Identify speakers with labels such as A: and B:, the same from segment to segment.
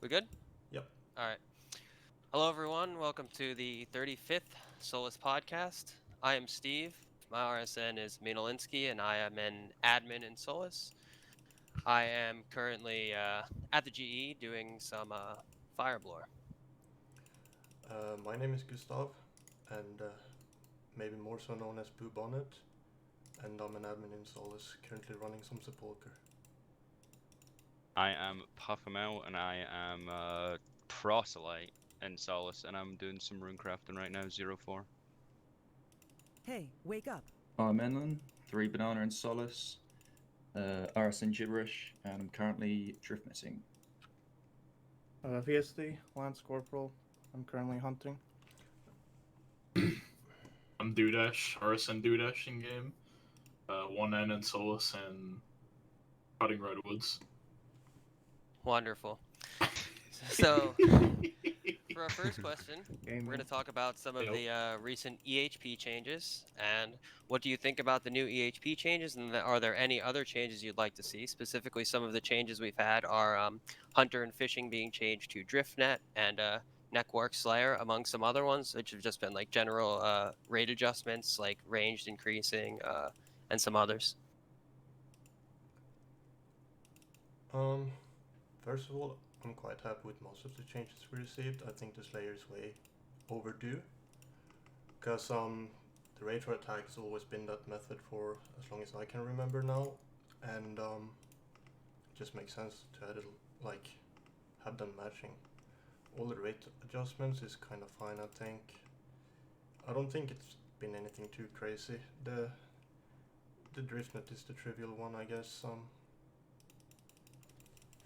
A: We good?
B: Yep.
A: All right. Hello, everyone. Welcome to the 35th Solace Podcast. I am Steve. My RSN is Minolinsky, and I am an admin in Solace. I am currently at the GE doing some Fireblore.
B: My name is Gustav, and maybe more so known as Boo Bonnet, and I'm an admin in Solace, currently running some sepulcher.
C: I am Puffamel, and I am a proselyte in Solace, and I'm doing some runecrafting right now, 04.
D: Hey, wake up.
E: I'm Enlin, 3 Banana and Solace, RSN Gibberish, and I'm currently drift missing.
F: VSD, Lance Corporal. I'm currently hunting.
G: I'm Dudash, RSN Dudash in game. 1N in Solace and cutting redwoods.
A: Wonderful. So, for our first question, we're going to talk about some of the recent EHP changes, and what do you think about the new EHP changes, and are there any other changes you'd like to see? Specifically, some of the changes we've had are Hunter and Fishing being changed to DriftNet, and Neckwork Slayer, among some other ones, which have just been like general rate adjustments, like ranged increasing, and some others.
B: First of all, I'm quite happy with most of the changes we received. I think the Slayer is way overdue, because the rate for attack has always been that method for as long as I can remember now, and it just makes sense to have them matching. All the rate adjustments is kind of fine, I think. I don't think it's been anything too crazy. The DriftNet is the trivial one, I guess.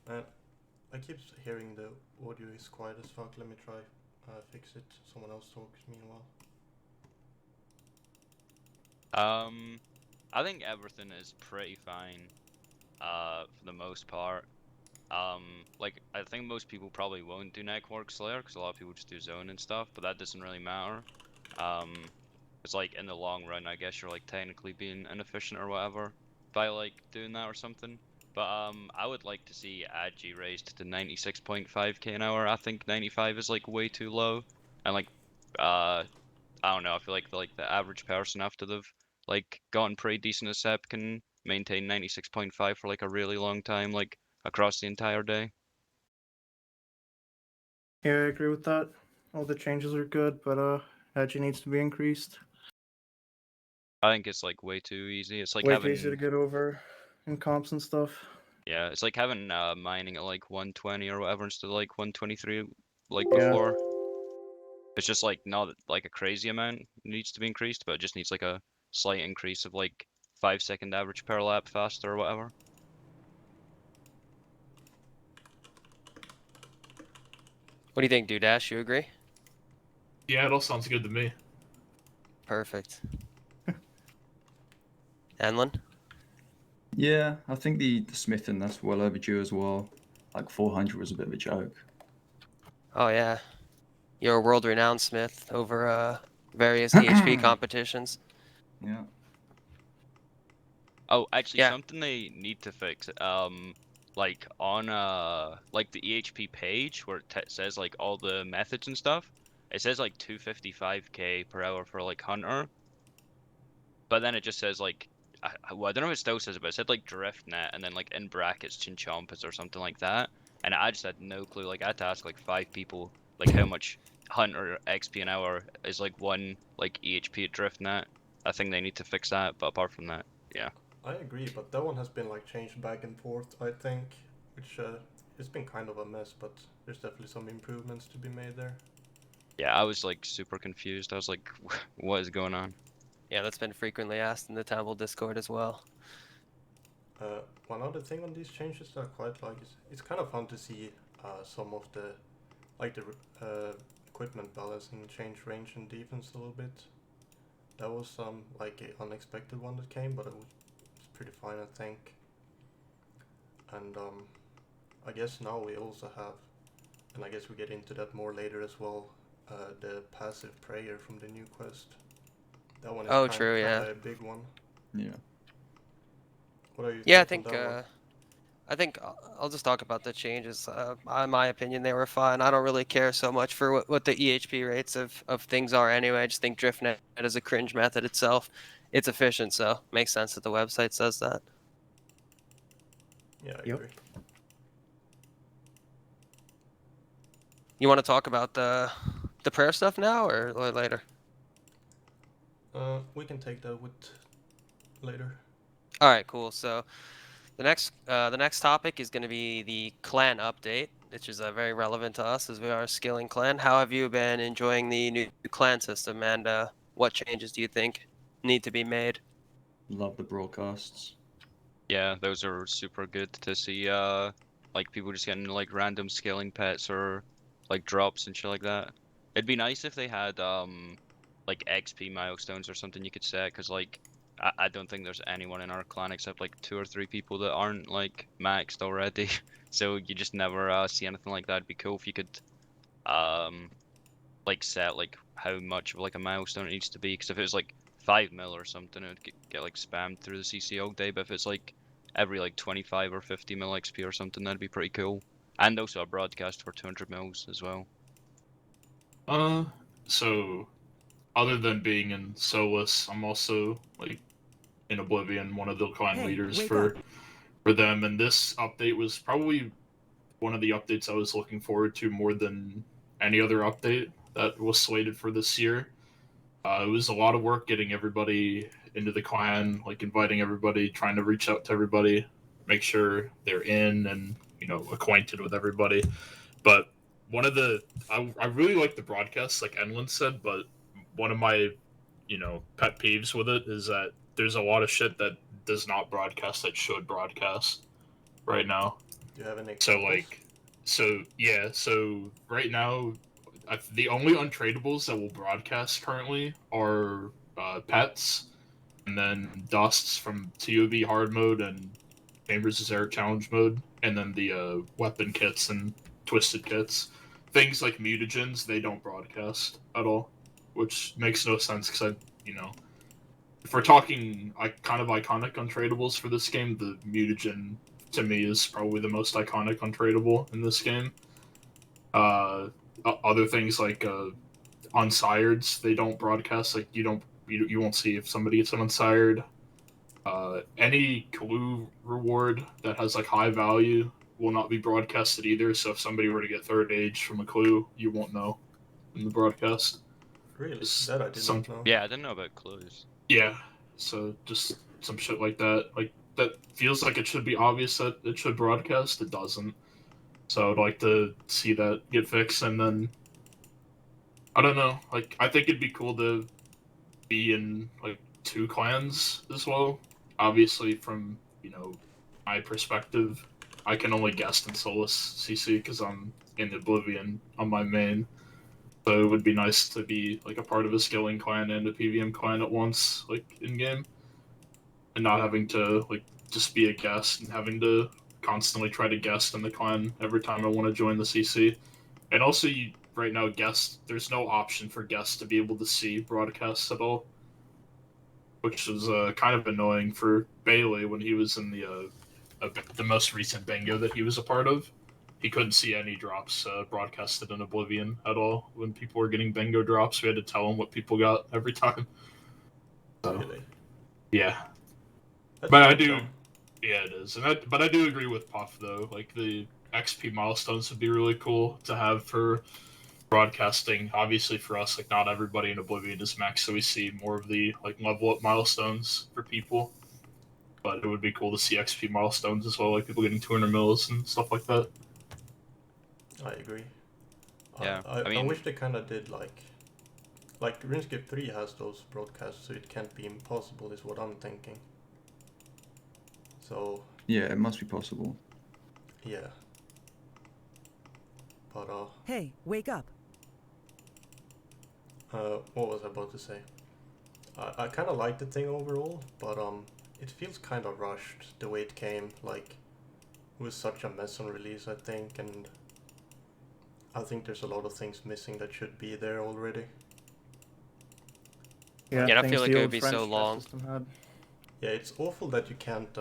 B: And I keep hearing the audio is quiet as fuck. Let me try fix it. Someone else talks meanwhile.
C: I think everything is pretty fine, for the most part. I think most people probably won't do Neckwork Slayer, because a lot of people just do Zone and stuff, but that doesn't really matter. It's like, in the long run, I guess you're like technically being inefficient or whatever by like doing that or something. But I would like to see Agi raised to 96.5k an hour. I think 95 is like way too low, and like I don't know. I feel like the average person, after they've like gotten pretty decent at SEP, can maintain 96.5 for like a really long time, like across the entire day.
F: Yeah, I agree with that. All the changes are good, but Edgy needs to be increased.
C: I think it's like way too easy. It's like
F: way
C: having
F: too easy to get over in comps and stuff.
C: Yeah, it's like having mining at like 120 or whatever instead of like 123 like
F: Yeah.
C: before. It's just like not like a crazy amount needs to be increased, but it just needs like a slight increase of like 5-second average per lap faster or whatever.
A: What do you think, Dudash? You agree?
G: Yeah, it all sounds good to me.
A: Perfect. Enlin?
E: Yeah, I think the smithing, that's well overdue as well. Like 400 was a bit of a joke.
A: Oh yeah, you're a world-renowned smith over various EHP competitions.
E: Yeah.
C: Oh, actually,
A: Yeah.
C: something they need to fix, like on like the EHP page where it says like all the methods and stuff, it says like 255k per hour for like Hunter, but then it just says like well, I don't know if it still says it, but it said like DriftNet and then like in brackets Chinchompas or something like that, and I just had no clue. Like I had to ask like 5 people like how much Hunter XP an hour is like one like EHP at DriftNet. I think they need to fix that, but apart from that, yeah.
B: I agree, but that one has been like changed back and forth, I think, which it's been kind of a mess, but there's definitely some improvements to be made there.
C: Yeah, I was like super confused. I was like, what is going on?
A: Yeah, that's been frequently asked in the Temple Discord as well.
B: One other thing on these changes that I quite like is it's kind of fun to see some of the equipment balancing change range and defense a little bit. That was like an unexpected one that came, but it was pretty fine, I think. And I guess now we also have, and I guess we get into that more later as well, the passive prayer from the new quest. That one is
A: yeah,
B: a big one.
E: Yeah.
B: What are you
A: Yeah, I
B: thinking
A: think
B: on that one?
A: I think I'll just talk about the changes. In my opinion, they were fine. I don't really care so much for what the EHP rates of things are anyway. I just think DriftNet is a cringe method itself. It's efficient, so makes sense that the website says that.
B: Yeah, I
F: Yep.
B: agree.
A: You want to talk about the prayer stuff now or later?
B: We can take that with later.
A: All right, cool. So the next topic is going to be the clan update, which is very relevant to us as we are a skilling clan. How have you been enjoying the new clan system, and what changes do you think need to be made?
E: Love the broadcasts.
C: Yeah, those are super good to see. Like people just getting like random scaling pets or like drops and shit like that. It'd be nice if they had like XP milestones or something you could set, because like I don't think there's anyone in our clan except like 2 or 3 people that aren't like maxed already. So you just never see anything like that. It'd be cool if you could um like set like how much of like a milestone it needs to be, because if it was like 5 mil or something, it would get like spammed through the CC all day. But if it's like every like 25 or 50 mil XP or something, that'd be pretty cool. And also a broadcast for 200 mils as well.
G: So other than being in Solace, I'm also like in Oblivion, one of the clan
D: Hey,
G: leaders
D: wake
G: for
D: up.
G: them, and this update was probably one of the updates I was looking forward to more than any other update that was slated for this year. It was a lot of work getting everybody into the clan, like inviting everybody, trying to reach out to everybody, make sure they're in and acquainted with everybody. But one of the I really like the broadcast, like Enlin said, but one of my pet peeves with it is that there's a lot of shit that does not broadcast that should broadcast right now.
B: Do you have any
G: So
B: examples?
G: so right now, the only untradables that will broadcast currently are pets, and then dusts from ToB hard mode and Chambers' Air challenge mode, and then the weapon kits and twisted kits. Things like mutagens, they don't broadcast at all, which makes no sense because if we're talking kind of iconic untradables for this game, the mutagen to me is probably the most iconic untradable in this game. Other things like unsireds, they don't broadcast. Like you won't see if somebody gets an unsired. Any clue reward that has like high value will not be broadcasted either. So if somebody were to get third age from a clue, you won't know in the broadcast.
B: Really? That I did not know.
C: Yeah, I didn't know about clues.
G: Yeah, so just some shit like that. Like that feels like it should be obvious that it should broadcast. It doesn't. So I'd like to see that get fixed, and then I don't know. Like I think it'd be cool to be in like 2 clans as well. Obviously, from my perspective, I can only guest in Solace CC because I'm in Oblivion on my main. So it would be nice to be like a part of a skilling clan and a PVM clan at once, like in game, and not having to like just be a guest and having to constantly try to guest in the clan every time I want to join the CC. And also, right now, there's no option for guests to be able to see broadcasts at all, which is kind of annoying for Bailey when he was in the most recent bingo that he was a part of. He couldn't see any drops broadcasted in Oblivion at all. When people were getting bingo drops, we had to tell him what people got every time. So,
B: Really?
G: yeah.
B: That's
G: But I
B: quite
G: do,
B: dumb.
G: yeah, it is. But I do agree with Puff, though. Like, the XP milestones would be really cool to have for broadcasting. Obviously, for us, like, not everybody in Oblivion is max, so we see more of the, like, level up milestones for people. But it would be cool to see XP milestones as well, like people getting 200 mils and stuff like that.
B: I agree.
C: Yeah,
B: I
C: I mean,
B: wish they kind of did like RuneScape 3 has those broadcasts, so it can't be impossible, is what I'm thinking. So
E: Yeah, it must be possible.
B: yeah. But
D: Hey, wake up.
B: what was I about to say? I kind of like the thing overall, but it feels kind of rushed the way it came. Like, it was such a mess on release, I think, and I think there's a lot of things missing that should be there already.
A: Yeah, I
F: things
A: feel like
F: the
A: it would
F: old
A: be
F: French
A: so
F: chess
A: long.
F: system had.
B: Yeah, it's awful that you can't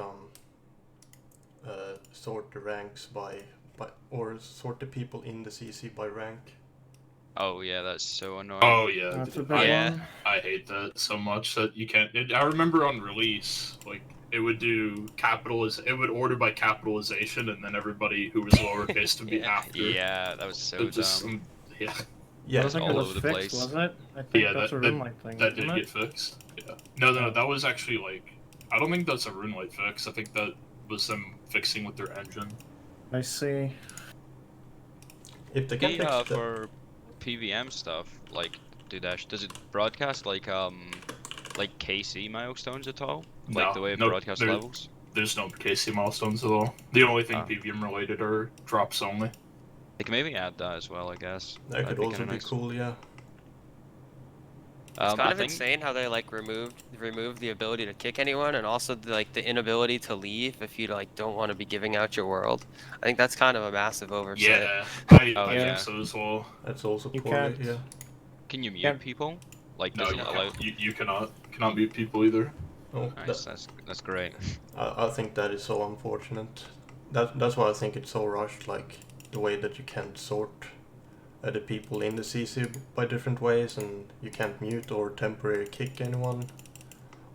B: sort the ranks by or sort the people in the CC by rank.
C: Oh yeah, that's so annoying.
G: Oh yeah,
F: That's a big
C: Yeah.
F: one.
G: I hate that so much that you can't. I remember on release, like it would do it would order by capitalization, and then everybody who was lowercase would be
A: Yeah.
G: after.
C: Yeah, that was so
G: It just,
C: dumb.
G: yeah,
F: I don't think
C: all
F: it was
C: over the
F: fixed,
C: place.
F: wasn't it? I think
G: Yeah,
F: that's a
G: that-
F: RuneLite thing,
G: that
F: isn't
G: did
F: it?
G: get fixed. Yeah, no, that was actually like, I don't think that's a RuneLite fix. I think that was them fixing with their engine.
F: I see.
B: If they can fix that.
C: For PVM stuff, like Dudash, does it broadcast like KC milestones at all? Like the way it broadcasts levels?
G: There's no KC milestones at all. The only thing
C: Oh.
G: PVM related are drops only.
C: They can maybe add that as well, I guess.
B: That could
C: That'd
B: also
C: kinda
B: be
C: nice.
B: cool, yeah.
A: It's kind
C: I
A: of
C: think-
A: insane how they like removed the ability to kick anyone, and also the inability to leave if you like don't want to be giving out your world. I think that's kind of a massive oversight.
G: Yeah, I
C: Oh, yeah.
G: think so as well.
B: That's also
F: You
B: poorly,
F: can't-
B: yeah.
C: Can you mute
F: Can't-
C: people? Like,
G: No,
C: does
G: you,
C: it allow?
G: you cannot mute people either.
B: Oh,
C: Nice, that's great.
B: I think that is so unfortunate. That's why I think it's so rushed, like the way that you can't sort the people in the CC by different ways, and you can't mute or temporarily kick anyone.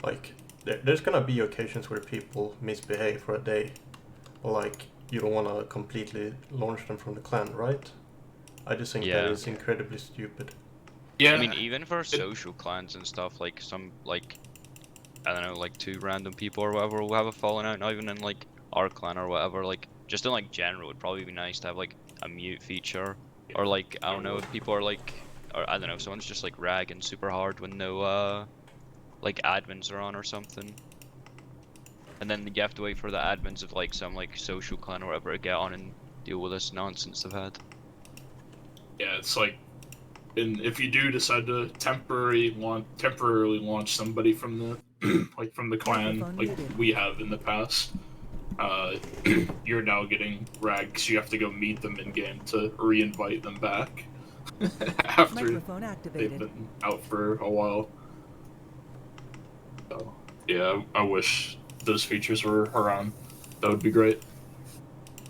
B: Like there's gonna be occasions where people misbehave for a day, or like you don't want to completely launch them from the clan, right? I just think that
C: Yeah.
B: is incredibly stupid.
G: Yeah,
C: I mean, even for social clans and stuff, like some like I don't know, like two random people or whatever will have a falling out. Not even in like our clan or whatever. Like just in like general, it'd probably be nice to have like a mute feature, or like I don't know if people are like, or I don't know, if someone's just like ragging super hard when no like admins are on or something. And then you have to wait for the admins of like some like social clan or whatever to get on and deal with this nonsense they've had.
G: yeah, it's like, and if you do decide to temporarily launch somebody from the like from the clan,
D: Microphone
G: like
D: muted.
G: we have in the past, you're now getting rags. You have to go meet them in game to re-invite them back after
D: Microphone
G: they've
D: activated.
G: been out for a while. So yeah, I wish those features were around. That would be great.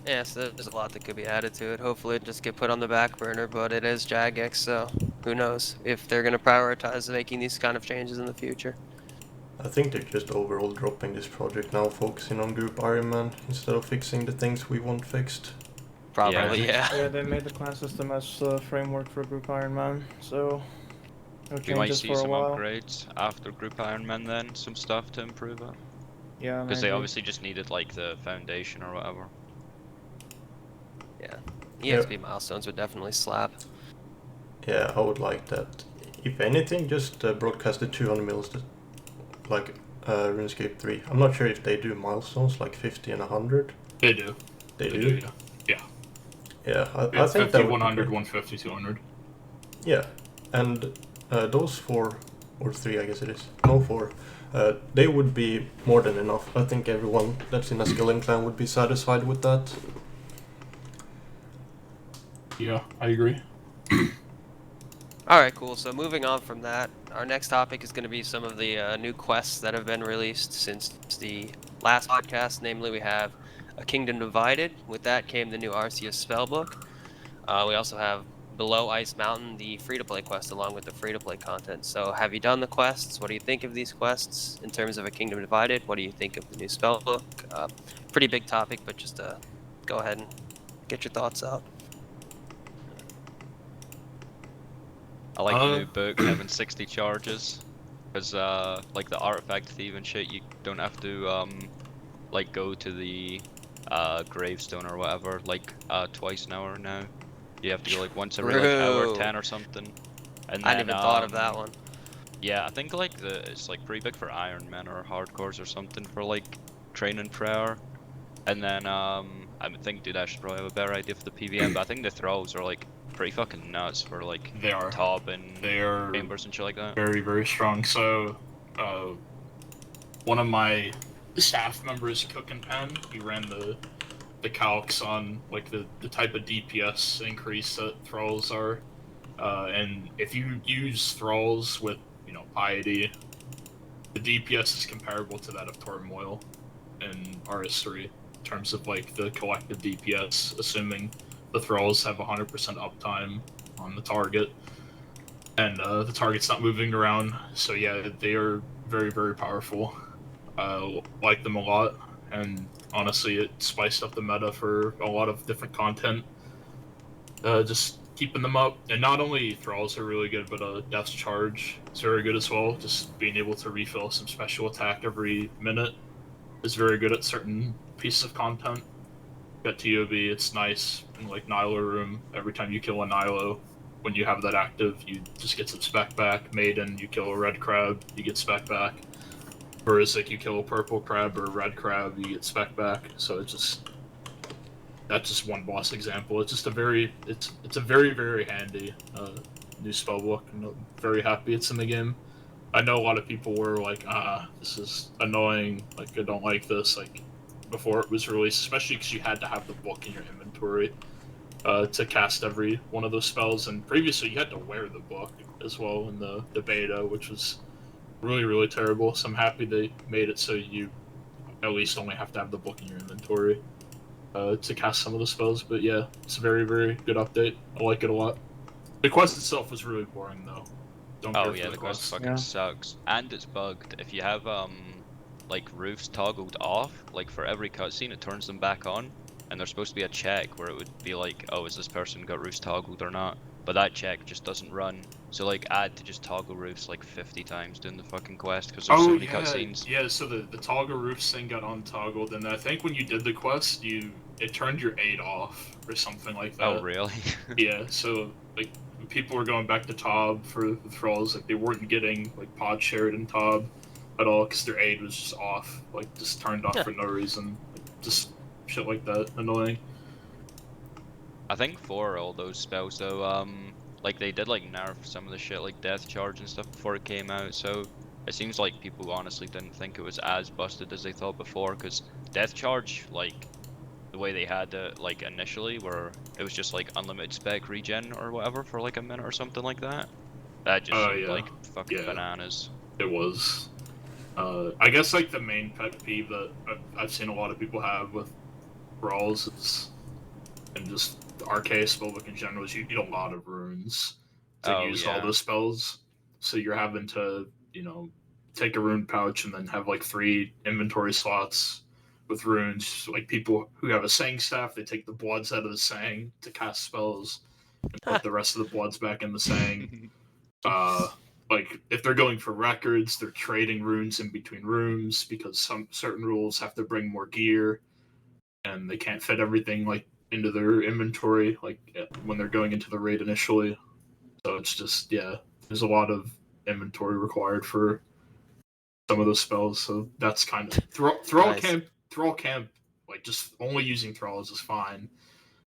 A: Yeah, so there's a lot that could be added to it. Hopefully it just get put on the back burner, but it is Jagex, so who knows if they're going to prioritize making these kind of changes in the future.
B: I think they're just overall dropping this project now, focusing on Group Iron Man instead of fixing the things we want fixed.
A: Probably, yeah.
F: Yeah, they made the clan system as a framework for Group Iron Man, so no
C: We might
F: changes
C: see
F: for a
C: some
F: while.
C: upgrades after Group Iron Man then, some stuff to improve it.
F: Yeah,
C: Because they
F: maybe.
C: obviously just needed like the foundation or whatever.
A: EXP milestones would definitely slap.
B: Yeah, I would like that. If anything, just broadcast the 200 mils, like RuneScape 3. I'm not sure if they do milestones like 50 and 100.
G: They do.
B: They do?
G: Yeah.
B: Yeah, I
G: Yeah,
B: think
G: 50,
B: that would
G: 100,
B: be
G: 150, 200.
B: Yeah, and those 4 or 3, I guess it is. No, 4. They would be more than enough. I think everyone that's in a skilling clan would be satisfied with that.
G: Yeah, I agree.
A: Alright, cool. So moving on from that, our next topic is going to be some of the new quests that have been released since the last podcast. Namely, we have A Kingdom Divided. With that came the new Arceuus spellbook. We also have Below Ice Mountain, the free-to-play quest, along with the free-to-play content. So have you done the quests? What do you think of these quests in terms of A Kingdom Divided? What do you think of the new spellbook? Pretty big topic, but just go ahead and get your thoughts out.
C: I like the new book having 60 charges, because like the artifact thief and shit, you don't have to like go to the gravestone or whatever like twice an hour now. You have to go like once every like hour
A: True.
C: 10 or something. And
A: I hadn't even thought of that one.
C: Yeah, I think like it's like pretty big for Iron Men or hardcores or something for like training prayer. And then I think Dude, I should probably have a better idea for the PVM, but I think the thralls are like pretty fucking nuts for like
G: They are.
C: ToB and
G: They are
C: chambers and shit like that.
G: very, very strong. So, one of my staff members, Cook and Pen, he ran the calcs on like the type of DPS increase that thralls are, and if you use thralls with piety, the DPS is comparable to that of turmoil in RS3. in terms of like the collective DPS, assuming the thralls have 100% uptime on the target, and the target's not moving around. So yeah, they are very, very powerful. Like them a lot, and honestly, it spiced up the meta for a lot of different content. Just keeping them up, and not only thralls are really good, but Death's Charge is very good as well. Just being able to refill some special attack every minute is very good at certain pieces of content. Got ToB, it's nice in like Nilo room. Every time you kill a Nilo, when you have that active, you just get some spec back. Maiden, you kill a red crab, you get spec back. Whereas like you kill a purple crab or a red crab, you get spec back. So it's just, that's just one boss example. It's just a very very handy new spellbook. I'm very happy it's in the game. I know a lot of people were like, this is annoying, like I don't like this, like before it was released, especially because you had to have the book in your inventory to cast every one of those spells, and previously you had to wear the book as well in the beta, which was really, really terrible. So I'm happy they made it so you at least only have to have the book in your inventory to cast some of the spells. But yeah, it's a very, very good update. I like it a lot. The quest itself was really boring though. Don't care for
C: the quest fucking sucks, and it's bugged. If you have like roofs toggled off, like for every cutscene it turns them back on, and there's supposed to be a check where it would be like, oh, is this person got roofs toggled or not? But that check just doesn't run. So like I had to just toggle roofs like 50 times doing the fucking quest because there's so many cutscenes.
G: Yeah, so the toggle roofs thing got untoggled, and I think when you did the quest, it turned your aid off or something like that.
C: Oh really?
G: Yeah, so like people were going back to ToB for the thralls, like they weren't getting like pod shared in ToB at all because their aid was just off, like just turned off for no reason, like, just shit like that, annoying.
C: I think for all those spells though, like they did like nerf some of the shit like Death Charge and stuff before it came out, so it seems like people honestly didn't think it was as busted as they thought before, because Death Charge, like the way they had it like initially, where it was just like unlimited spec regen or whatever for like a minute or something like that. That just seemed like fucking bananas.
G: It was. I guess like the main pet peeve that I've seen a lot of people have with brawls is, and just the Arceuus spellbook in general, is you need a lot of runes to use all those spells. So you're having to, take a rune pouch and then have like 3 inventory slots with runes. Like people who have a Sang staff, they take the bloods out of the Sang to cast spells and put the rest of the bloods back in the Sang. Like if they're going for records, they're trading runes in between rooms because some certain rules have to bring more gear, and they can't fit everything like into their inventory like when they're going into the raid initially. So it's just there's a lot of inventory required for some of those spells. So that's kind of thrall camp like just only using thralls is fine,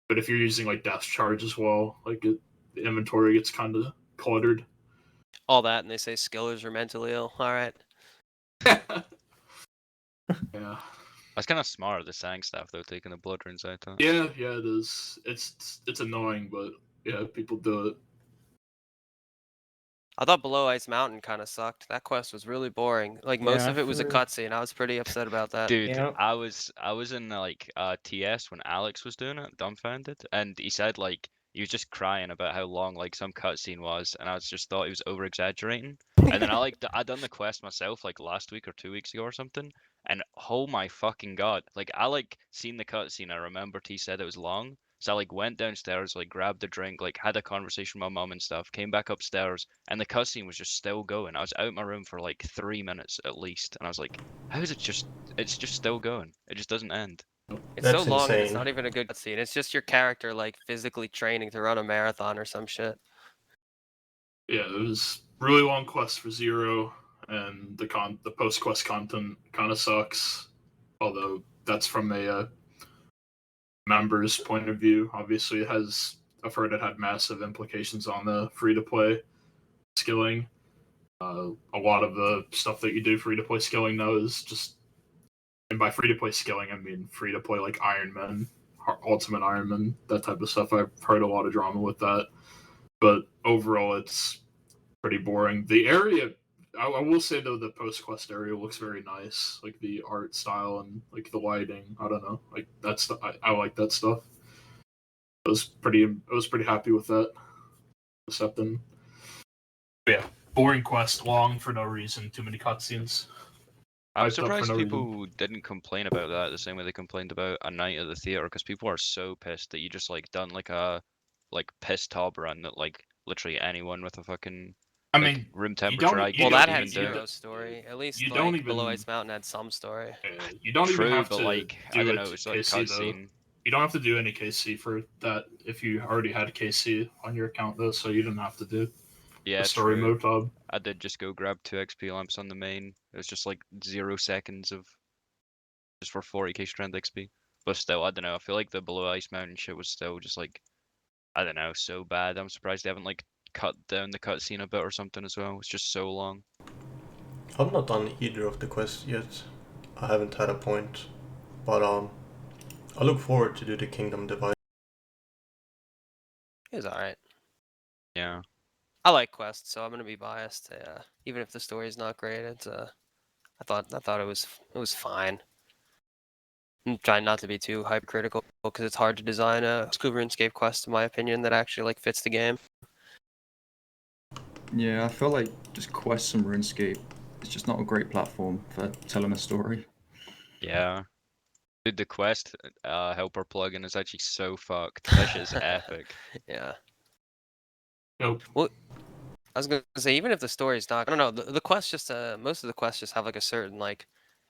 G: but if you're using like Death Charge as well, like the inventory gets kind of cluttered.
A: All that, and they say skillers are mentally ill. All right.
G: Yeah.
C: That's kind of smart, the Sang staff though, taking the blood runes out. Huh?
G: Yeah, it is. It's annoying, but yeah, people do it.
A: I thought Below Ice Mountain kind of sucked. That quest was really boring. Like most of it was a cutscene. I was pretty upset about that.
C: Dude, I was in like TS when Alex was doing it, dumbfounded, and he said like he was just crying about how long like some cutscene was, and I just thought he was over exaggerating. And then I done the quest myself like last week or 2 weeks ago or something, and oh my fucking god, like I like seen the cutscene. I remembered he said it was long. So I like went downstairs, like grabbed a drink, like had a conversation with my mum and stuff, came back upstairs, and the cutscene was just still going. I was out of my room for like 3 minutes at least, and I was like, how is it's just still going. It just doesn't end.
A: It's so long and it's not even a good cutscene. It's just your character like physically training to run a marathon or some shit.
G: Yeah, it was really long quest for Zero, and the post quest content kind of sucks. Although that's from a member's point of view. Obviously, I've heard it had massive implications on the free to play skilling. A lot of the stuff that you do free to play skilling now is just, and by free to play skilling I mean free to play like Iron Man, Ultimate Iron Man, that type of stuff. I've heard a lot of drama with that, but overall it's pretty boring. The area I will say though the post quest area looks very nice, like the art style and like the lighting. I don't know, like that's I like that stuff. I was pretty happy with that. Except then, yeah, boring quest, long for no reason, too many cutscenes.
C: I'm
G: Hyped up for
C: surprised
G: no
C: people
G: reason.
C: didn't complain about that the same way they complained about A Night at the Theater, because people are so pissed that you just like done like a piss ToB run that like literally anyone with a fucking
G: I
C: like
G: mean,
C: room
G: you
C: temperature
G: don't.
C: IQ
G: You
A: Well,
G: don't.
A: that
C: could
A: had
C: even do
A: zero
C: it.
A: story. At least
G: You don't
A: like Below
G: even.
A: Ice Mountain had some story.
G: You don't even
C: True,
G: have
C: but
G: to
C: like I
G: do
C: don't
G: it
C: know, it's like
G: KC though.
C: cutscene.
G: You don't have to do any KC for that if you already had KC on your account though, so you didn't have to do
C: Yeah,
G: the story
C: true.
G: mode ToB.
C: I did just go grab 2 XP lamps on the main. It was just like 0 seconds of just for 40k strength XP. But still, I don't know. I feel like the Below Ice Mountain shit was still just like, I don't know, so bad. I'm surprised they haven't like cut down the cutscene a bit or something as well. It's just so long.
B: I've not done either of the quests yet. I haven't had a point, but I look forward to do the Kingdom Divide.
A: It was alright.
C: Yeah.
A: I like quests, so I'm gonna be biased. Even if the story's not great, it's I thought it was fine. I'm trying not to be too hypercritical because it's hard to design a RuneScape quest, in my opinion, that actually like fits the game.
E: Yeah, I feel like just quests and RuneScape is just not a great platform for telling a story.
C: Yeah. Dude, the quest helper plugin is actually so fucked. That shit is epic.
A: Yeah.
G: Nope.
A: Well, I was gonna say, even if the story's not, I don't know, the quests just most of the quests just have like a certain like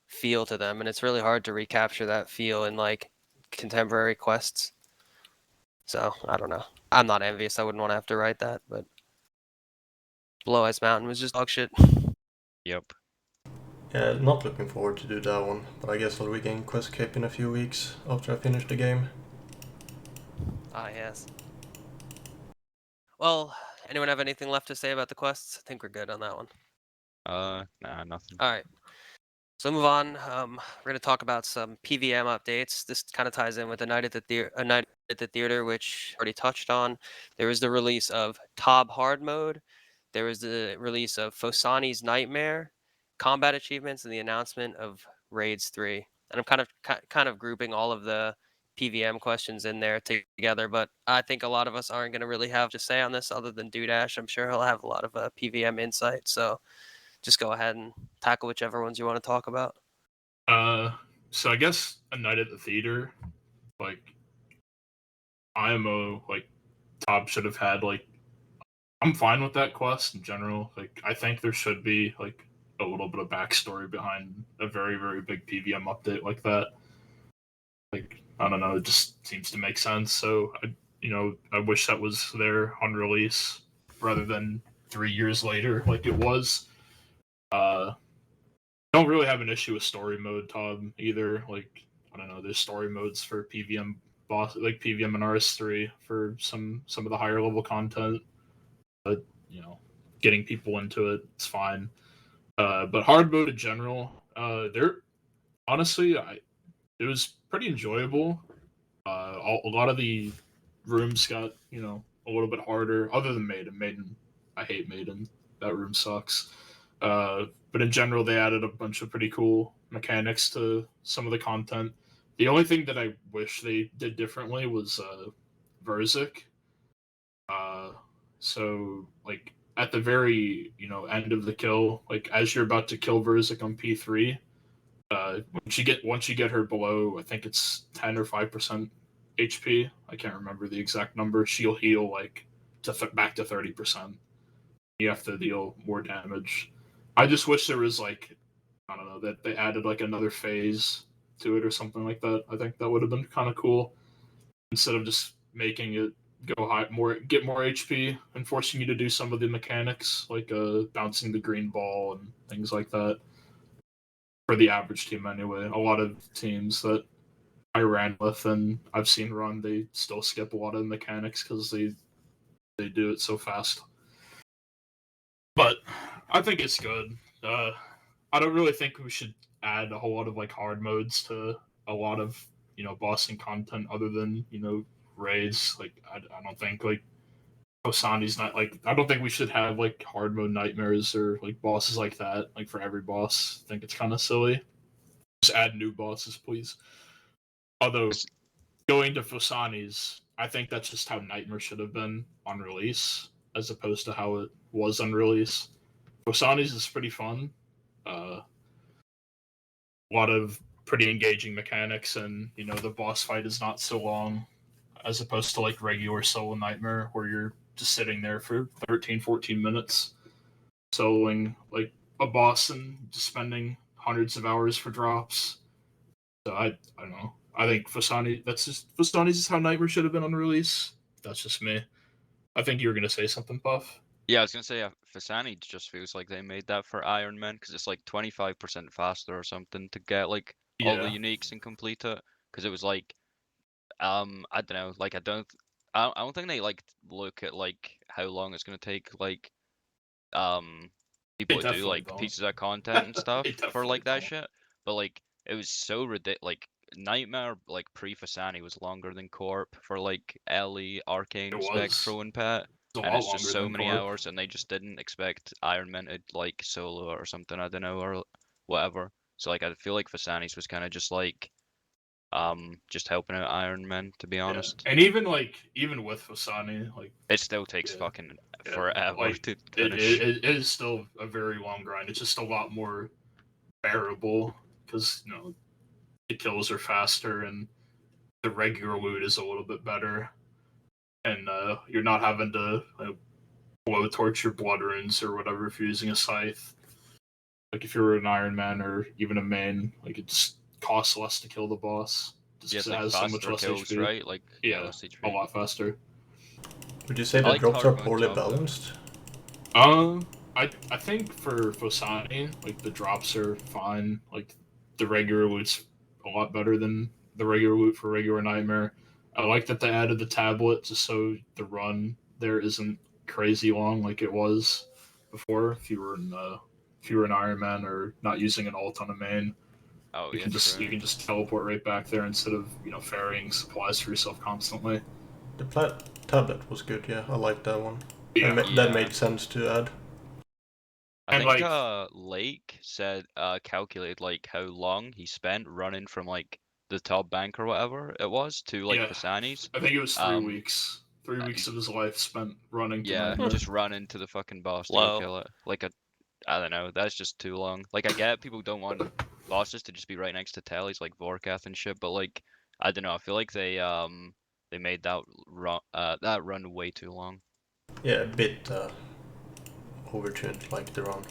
A: feel to them, and it's really hard to recapture that feel in like contemporary quests. So I don't know. I'm not envious. I wouldn't want to have to write that, but Below Ice Mountain was just dog shit.
C: Yep.
B: Yeah, not looking forward to do that one, but I guess I'll regain Quest Cape in a few weeks after I finish the game.
A: Ah, yes. Well, anyone have anything left to say about the quests? I think we're good on that one.
C: Nah, nothing.
A: All right. So move on. We're gonna talk about some PVM updates. This kind of ties in with A Night at the Theater, which already touched on. There was the release of ToB Hardmode. There was the release of Phosani's Nightmare, combat achievements, and the announcement of Raids 3. And I'm kind of grouping all of the PVM questions in there together, but I think a lot of us aren't going to really have to say on this other than Dudash. I'm sure he'll have a lot of PVM insight, so just go ahead and tackle whichever ones you want to talk about.
G: So I guess A Night at the Theater, like IMO, like ToB should have had like. I'm fine with that quest in general. Like I think there should be like a little bit of backstory behind a very very big PVM update like that. Like I don't know, it just seems to make sense. So I wish that was there on release rather than 3 years later like it was. Don't really have an issue with story mode ToB either. Like I don't know, there's story modes for PVM boss like PVM and RS3 for some of the higher level content. But getting people into it's fine. But hard mode in general, there honestly, it was pretty enjoyable. A lot of the rooms got a little bit harder. Other than Maiden, I hate Maiden. That room sucks. But in general, they added a bunch of pretty cool mechanics to some of the content. The only thing that I wish they did differently was Verzik. So like at the very end of the kill, like as you're about to kill Verzik on P3, once you get her below, I think it's 10 or 5% HP. I can't remember the exact number. She'll heal like back to 30%. You have to deal more damage. I just wish there was like I don't know that they added like another phase to it or something like that. I think that would have been kind of cool instead of just making it go high get more HP and forcing you to do some of the mechanics like bouncing the green ball and things like that. For the average team anyway, a lot of teams that I ran with and I've seen run, they still skip a lot of the mechanics because they do it so fast. But I think it's good. I don't really think we should add a whole lot of like hard modes to a lot of bossing content other than raids. Like I don't think like Phosani's not like, I don't think we should have like hard mode nightmares or like bosses like that, like for every boss. I think it's kind of silly. Just add new bosses, please. Although going to Phosani's, I think that's just how Nightmare should have been on release, as opposed to how it was on release. Phosani's is pretty fun. A lot of pretty engaging mechanics, and the boss fight is not so long, as opposed to like regular solo Nightmare, where you're just sitting there for 13, 14 minutes, soloing like a boss and just spending hundreds of hours for drops. So I don't know. I think Phosani's is how Nightmare should have been on release. That's just me. I think you were gonna say something, Puff.
C: Yeah, I was gonna say Phosani just feels like they made that for Iron Man because it's like 25% faster or something to get like all the uniques and complete it. Because it was like, I don't know, like I don't think they like look at like how long it's gonna take like people to do like pieces of content and stuff for like that shit. But like it was so ridiculous. Like Nightmare like pre-Phosani was longer than Corp for like Ellie, Arcane, Spectral, and Pet. And it's just so many hours, and they just didn't expect Iron Man to like solo or something, I don't know, or whatever. So like I feel like Phosani's was kind of just like just helping out Iron Man, to be honest.
G: And even with Phosani, like
C: it still takes fucking forever
G: like,
C: to finish.
G: It is still a very long grind. It's just a lot more bearable because the kills are faster and the regular loot is a little bit better, and you're not having to blowtorch your blood runes or whatever if you're using a scythe. Like if you're an Iron Man or even a main, like it just costs less to kill the boss. Just
C: Yeah, it's
G: it
C: like
G: has so much less
C: kills,
G: HP.
C: right? Like
G: less HP. A lot faster.
B: Would you say the drops are poorly balanced?
G: I think for Phosani, like the drops are fine. Like the regular loot's a lot better than the regular loot for regular Nightmare. I like that they added the tablet just so the run there isn't crazy long like it was before. If you were an Iron Man or not using an ult on a main, you can just teleport right back there instead of ferrying supplies for yourself constantly.
B: The tablet was good, yeah. I liked that one. Yeah. That made sense to add.
C: I think Lake said calculate like how long he spent running from like the top bank or whatever it was to like Phosani's.
G: I think it was 3 weeks. 3 weeks of his life spent running to Nightmare.
C: Just run into the fucking boss to go kill it. Like I don't know, that's just too long. Like I get people don't want bosses to just be right next to tellies like Vorkath and shit, but like I don't know, I feel like they made that run way too long.
B: Yeah, a bit overtuned like the run.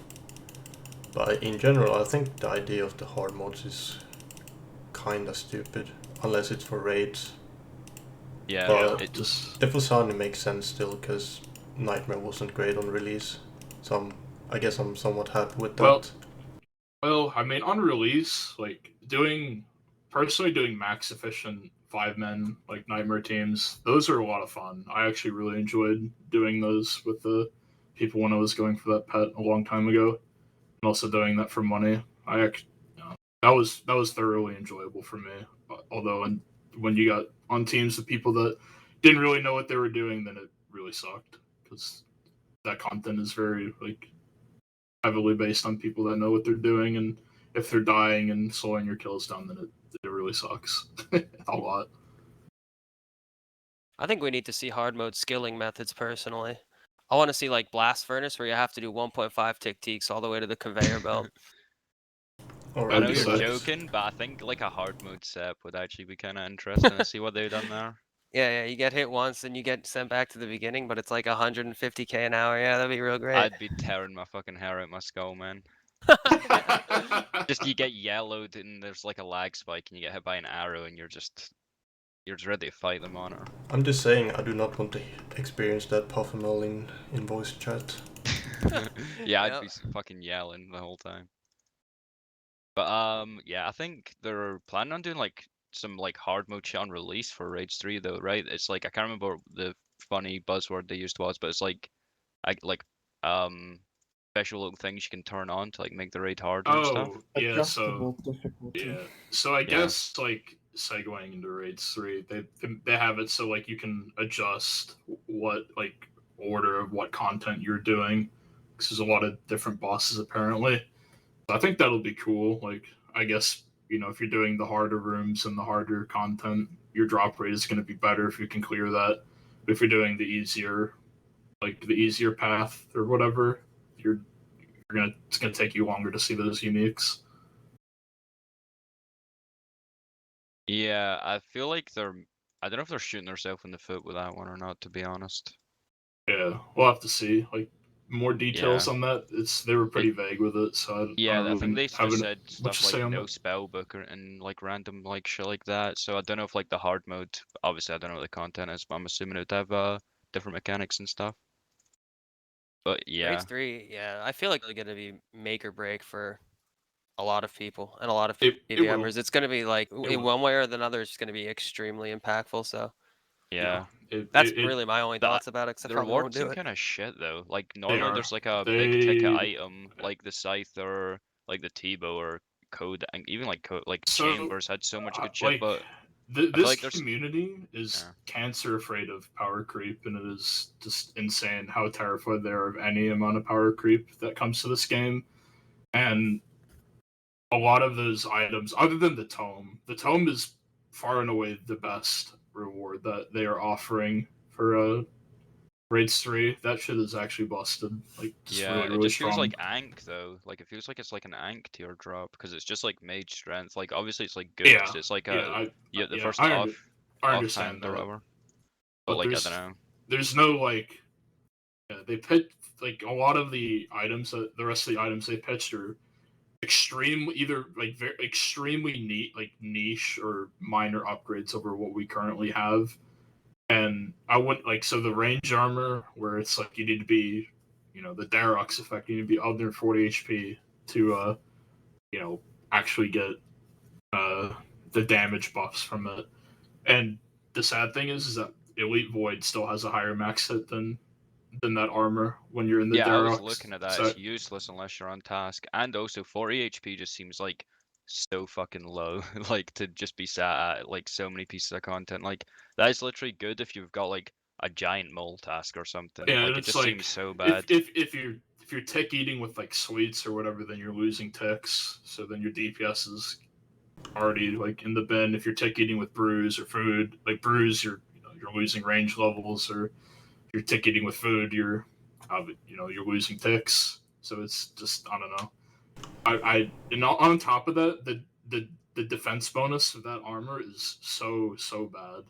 B: But in general, I think the idea of the hard modes is kinda stupid, unless it's for raids.
C: Yeah,
B: but the Phosani makes sense still, because Nightmare wasn't great on release. So I guess I'm somewhat happy with that.
G: Well, I mean, on release, like personally doing max efficient 5-man like Nightmare teams, those are a lot of fun. I actually really enjoyed doing those with the people when I was going for that pet a long time ago, and also doing that for money. That was thoroughly enjoyable for me. Although, when you got on teams of people that didn't really know what they were doing, then it really sucked, because that content is very like heavily based on people that know what they're doing, and if they're dying and slowing your kills down, then it really sucks a lot.
A: I think we need to see hard mode skilling methods personally. I want to see like Blast Furnace where you have to do 1.5 tick-teaks all the way to the conveyor belt.
C: I know you're joking, but I think like a hard mode sep would actually be kind of interesting to see what they've done there.
A: Yeah, you get hit once and you get sent back to the beginning, but it's like 150k an hour. Yeah, that'd be real great.
C: I'd be tearing my fucking hair out my skull, man. Just you get yellowed and there's like a lag spike and you get hit by an arrow and you're just ready to fight them on her.
B: I'm just saying, I do not want to experience that Puffamel in voice chat.
C: Yeah, I'd be fucking yelling the whole time. But yeah, I think they're planning on doing like some like hard mode shit on release for Rage 3 though, right? It's like I can't remember what the funny buzzword they used was, but it's like special little things you can turn on to like make the raid harder and stuff.
G: Yeah,
F: Adjustable difficulty.
G: Yeah. So I guess like segueing into Raids 3, they have it so like you can adjust what like order of what content you're doing, because there's a lot of different bosses apparently. So I think that'll be cool. Like, I guess, if you're doing the harder rooms and the harder content, your drop rate is going to be better if you can clear that. But if you're doing the easier path or whatever, it's gonna take you longer to see those uniques.
C: Yeah, I feel like I don't know if they're shooting themselves in the foot with that one or not, to be honest.
G: Yeah, we'll have to see. Like, more details on that. They were pretty vague with it, so
C: I think they just said
G: much
C: stuff
G: to say
C: like
G: on
C: no
G: that.
C: spellbook and like random like shit like that. So I don't know if like the hard mode. Obviously, I don't know what the content is, but I'm assuming it would have different mechanics and stuff. But yeah,
A: Raids 3, yeah, I feel like it's going to be make or break for a lot of people and a lot of
G: It will.
A: PVMers. It's going to be like,
G: It
A: in
G: will.
A: one way or another, it's going to be extremely impactful. So
C: yeah.
A: that's really my only
C: The
A: thoughts about it, because I
C: the
A: probably won't
C: rewards
A: do
C: seem
A: it.
C: kind of shit though. Like
G: They
C: normally
G: are.
C: there's like a big ticket
G: They
C: item like the scythe or like the TiBo or code, and even like
G: So,
C: chambers had so much good shit,
G: like,
C: but I feel
G: this
C: like there's
G: community is
C: yeah.
G: cancer afraid of power creep, and it is just insane how terrified they are of any amount of power creep that comes to this game. And a lot of those items, other than the tome is far and away the best reward that they are offering for Raids 3. That shit is actually busted. Like, just
C: Yeah,
G: really,
C: it
G: really
C: just feels
G: strong.
C: like Ankh though. Like it feels like it's like an Ankh tier drop because it's just like mage strength. Like obviously it's like good
G: Yeah,
C: 'cause it's like
G: yeah,
C: the first
G: I understand
C: offhand or
G: that.
C: whatever. But
G: But
C: like I don't know.
G: there's no like, they pit like a lot of the items that the rest of the items they pitched are either like very extremely neat, like niche or minor upgrades over what we currently have. And I wouldn't like, so the range armor where it's like you need to be, the Darox effect, you need to be under 40 HP to actually get the damage buffs from it. And the sad thing is that Elite Void still has a higher max hit than that armor when you're in the
C: Yeah, I was
G: Darox.
C: looking at that.
G: So
C: It's useless unless you're on task. And also 40 HP just seems like so fucking low. Like to just be sat at like so many pieces of content. Like that is literally good if you've got like a giant mole task or something.
G: yeah,
C: Like it
G: it's
C: just
G: like
C: seems so
G: if
C: bad.
G: you're tick eating with like sweets or whatever, then you're losing ticks. So then your DPS is already like in the bin. If you're tick eating with brews or food, like brews, you're losing range levels, or if you're tick eating with food, you're losing ticks. So it's just, I don't know. And on top of that, the defense bonus of that armor is so bad.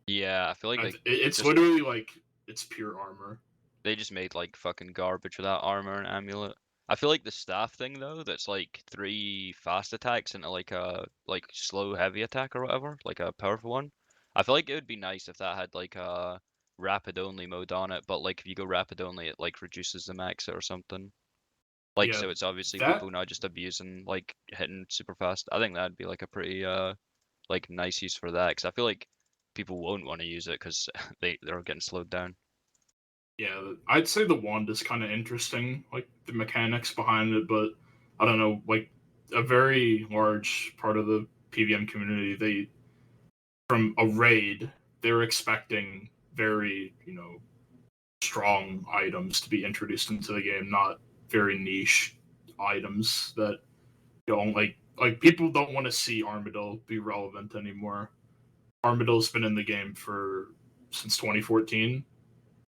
C: Yeah, I feel like
G: It's
C: just
G: literally like it's pure armor.
C: they just made like fucking garbage with that armor and amulet. I feel like the staff thing though, that's like 3 fast attacks into like a like slow heavy attack or whatever, like a powerful one. I feel like it would be nice if that had like a rapid only mode on it, but like if you go rapid only, it like reduces the max or something. Like
G: Yeah,
C: so it's obviously
G: that
C: people not just abusing like hitting super fast. I think that'd be like a pretty like nice use for that, because I feel like people won't want to use it because they're getting slowed down.
G: yeah, I'd say the wand is kind of interesting, like the mechanics behind it, but I don't know, like a very large part of the PVM community, from a raid, they're expecting very, strong items to be introduced into the game, not very niche items that don't like people don't want to see Armadillo be relevant anymore. Armadillo's been in the game since 2014,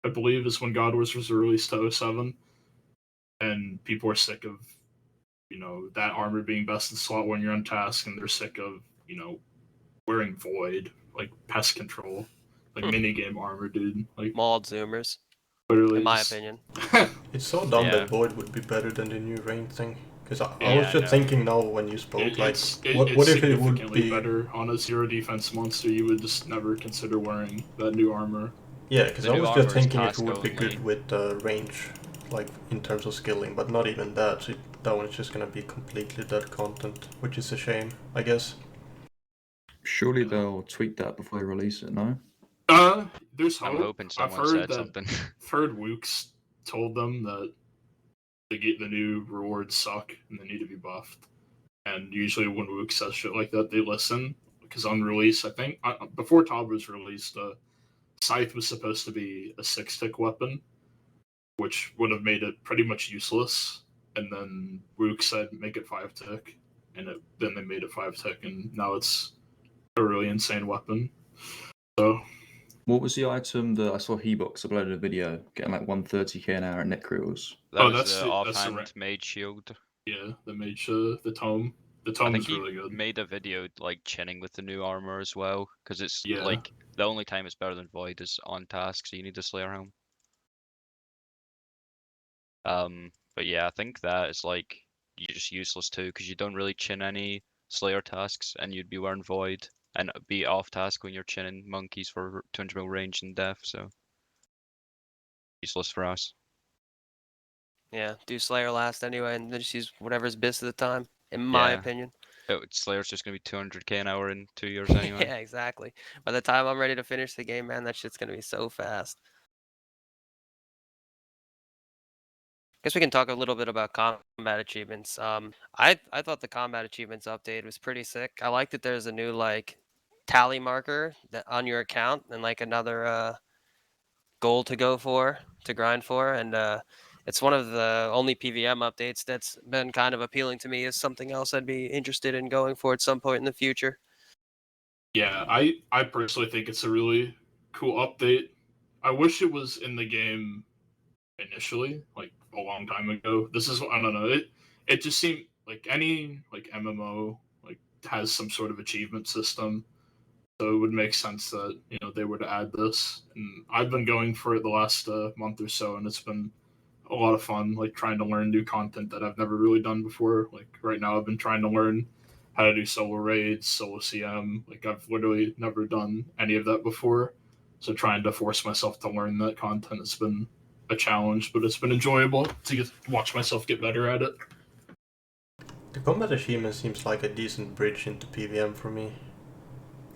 G: I believe, is when God Wars was released to 07. And people are sick of, that armor being best in slot when you're on task, and they're sick of, wearing Void, like pest control, like minigame armor, dude. Like
A: Mauled Zoomers,
G: literally
A: in my
G: just...
A: opinion.
B: It's so dumb
C: Yeah.
B: that Void would be better than the new rain thing. Because I
G: Yeah,
B: was
C: I
B: just
C: know.
B: thinking now when you spoke,
G: It's
B: what if it would
G: significantly
B: be
G: better on a zero defense monster? You would just never consider wearing that new armor.
B: Yeah, because
C: The
B: I
C: new
B: was
C: armor
B: just
C: is
B: thinking it
C: task
B: would be
C: only.
B: good with range, like in terms of skilling, but not even that. So that one's just gonna be completely dead content, which is a shame, I guess.
E: Surely they'll tweak that before they release it, no?
G: There's hope.
C: I'm hoping
G: I've
C: someone
G: heard
C: said
G: that
C: something.
G: Wooks told them that the new rewards suck and they need to be buffed. And usually when Wooks says shit like that, they listen. Because on release, I think before ToB was released, Scythe was supposed to be a 6-tick weapon, which would have made it pretty much useless. And then Rook said make it 5-tick, and then they made it 5-tick, and now it's a really insane weapon. So.
E: What was the item that I saw Hebox uploaded a video getting like 130k an hour at net crittals?
C: That was
G: that's
C: the
G: the
C: offhand mage shield.
G: Yeah, the mage, the tome. The tome is really good.
C: Made a video like chinning with the new armor as well, because it's
G: Yeah.
C: like the only time it's better than Void is on task, so you need the Slayer helm. But yeah, I think that is like you're just useless too, because you don't really chin any Slayer tasks, and you'd be wearing Void and be off task when you're chinning monkeys for 200 mil range and death, so useless for us.
A: Yeah, do Slayer last anyway, and then just use whatever's best at the time, in my opinion.
C: Slayer's just gonna be 200k an hour in 2 years anyway.
A: Yeah, exactly. By the time I'm ready to finish the game, man, that shit's gonna be so fast. Guess we can talk a little bit about combat achievements. I thought the combat achievements update was pretty sick. I like that there's a new like tally marker that on your account and like another goal to grind for, and it's one of the only PVM updates that's been kind of appealing to me as something else I'd be interested in going for at some point in the future.
G: Yeah, I personally think it's a really cool update. I wish it was in the game initially, like a long time ago. This is, I don't know, it just seemed like any like MMO like has some sort of achievement system, so it would make sense that they were to add this. And I've been going for it the last month or so, and it's been a lot of fun, like trying to learn new content that I've never really done before. Like right now I've been trying to learn how to do solo raids, solo CM. Like I've literally never done any of that before, so trying to force myself to learn that content has been a challenge, but it's been enjoyable to watch myself get better at it.
B: The combat achievement seems like a decent bridge into PVM for me.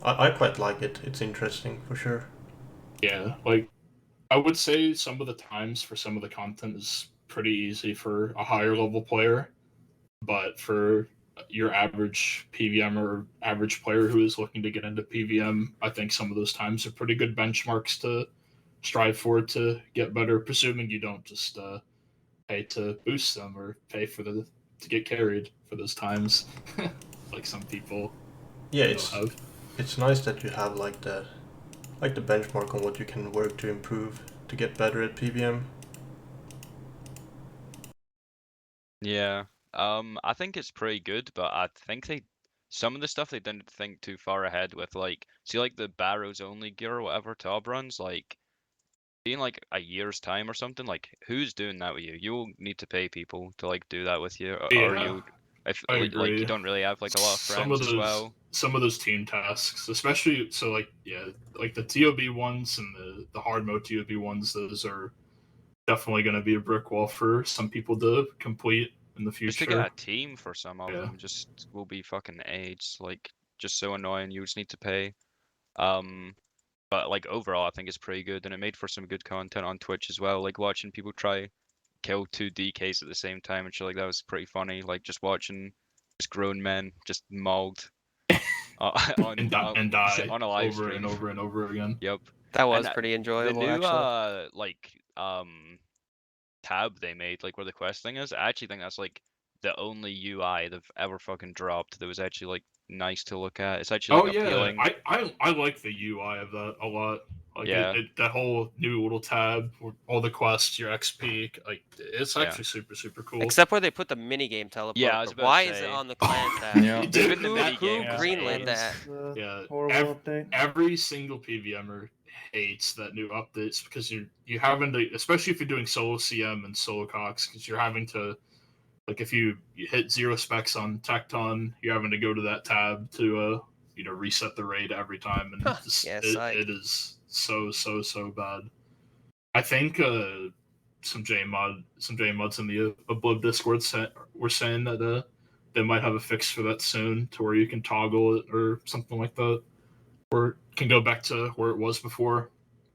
B: I quite like it. It's interesting for sure.
G: Yeah, like I would say some of the times for some of the content is pretty easy for a higher level player, but for your average PVM or average player who is looking to get into PVM, I think some of those times are pretty good benchmarks to strive for to get better, presuming you don't just pay to boost them or pay to get carried for those times, like some people.
B: Yeah, it's nice that you have like the benchmark on what you can work to improve to get better at PVM.
C: Yeah, I think it's pretty good, but I think some of the stuff they didn't think too far ahead with, like, see, like the Barrows only gear or whatever ToB runs, like, in like a year's time or something, like, who's doing that with you? You'll need to pay people to like do that with you, or you, if
G: I
C: like
G: agree.
C: you don't really have like a lot of friends as well.
G: Some of those team tasks, especially like the ToB ones and the Hardmode ToB ones, those are definitely going to be a brick wall for some people to complete in the future.
C: Just to get a team for some of them just will be fucking AIDS, like just so annoying. You just need to pay. But like overall, I think it's pretty good, and it made for some good content on Twitch as well. Like watching people try kill 2 DKs at the same time and shit like that was pretty funny. Like just watching just grown men just mauled
G: and die
C: on a live
G: over
C: stream
G: and over and over again.
C: Yep.
A: That was pretty enjoyable.
C: The new
A: actually.
C: like tab they made, like where the quest thing is, I actually think that's like the only UI they've ever fucking dropped that was actually like nice to look at. It's actually appealing.
G: I like the UI of that a lot. Like that whole new little tab, all the quests, your XP, like it's actually super cool.
A: Except where they put the minigame teleport.
C: Yeah, I was about
A: why
C: to
A: is
C: say.
A: it on the clan tab?
E: Yeah.
C: Even the
A: Who
C: minigame
A: greenlit that?
F: Horrible update.
G: Every single PVMer hates that new updates because you're having to, especially if you're doing solo CM and solo Cox, because you're having to, like if you hit 0 specs on Tecton, you're having to go to that tab to reset the raid every time, and it is so bad. I think some J mods in the Obliv Discord were saying that they might have a fix for that soon, to where you can toggle it or something like that, or it can go back to where it was before.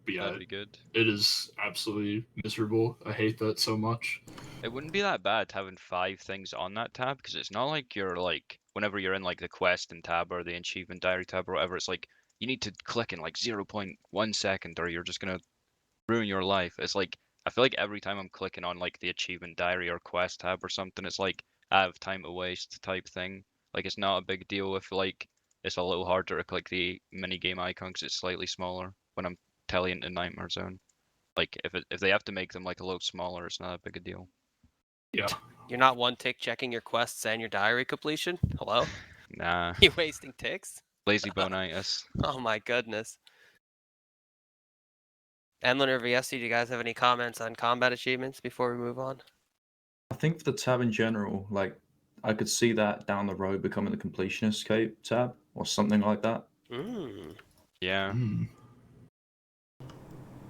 G: But yeah,
C: that'd be good.
G: It is absolutely miserable. I hate that so much.
C: It wouldn't be that bad having 5 things on that tab, because it's not like you're like, whenever you're in like the quest and tab or the achievement diary tab or whatever, it's like you need to click in like 0.1 second or you're just gonna ruin your life. It's like I feel like every time I'm clicking on like the achievement diary or quest tab or something, it's like I have time to waste type thing. Like it's not a big deal if like it's a little harder to click the mini game icon because it's slightly smaller when I'm telling into Nightmare Zone. Like if they have to make them like a little smaller, it's not a big a deal.
G: Yeah.
A: You're not one tick checking your quests and your diary completion? Hello?
C: Nah,
A: You wasting ticks?
C: lazy bonitis.
A: Oh my goodness. Enlin or VSC, do you guys have any comments on combat achievements before we move on?
E: I think for the tab in general, like I could see that down the road becoming the completionist tab or something like that.
A: Mm.
C: Yeah.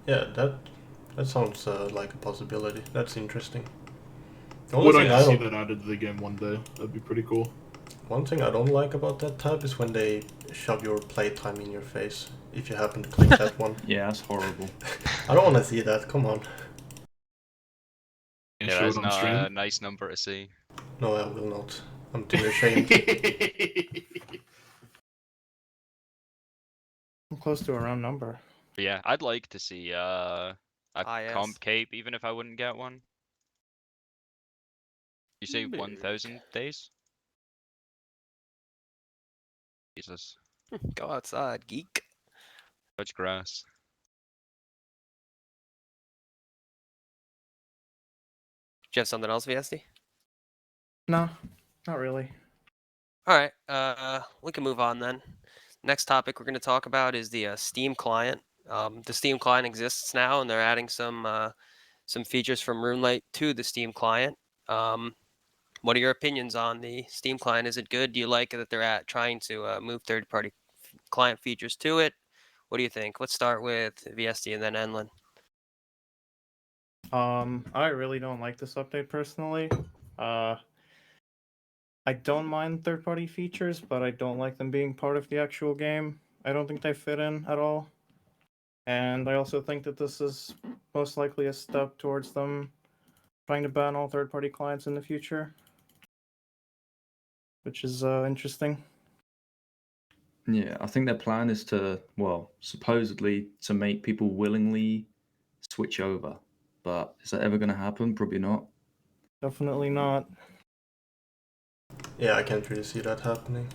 B: Yeah, that sounds like a possibility. That's interesting. The
G: I
B: only
G: would
B: thing
G: like
B: I
G: to see
B: don't,
G: that added to the game one day. That'd be pretty cool.
B: one thing I don't like about that tab is when they shove your playtime in your face. If you happen to click that one,
E: Yeah, that's horrible.
B: I don't want to see that. Come on.
G: And
C: Yeah,
G: show
C: that's
G: it on
C: not
G: stream.
C: a nice number to see.
B: No, I will not. I'm too ashamed.
F: I'm close to a round number.
C: But yeah, I'd like to see a
A: yes.
C: comp cape, even if I wouldn't get one. You say
A: Big.
C: 1,000 days? Jesus,
A: Go outside, geek.
C: touch grass.
A: Do you have something else, VSD?
F: No, not really.
A: All right, we can move on then. Next topic we're going to talk about is the Steam client. The Steam client exists now, and they're adding some features from RuneLite to the Steam client. What are your opinions on the Steam client? Is it good? Do you like that they're trying to move third-party client features to it? What do you think? Let's start with VSD and then Enlin.
F: I really don't like this update personally. I don't mind third-party features, but I don't like them being part of the actual game. I don't think they fit in at all. And I also think that this is most likely a step towards them trying to ban all third-party clients in the future, which is interesting.
E: Yeah, I think their plan is to, well, supposedly to make people willingly switch over. But is that ever going to happen? Probably not.
F: Definitely not.
B: Yeah, I can't really see that happening.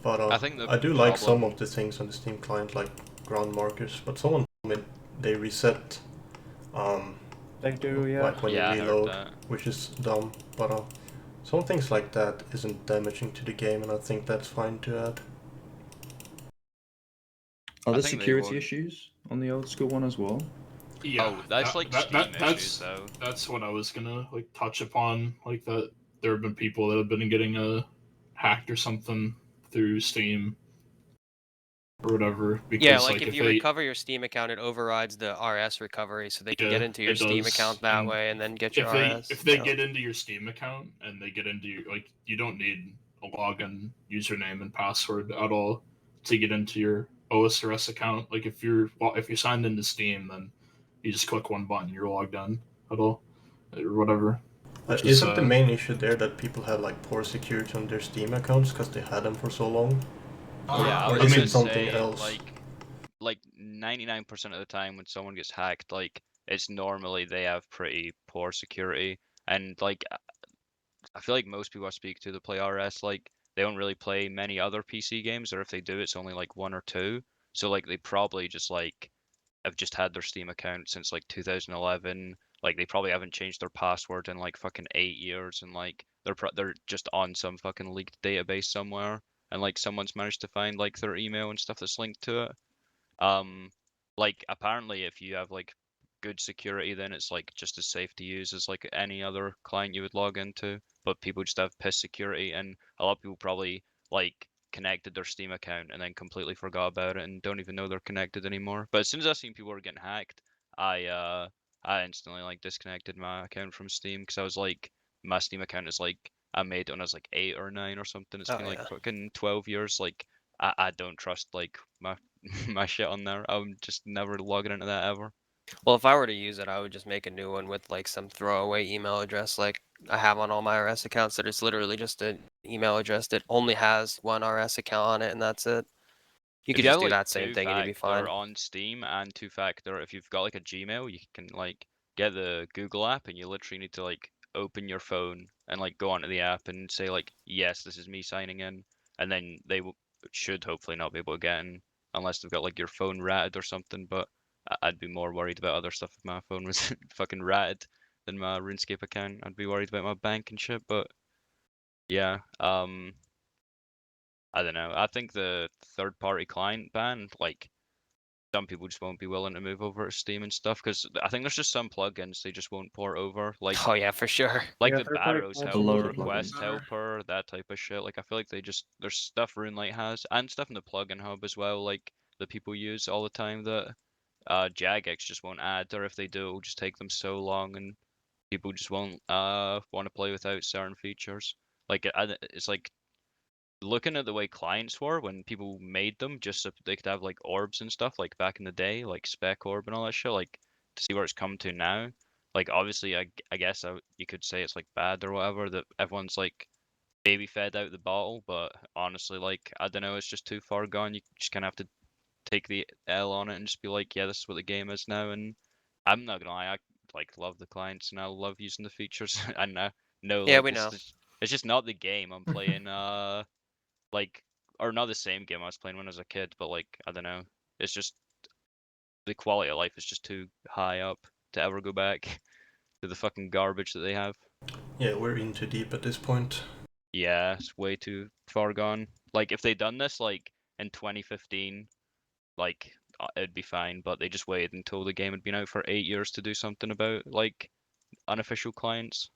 B: But
C: I think
B: I do like some
C: problem-
B: of the things on the Steam client, like ground markers. But someone told me they reset.
F: They do, yeah.
B: Like when
C: Yeah, I
B: you
C: heard
B: reload,
C: that.
B: which is dumb. But some things like that isn't damaging to the game, and I think that's fine to add.
E: Are
C: I
E: there
C: think they
E: security
C: would.
E: issues on the old school one as well?
G: Yeah,
C: Oh, that's like Steam issues though.
G: That's what I was gonna like touch upon. Like that, there have been people that have been getting hacked or something through Steam or whatever. Because
A: Yeah, like if you recover your Steam account, it overrides the RS recovery, so they can get into your Steam account that way and then get your RS.
G: If they get into your Steam account and they get into your you don't need a login username and password at all to get into your OSRS account. Like if you're signed into Steam, then you just click one button, you're logged in at all or whatever.
B: Isn't the main issue there that people have like poor security on their Steam accounts because they had them for so long?
C: Yeah,
B: or
C: I was
B: is it
C: gonna
B: something
C: say,
B: else?
C: Like 99% of the time when someone gets hacked, like it's normally they have pretty poor security, and like I feel like most people I speak to that play RS, like they don't really play many other PC games, or if they do, it's only like one or two. So like they probably just like have just had their Steam account since like 2011. Like they probably haven't changed their password in like fucking 8 years, and like they're just on some fucking leaked database somewhere, and like someone's managed to find like their email and stuff that's linked to it. Like apparently if you have like good security, then it's like just as safe to use as like any other client you would log into. But people just have piss security, and a lot of people probably like connected their Steam account and then completely forgot about it and don't even know they're connected anymore. But as soon as I seen people were getting hacked, I instantly like disconnected my account from Steam because I was like, my Steam account is like I made it when I was like 8 or 9 or something. It's been like fucking 12 years. Like I don't trust like my my shit on there. I'm just never logging into that ever.
A: Well, if I were to use it, I would just make a new one with like some throwaway email address like I have on all my RS accounts that is literally just an email address that only has one RS account on it and that's it. You could
C: If you
A: just
C: have
A: do
C: like
A: that same thing and you'd be fine.
C: on Steam and two-factor, if you've got like a Gmail, you can like get the Google app, and you literally need to like open your phone and like go onto the app and say like, yes, this is me signing in, and then they should hopefully not be able to get in unless they've got like your phone ratted or something. But I'd be more worried about other stuff if my phone was fucking ratted than my RuneScape account. I'd be worried about my bank and shit. But yeah, I don't know. I think the third-party client ban, like, some people just won't be willing to move over to Steam and stuff because I think there's just some plugins they just won't port over, like
A: Oh yeah, for sure.
C: like
F: Yeah,
C: the
F: third-party
C: Barrows
F: clients
E: A load
C: helper,
E: of
C: Quest
E: plugins.
C: helper, that type of shit. Like I feel like they just there's stuff RuneLite has and stuff in the plugin hub as well, like that people use all the time that Jagex just won't add, or if they do, it'll just take them so long and people just won't want to play without certain features. Like it's like looking at the way clients were when people made them just so they could have like orbs and stuff like back in the day, like spec orb and all that shit, like to see where it's come to now. Like obviously I guess you could say it's like bad or whatever that everyone's like baby fed out the bottle, but honestly like I don't know, it's just too far gone. You just kind of have to take the L on it and just be like, yeah, this is what the game is now. And I'm not gonna lie, I like love the clients and I love using the features. And I know
A: Yeah,
C: like
A: we know.
C: it's just not the game I'm playing like or not the same game I was playing when I was a kid, but like I don't know, it's just the quality of life is just too high up to ever go back to the fucking garbage that they have.
B: Yeah, we're in too deep at this point.
C: Yeah, it's way too far gone. Like if they'd done this like in 2015, like it'd be fine, but they just waited until the game had been out for 8 years to do something about like unofficial clients.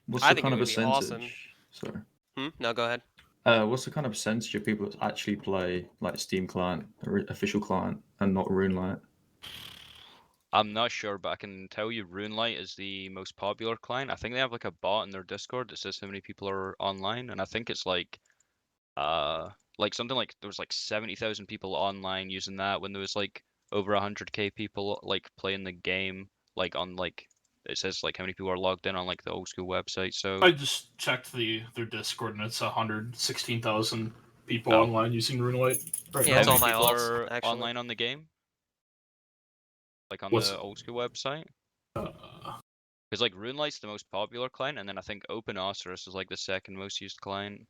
E: What's
A: I
E: the
A: think it
E: kind of
A: would be awesome.
E: percentage? Sorry.
A: No, go ahead.
E: What's the kind of percentage of people that actually play like Steam client, or official client, and not RuneLite?
C: I'm not sure, but I can tell you RuneLite is the most popular client. I think they have like a bot in their Discord that says how many people are online, and I think it's like something like there was like 70,000 people online using that when there was like over 100k people like playing the game, like on like it says like how many people are logged in on like the old school website. So
G: I just checked their Discord and it's 116,000 people
C: Oh.
G: online using RuneLite right
A: Yeah,
C: how
A: it's
G: now.
A: all
C: many
A: my
C: people
A: alts,
C: are
A: actually.
C: online on the game? Like on
G: What's
C: the old school website?
G: uh,
C: Because like RuneLite's the most popular client, and then I think Arceuus is like the second most used client.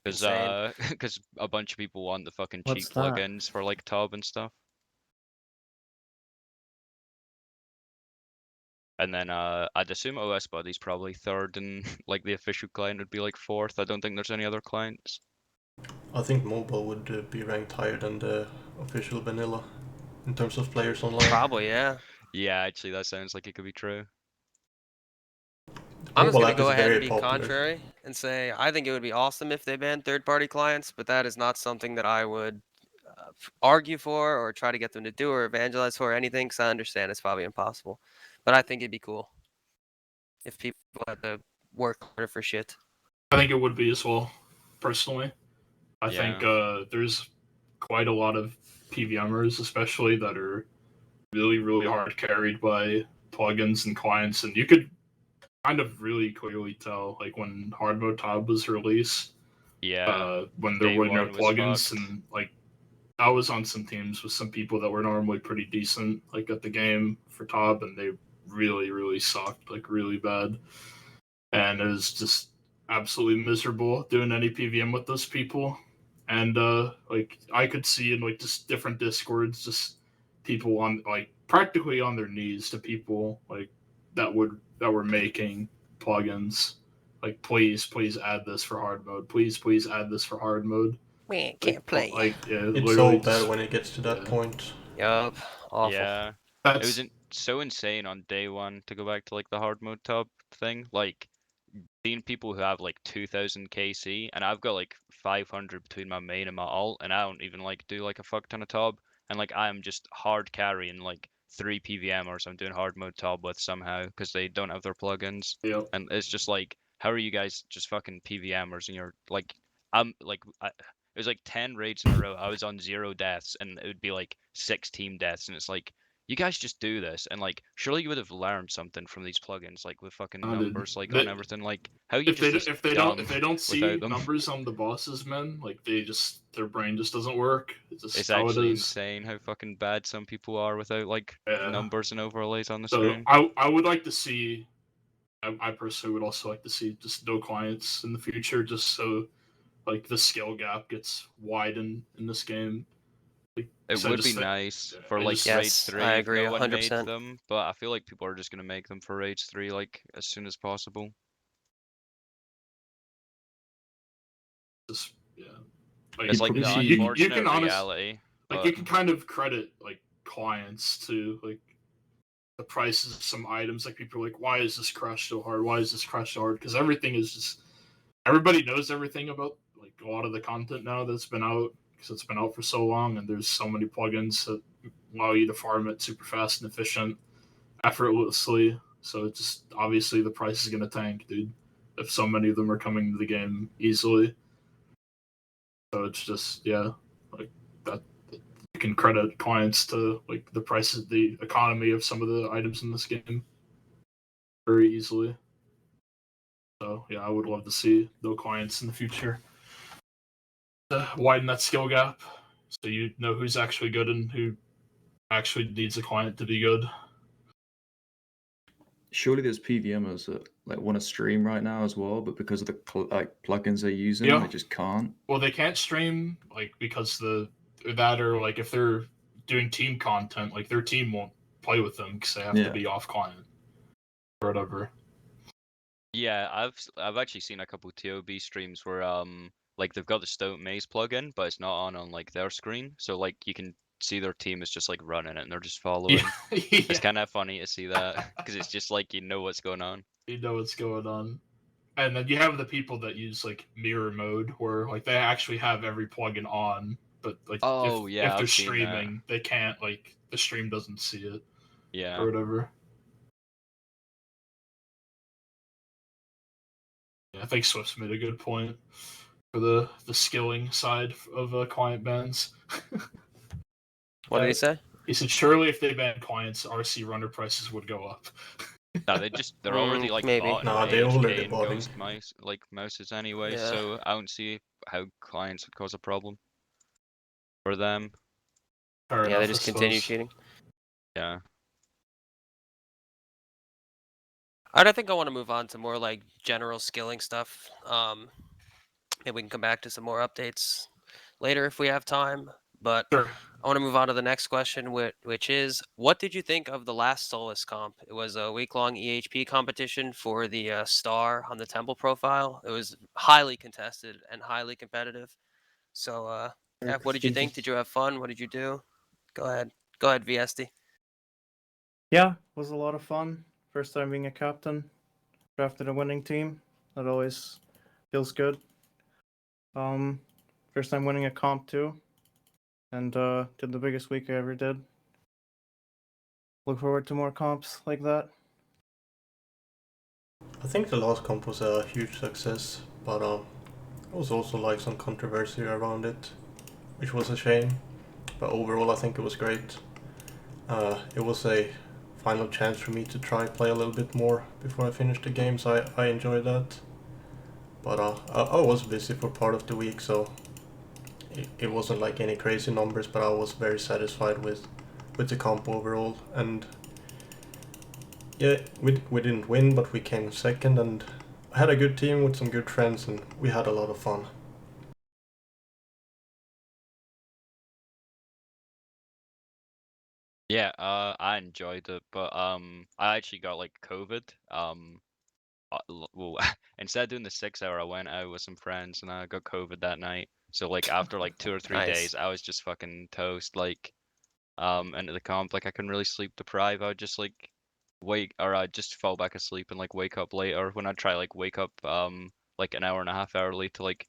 C: Because
A: Insane.
C: because a bunch of people want the fucking
F: What's
C: cheap
F: that?
C: plugins for like ToB and stuff. And then I'd assume OS Buddy's probably third, and like the official client would be like fourth. I don't think there's any other clients.
B: I think mobile would be ranked higher than the official vanilla in terms of players online.
A: Probably, yeah.
C: Yeah, actually, that sounds like it could be true.
B: The
A: I'm just
B: mobile
A: gonna
B: app
A: go
B: is
A: ahead and
B: very
A: be
B: popular.
A: contrary and say I think it would be awesome if they banned third-party clients, but that is not something that I would argue for or try to get them to do or evangelize for or anything, because I understand it's probably impossible. But I think it'd be cool if people had to work harder for shit.
G: I think it would be as well, personally. I
C: Yeah.
G: think there's quite a lot of PVMers, especially that are really, really hard carried by plugins and clients, and you could kind of really clearly tell, like when Hardmode ToB was released,
C: Yeah.
G: when there
C: Day
G: were no
C: one was
G: plugins,
C: fucked.
G: and like I was on some teams with some people that were normally pretty decent, like at the game for ToB, and they really, really sucked, like really bad, and it was just absolutely miserable doing any PVM with those people. And like I could see in like just different discords, just people on like practically on their knees to people like that were making plugins, like please add this for hard mode, please add this for hard mode.
A: Man, can't play.
G: Like yeah,
B: It's so
G: literally
B: bad
G: just,
B: when it gets to that
G: yeah.
B: point.
A: Yup, awful.
C: Yeah. It
G: That's
C: was so insane on day one to go back to like the hard mode ToB thing. Like seeing people who have like 2000 KC, and I've got like 500 between my main and my alt, and I don't even like do like a fuck ton of ToB, and like I am just hard carrying like 3 PVMers I'm doing hard mode ToB with somehow because they don't have their plugins,
G: yep.
C: and it's just like, how are you guys just fucking PVMers and you're like, I'm like, it was like 10 raids in a row. I was on 0 deaths, and it would be like 6 team deaths, and it's like you guys just do this, and like, surely you would have learned something from these plugins, like with fucking
G: Dude,
C: numbers, like on everything. Like, how you
G: if they
C: just
G: if they don't see
C: without them?
G: numbers on the bosses, man, like their brain just doesn't work. It's just
C: It's
G: how it
C: actually
G: is.
C: insane how fucking bad some people are without like
G: Yeah.
C: numbers and overlays on the
G: So
C: screen.
G: I would like to see. I personally would also like to see just no clients in the future, just so like the skill gap gets widened in this game. Like,
C: It
G: so I
C: would
G: just
C: be
G: think-
C: nice
G: yeah,
C: for
G: I
C: like
G: just-
C: Rage
A: Yes,
C: 3
A: I
C: if
A: agree,
C: no one made
A: 100%.
C: them, but I feel like people are just gonna make them for Rage 3 like as soon as possible.
G: just yeah.
C: It's like the
E: probably see-
C: unfortunate
G: can honestly,
C: reality.
G: like
C: But
G: you can kind of credit like clients to like the prices of some items. Like people are like, why is this crash so hard? Why is this crash so hard? Because everything is just everybody knows everything about like a lot of the content now that's been out because it's been out for so long, and there's so many plugins that allow you to farm it super fast and efficient, effortlessly. So it's just obviously the price is gonna tank, dude. If so many of them are coming to the game easily. So it's just like that. You can credit clients to like the prices, the economy of some of the items in this game very easily. So yeah, I would love to see no clients in the future. Widen that skill gap, so you know who's actually good and who actually needs a client to be good.
E: Surely there's PVMers that like want to stream right now as well, but because of the plugins they're using,
G: Yeah.
E: they just can't.
G: Well, they can't stream like because that or like if they're doing team content, like their team won't play with them because they have to be off client or whatever.
C: yeah, I've actually seen a couple ToB streams where like they've got the Stoat Maze plugin, but it's not on like their screen, so like you can see their team is just like running it and they're just following. It's kind of funny to see that because it's just like you know what's going on.
G: You know what's going on. And then you have the people that use like mirror mode where like they actually have every plugin on, but like
C: Oh,
G: if
C: yeah,
G: they're
C: I've seen that.
G: streaming, they can't, like the stream doesn't see it
C: Yeah.
G: or whatever. Yeah, I think Swift's made a good point for the skilling side of client bans.
A: What did he say?
G: He said, surely if they banned clients, RC runner prices would go up.
C: No, they're already like
A: maybe.
C: bought
B: Nah,
C: in
B: they already
C: HK and
B: bought in.
C: Ghost mice like mouses anyway,
A: Yeah.
C: so I don't see how clients would cause a problem for them.
G: Fair
A: Yeah,
G: enough,
A: they
G: I
A: just continue
G: suppose.
A: cheating.
C: Yeah.
A: I think I want to move on to more like general skilling stuff. Maybe we can come back to some more updates later if we have time. But
G: Sure.
A: I want to move on to the next question, which is, what did you think of the last Solace comp? It was a week-long EHP competition for the star on the temple profile. It was highly contested and highly competitive. So, yeah, what did you think? Did you have fun? What did you do? Go ahead, VSD.
F: Yeah, it was a lot of fun. First time being a captain, drafted a winning team. That always feels good. First time winning a comp too, and did the biggest week I ever did. Look forward to more comps like that.
B: I think the last comp was a huge success, but there was also like some controversy around it, which was a shame. But overall, I think it was great. It was a final chance for me to try play a little bit more before I finished the game, so I enjoyed that. But I was busy for part of the week, so it wasn't like any crazy numbers, but I was very satisfied with the comp overall. And yeah, we didn't win, but we came second, and I had a good team with some good friends, and we had a lot of fun.
C: Yeah, I enjoyed it, but I actually got like COVID. Well, instead of doing the 6 hour, I went out with some friends and I got COVID that night. So like after like 2 or 3
A: Nice.
C: days, I was just fucking toast. Like, into the comp, like I couldn't really sleep deprive. I would just like I'd just fall back asleep and like wake up later when I'd try like wake up like an hour and a half early to like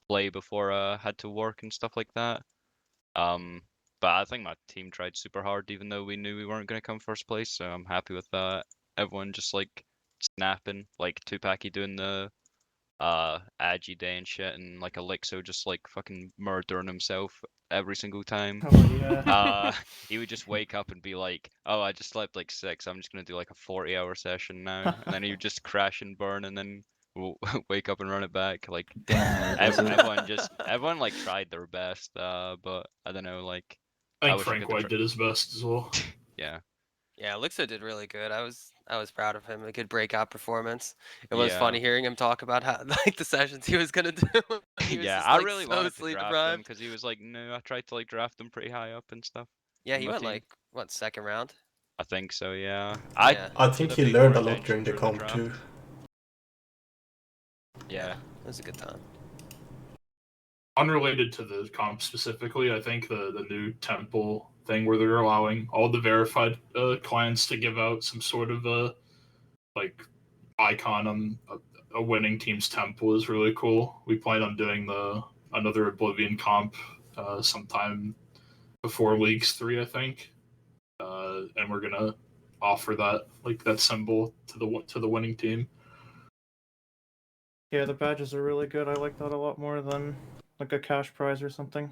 C: play before I had to work and stuff like that. But I think my team tried super hard, even though we knew we weren't going to come first place. So I'm happy with that. Everyone just like snapping, like Tupac doing the Agi day and shit, and like Elixo just like fucking murdering himself every single time.
F: Oh yeah.
C: He would just wake up and be like, "Oh, I just slept like 6. I'm just gonna do like a 40-hour session now," and then he would just crash and burn, and then wake up and run it back. Like
E: Damn, that's it.
C: everyone like tried their best, but I don't know, like
G: I think
C: wish I
G: Frank
C: could
G: White did his best as well.
C: yeah.
A: Yeah, Elixir did really good. I was proud of him. A good breakout performance. It was
C: Yeah.
A: funny hearing him talk about how like the sessions he was gonna do. He was
C: Yeah,
A: just
C: I
A: like
C: really
A: so
C: wanted to
A: sleep
C: draft him
A: deprived.
C: because he was like, no, I tried to like draft him pretty high up and stuff.
A: Yeah,
C: in
A: he
C: my
A: went
C: team.
A: like what, second round?
C: I think so, yeah.
A: Yeah.
B: I think
C: should've
B: he
C: paid
B: learned
C: more
B: a lot during
C: attention
B: the
C: during
B: comp
C: draft.
B: too.
C: Yeah.
A: It was a good time.
G: Unrelated to the comp specifically, I think the new temple thing where they're allowing all the verified clients to give out some sort of like icon on a winning team's temple is really cool. We plan on doing another Oblivion comp sometime before Leagues 3, I think, and we're gonna offer that symbol to the winning team.
F: Yeah, the badges are really good. I like that a lot more than like a cash prize or something.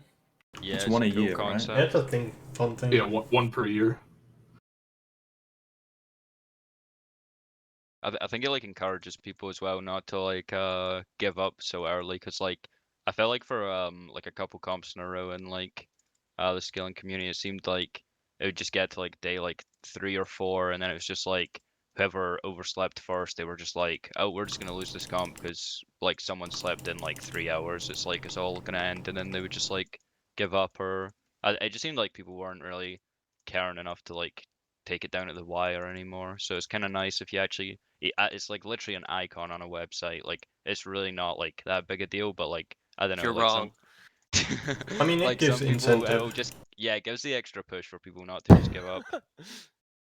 C: Yeah,
E: It's
C: it's
E: one
C: a
E: a
C: cool
E: year, right?
C: concept.
B: Yeah, it's a fun thing.
G: Yeah, one per year.
C: I think it like encourages people as well not to like give up so early, because like I felt like for like a couple comps in a row and like the skilling community, it seemed like it would just get to like day like 3 or 4, and then it was just like whoever overslept first, they were just like, oh, we're just gonna lose this comp because like someone slept in like 3 hours. It's like it's all gonna end, and then they would just like give up, or it just seemed like people weren't really caring enough to like take it down to the wire anymore. So it's kind of nice if you actually it's like literally an icon on a website. Like it's really not like that big a deal, but like I don't know,
A: You're
C: like
A: wrong.
B: I mean, it
C: like
B: gives
C: some people
B: incentive.
C: it'll just it gives the extra push for people not to just give up.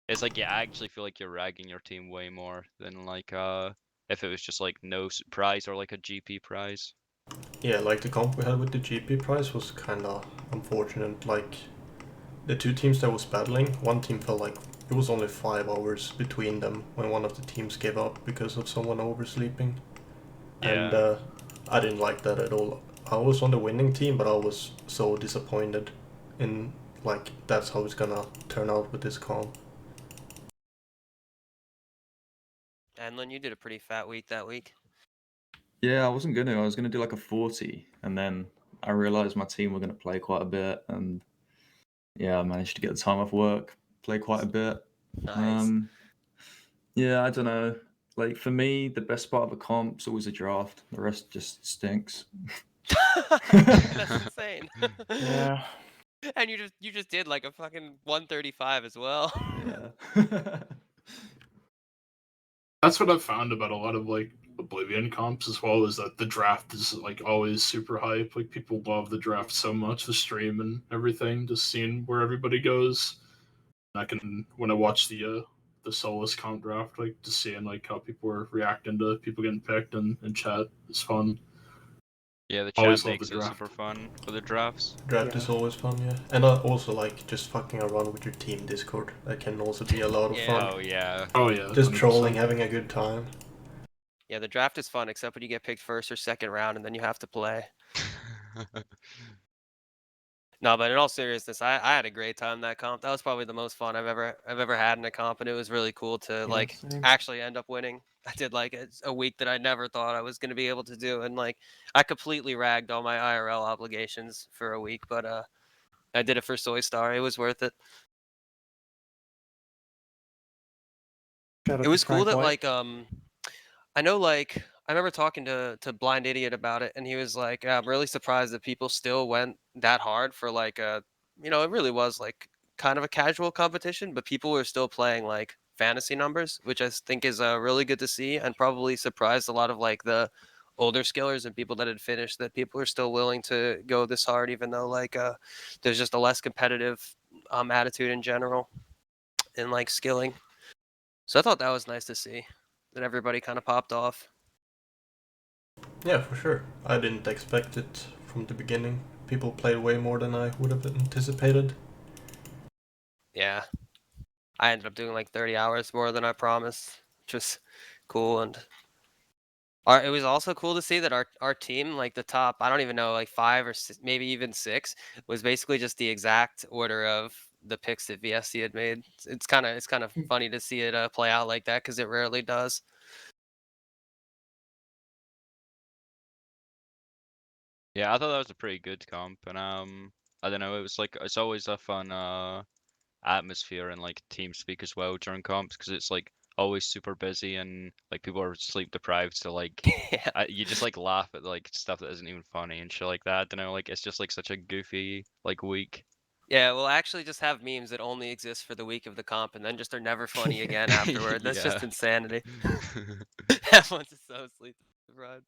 C: It's like I actually feel like you're ragging your team way more than like if it was just like no prize or like a GP prize.
B: Yeah, like the comp we had with the GP prize was kind of unfortunate. Like the two teams that was battling, one team felt like it was only 5 hours between them when one of the teams gave up because of someone oversleeping. And
C: Yeah.
B: I didn't like that at all. I was on the winning team, but I was so disappointed in like that's how it's gonna turn out with this comp.
A: Anlin, you did a pretty fat week that week.
E: Yeah, I wasn't gonna. I was gonna do like a 40, and then I realized my team were gonna play quite a bit, and yeah, I managed to get the time off work, play quite a bit.
A: Nice.
E: Yeah, I don't know. Like for me, the best part of a comp's always a draft. The rest just stinks.
A: That's insane.
F: Yeah.
A: And you just did like a fucking 135 as well.
E: Yeah.
G: That's what I've found about a lot of like Oblivion comps as well, is that the draft is like always super hype. Like people love the draft so much, the stream and everything, just seeing where everybody goes. I can, when I watch the Solace comp draft, like just seeing like how people are reacting to people getting picked and chat is fun.
C: Yeah, the chat
G: Always love
C: makes
G: the
C: it
G: draft.
C: super fun for the drafts.
B: Draft
F: Yeah.
B: is always fun, yeah. And I also like just fucking around with your team Discord. That can also be a lot of
A: Yeah.
B: fun.
C: Oh yeah.
G: Oh yeah,
B: Just
G: 100%.
B: trolling, having a good time.
A: Yeah, the draft is fun, except when you get picked first or second round and then you have to play. No, but in all seriousness, I had a great time that comp. That was probably the most fun I've ever had in a comp, and it was really cool to like
F: same.
A: actually end up winning. I did like a week that I never thought I was going to be able to do, and like I completely ragged all my IRL obligations for a week, but I did it for Soy Star. It was worth it.
F: Shout out
A: It
F: to
A: was cool
F: Frank
A: that
F: White.
A: like I know like I remember talking to Blind Idiot about it, and he was like, I'm really surprised that people still went that hard for like it really was like kind of a casual competition, but people were still playing like fantasy numbers, which I think is really good to see, and probably surprised a lot of like the older skillers and people that had finished, that people are still willing to go this hard, even though like there's just a less competitive attitude in general in like skilling. So I thought that was nice to see that everybody kind of popped off.
B: Yeah, for sure. I didn't expect it from the beginning. People played way more than I would have anticipated.
A: Yeah. I ended up doing like 30 hours more than I promised, which was cool. And It was also cool to see that our team, like the top, I don't even know, like 5 or maybe even 6, was basically just the exact order of the picks that VSC had made. It's kind of funny to see it play out like that because it rarely does.
C: Yeah, I thought that was a pretty good comp, and I don't know, it's always a fun atmosphere and like TeamSpeak as well during comps because it's like always super busy and like people are sleep deprived, so like
A: Yeah.
C: you just like laugh at like stuff that isn't even funny and shit like that. I don't know, like it's just like such a goofy like week.
A: Yeah, we'll actually just have memes that only exist for the week of the comp, and then just are never funny again afterward. That's just
C: Yeah.
A: insanity. Everyone's just so sleep deprived.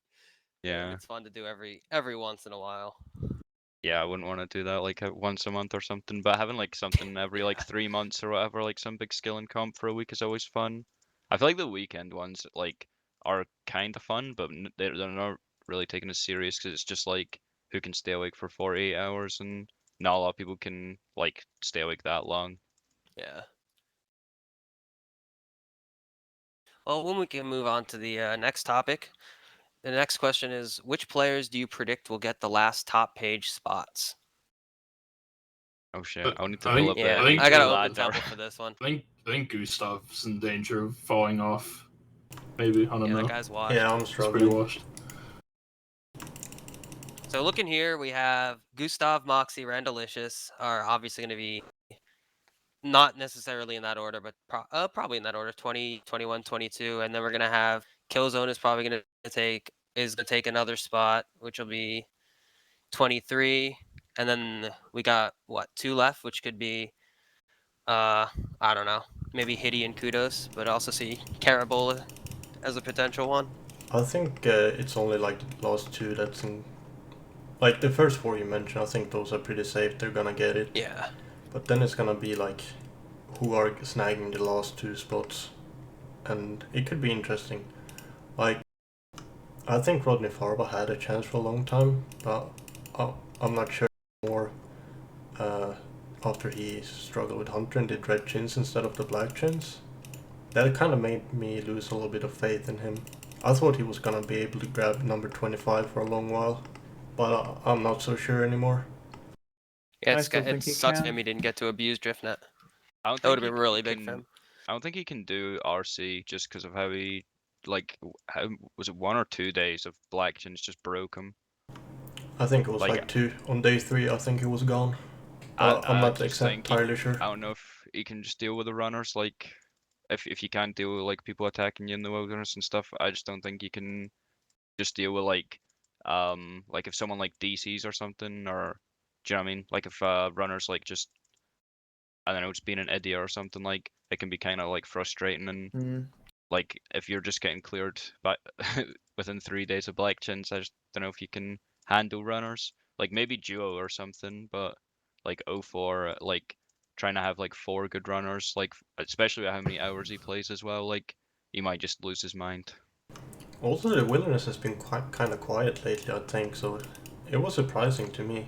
C: Yeah.
A: It's fun to do every once in a while.
C: Yeah, I wouldn't want to do that like once a month or something, but having like something every like 3 months or whatever, like some big skill and comp for a week is always fun. I feel like the weekend ones like are kind of fun, but they're not really taken as serious because it's just like who can stay awake for 48 hours, and not a lot of people can like stay awake that long.
A: Yeah. Well, when we can move on to the next topic. The next question is, which players do you predict will get the last top page spots?
C: Oh shit, I'll need to
G: I
C: pull
G: think
C: up
A: Yeah,
C: the
A: I gotta
C: ladder.
A: open Temple for this one.
G: I think Gustav's in danger of falling off. Maybe, I don't
A: Yeah,
G: know.
A: that guy's washed.
B: Yeah, I'm
G: It's pretty
B: struggling.
G: washed.
A: So looking here, we have Gustav, Moxie, Randalicious are obviously going to be not necessarily in that order, but probably in that order, 20, 21, 22. And then we're going to have Killzone is probably going to take another spot, which will be 23. And then we got, 2 left, which could be, I don't know, maybe Hitty and Kudos, but also see Carabola as a potential one.
B: I think it's only like the last 2 that's in. Like the first 4 you mentioned, I think those are pretty safe. They're gonna get it.
A: Yeah.
B: But then it's gonna be like who are snagging the last 2 spots, and it could be interesting. Like I think Rodney Farba had a chance for a long time, but I'm not sure more. After he struggled with Hunter and did red chins instead of the black chins, that kind of made me lose a little bit of faith in him. I thought he was gonna be able to grab number 25 for a long while, but I'm not so sure anymore.
A: Yeah,
F: I still think
A: it
F: he
A: sucks for
F: can.
A: him he didn't get to abuse Driftnet.
C: I don't
A: That would
C: think
A: have been
C: he
A: really big for
C: can.
A: him.
C: I don't think he can do RC just because of how he like how was it 1 or 2 days of black chins just broke him.
B: I think it was
C: Like,
B: like 2 on day 3. I think he was gone. I'm
C: I
B: not
C: just think he,
B: entirely sure.
C: I don't know if he can just deal with the runners. Like, if you can't deal with like people attacking you in the wilderness and stuff, I just don't think you can just deal with like if someone like DCs or something, or do you know what I mean? Like if runners like just I don't know, just being an idiot or something, like it can be kind of like frustrating, and like if you're just getting cleared by within 3 days of black chins, I just don't know if you can handle runners. Like maybe duo or something, but like 04, like trying to have like 4 good runners, like especially with how many hours he plays as well, like he might just lose his mind.
B: Also, the wilderness has been quite kind of quiet lately, I think, so it was surprising to me.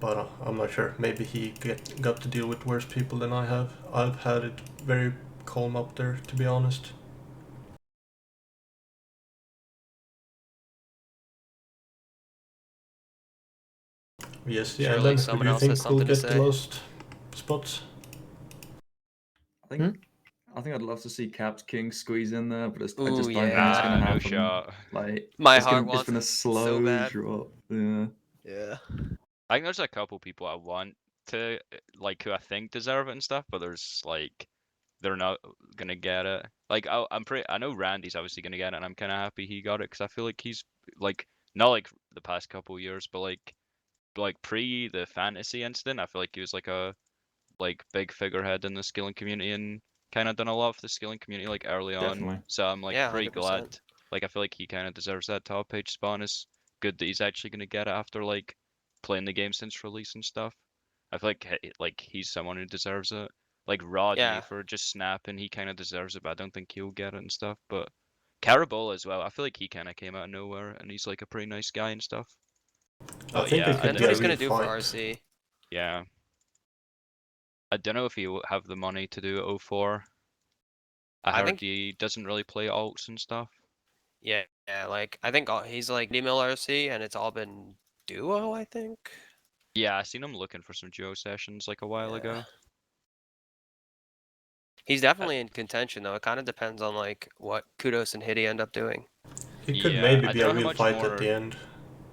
B: But I'm not sure. Maybe he got to deal with worse people than I have. I've had it very calm up there, to be honest. Yes, yeah. And
A: Surely
B: then who
A: someone
B: do you
A: else has
B: think will
A: something to
B: get the
A: say.
B: most spots?
E: I think I'd love to see Caps King squeeze in there, but I
A: Ooh,
E: just don't think it's
A: yeah.
E: gonna
C: Nah, no
E: happen.
C: shot.
E: Like
A: My
E: it's
A: heart
E: been
A: wants
E: a
A: it so
E: slow
A: bad.
E: drop. Yeah.
A: Yeah.
C: I think there's a couple people I want to like who I think deserve it and stuff, but there's like they're not gonna get it. Like I know Randy's obviously gonna get it, and I'm kind of happy he got it because I feel like he's like not like the past couple years, but like pre the fantasy incident, I feel like he was like a like big figurehead in the skilling community and kind of done a lot for the skilling community like early on.
E: Definitely.
C: So I'm like
A: Yeah,
C: pretty
A: 100%.
C: glad. Like I feel like he kind of deserves that top page spot. And it's good that he's actually gonna get it after like playing the game since release and stuff. I feel like he's someone who deserves it. Like Rodney
A: Yeah.
C: for just snapping, he kind of deserves it, but I don't think he'll get it and stuff. But Carabola as well, I feel like he kind of came out of nowhere, and he's like a pretty nice guy and stuff.
B: I
C: But
B: think they
C: yeah,
B: could
A: Depends what
B: get
A: he's
B: a
A: gonna
B: real
A: do for
B: fight.
A: RC.
C: yeah. I don't know if he'll have the money to do 04. I
A: I
C: heard
A: think
C: he doesn't really play alts and stuff.
A: Yeah, like I think he's like email RC, and it's all been duo, I think.
C: Yeah, I seen him looking for some duo sessions like a while
A: Yeah.
C: ago.
A: He's definitely in contention though. It kind of depends on like what Kudos and Hitty end up doing.
B: It could
C: Yeah,
B: maybe
C: I
B: be
C: don't
B: a
C: know how
B: real
C: much
B: fight
C: more.
B: at the end.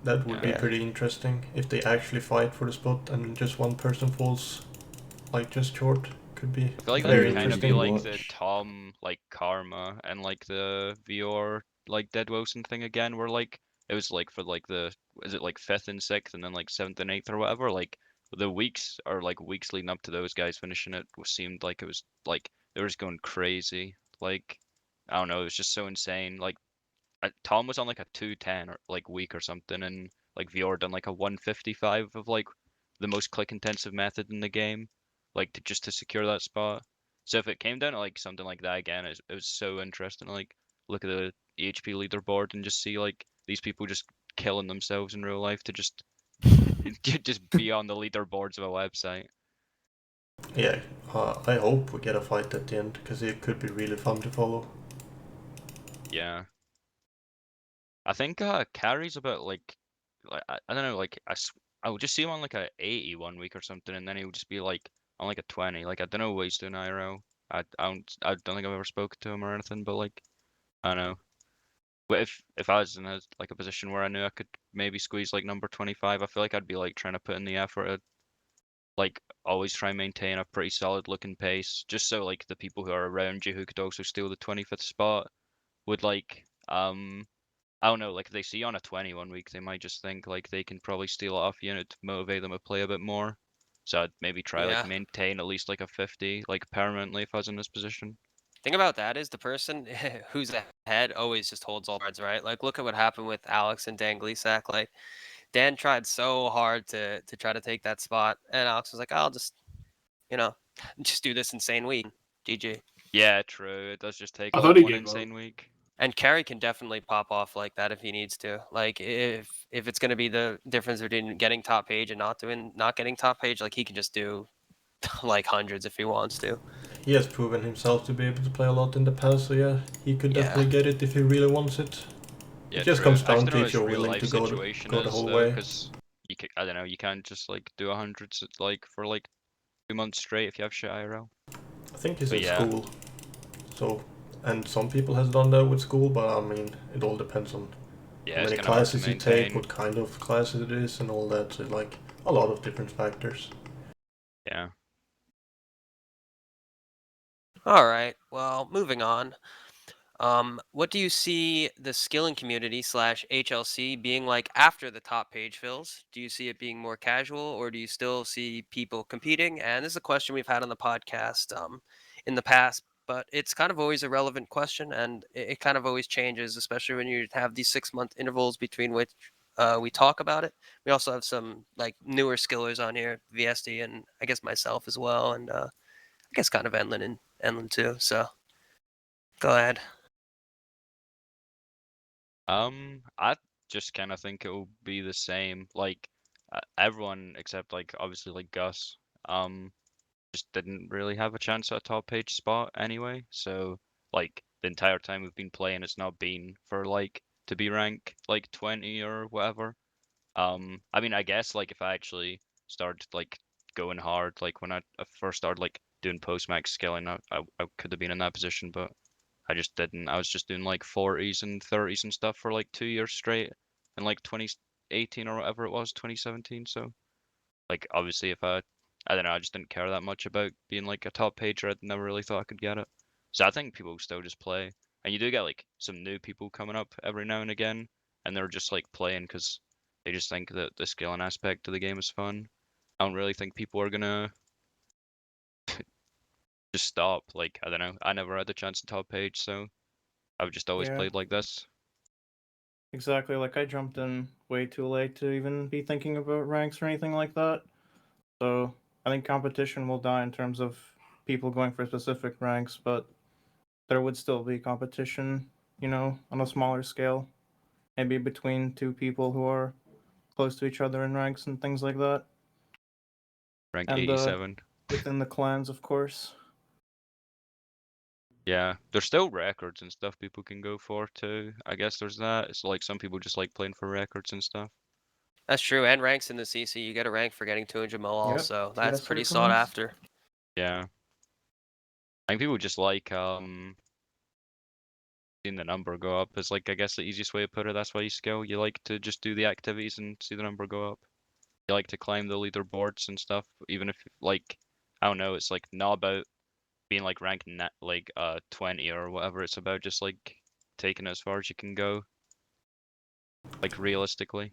B: That would be
A: Yeah.
B: pretty interesting if they actually fight for the spot and just one person falls like just short. Could be
C: I feel like that
B: very
C: would kind of be
B: interesting.
C: like the
E: Watch.
C: Tom like Karma and like the VR like Dead Wilson thing again, where like it was like for like the is it like 5th and 6th and then like 7th and 8th or whatever, like the weeks or like weeks leading up to those guys finishing it seemed like it was like they were just going crazy. Like I don't know, it was just so insane. Like Tom was on like a 210 or like week or something, and like VR done like a 155 of like the most click intensive method in the game, like just to secure that spot. So if it came down to like something like that again, it was so interesting to like look at the EHP leaderboard and just see like these people just killing themselves in real life to just just be on the leaderboards of a website.
B: Yeah, I hope we get a fight at the end because it could be really fun to follow.
C: Yeah. I think carries about like I don't know, like I would just see him on like a 80 one week or something, and then he would just be like on like a 20. Like I don't know what he's doing IRL. I don't think I've ever spoken to him or anything, but like I don't know. But if I was in like a position where I knew I could maybe squeeze like number 25, I feel like I'd be like trying to put in the effort to like always try and maintain a pretty solid looking pace, just so like the people who are around you who could also steal the 25th spot would like I don't know, like if they see you on a 20 one week, they might just think like they can probably steal it off you and it motivate them to play a bit more. So I'd maybe try like
A: Yeah.
C: maintain at least like a 50 like permanently if I was in this position.
A: Thing about that is the person who's ahead always just holds all cards, right? Like look at what happened with Alex and Dan Gleesack. Like Dan tried so hard to try to take that spot, and Alex was like, "I'll just, you know, just do this insane week." GG.
C: Yeah, true. It does just take
G: I
C: like
G: thought he
C: one
G: gave up.
C: insane week.
A: And Carry can definitely pop off like that if he needs to. Like if it's gonna be the difference between getting top page and not getting top page, like he can just do like hundreds if he wants to.
B: He has proven himself to be able to play a lot in the past, so yeah, he could
A: Yeah.
B: definitely get it if he really wants it.
C: Yeah,
B: It just
C: true.
B: comes
C: I just
B: down
C: don't know
B: to
C: what
B: if
C: his
B: you're
C: real
B: willing
C: life
B: to go
C: situation
B: the
C: is
B: whole
C: though,
B: way.
C: because I don't know, you can't just like do 100s like for like 2 months straight if you have shit IRL.
B: I think he's
C: But
B: in
C: yeah.
B: school, so and some people has done that with school, but I mean it all depends on
C: Yeah,
B: how
C: it's
B: many
C: kind of hard to
B: classes you take,
C: maintain.
B: what kind of classes it is, and all that. So like a lot of different factors.
C: Yeah.
A: All right. Well, moving on. What do you see the skilling community / HLC being like after the top page fills? Do you see it being more casual, or do you still see people competing? And this is a question we've had on the podcast in the past, but it's kind of always a relevant question, and it kind of always changes, especially when you have these 6-month intervals between which we talk about it. We also have some like newer skillers on here, VSD, and I guess myself as well, and I guess kind of Enlin too. So go ahead.
C: I just kind of think it will be the same. Like everyone except like obviously like Gus, just didn't really have a chance at a top page spot anyway. So like the entire time we've been playing, it's not been for like to be rank like 20 or whatever. I mean, I guess like if I actually started like going hard, like when I first started like doing post max skilling, I could have been in that position, but I just didn't. I was just doing like 40s and 30s and stuff for like 2 years straight, in like 2018 or whatever it was, 2017. So like obviously if I don't know, I just didn't care that much about being like a top pager. I never really thought I could get it. So I think people still just play, and you do get like some new people coming up every now and again, and they're just like playing because they just think that the skilling aspect of the game is fun. I don't really think people are gonna just stop. Like I don't know. I never had the chance to top page, so I've just always
F: Yeah.
C: played like this.
F: Exactly, like I jumped in way too late to even be thinking about ranks or anything like that. So I think competition will die in terms of people going for specific ranks, but there would still be competition, on a smaller scale. Maybe between two people who are close to each other in ranks and things like that.
C: Rank
F: And
C: 87.
F: within the clans, of course.
C: Yeah, there's still records and stuff people can go for too. I guess there's that. It's like some people just like playing for records and stuff.
A: That's true, and ranks in the CC. You get a rank for getting 200 mil
F: Yep,
A: also. That's pretty
F: TSR
A: sought
F: points.
A: after.
C: Yeah. I think people just like seeing the number go up is like I guess the easiest way to put it. That's why you skill. You like to just do the activities and see the number go up. You like to climb the leaderboards and stuff, even if like I don't know, it's like not about being like ranked like 20 or whatever. It's about just like taking it as far as you can go, like realistically.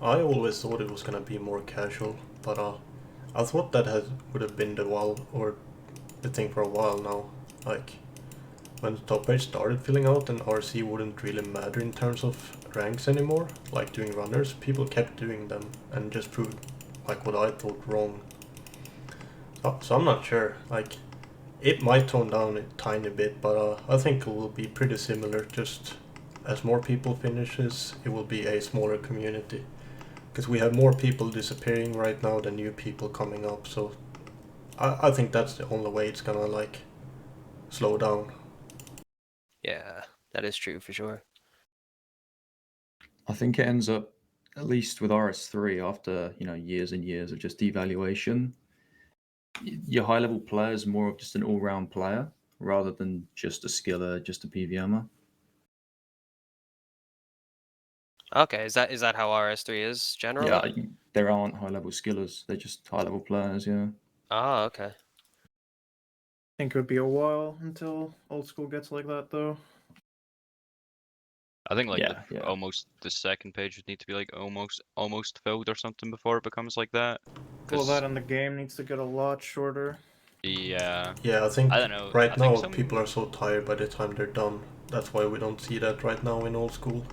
B: I always thought it was gonna be more casual, but I thought that would have been the thing for a while now. Like when the top page started filling out and RC wouldn't really matter in terms of ranks anymore, like doing runners, people kept doing them and just proved like what I thought wrong. So I'm not sure. Like it might tone down a tiny bit, but I think it will be pretty similar. Just as more people finishes, it will be a smaller community. Because we have more people disappearing right now than new people coming up, so I think that's the only way it's gonna like slow down.
A: Yeah, that is true for sure.
E: I think it ends up, at least with RS3, after years and years of just devaluation, your high level player is more of just an all round player rather than just a skiller, just a PVMer.
A: Okay, is that how RS3 is generally?
E: Yeah, there aren't high level skillers; they're just high level players. Yeah.
A: Oh, okay.
F: I think it would be a while until old school gets like that, though.
C: I think like
E: Yeah, yeah.
C: almost the second page would need to be like almost filled or something before it becomes like that.
F: Well, that and the game needs to get a lot shorter.
C: Yeah.
B: Yeah, I think
C: I don't know.
B: right
C: I think
B: now people are so tired by the time they're done. That's why we don't see that right now in old school.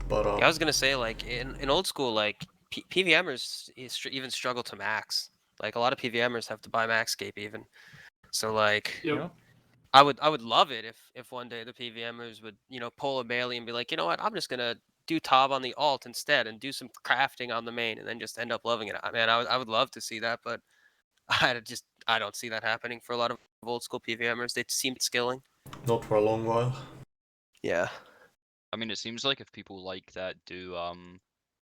B: But
A: Yeah, I was gonna say like in old school, like PVMers even struggle to max. Like a lot of PVMers have to buy Maxscape even. So like
G: Yep.
A: I would love it if one day the PVMers would pull a Bailey and be like, you know what, I'm just gonna do ToB on the alt instead and do some crafting on the main and then just end up loving it. Man, I would love to see that, but I don't see that happening for a lot of old school PVMers. They seem skilling.
B: not for a long while.
A: Yeah.
C: I mean, it seems like if people like that do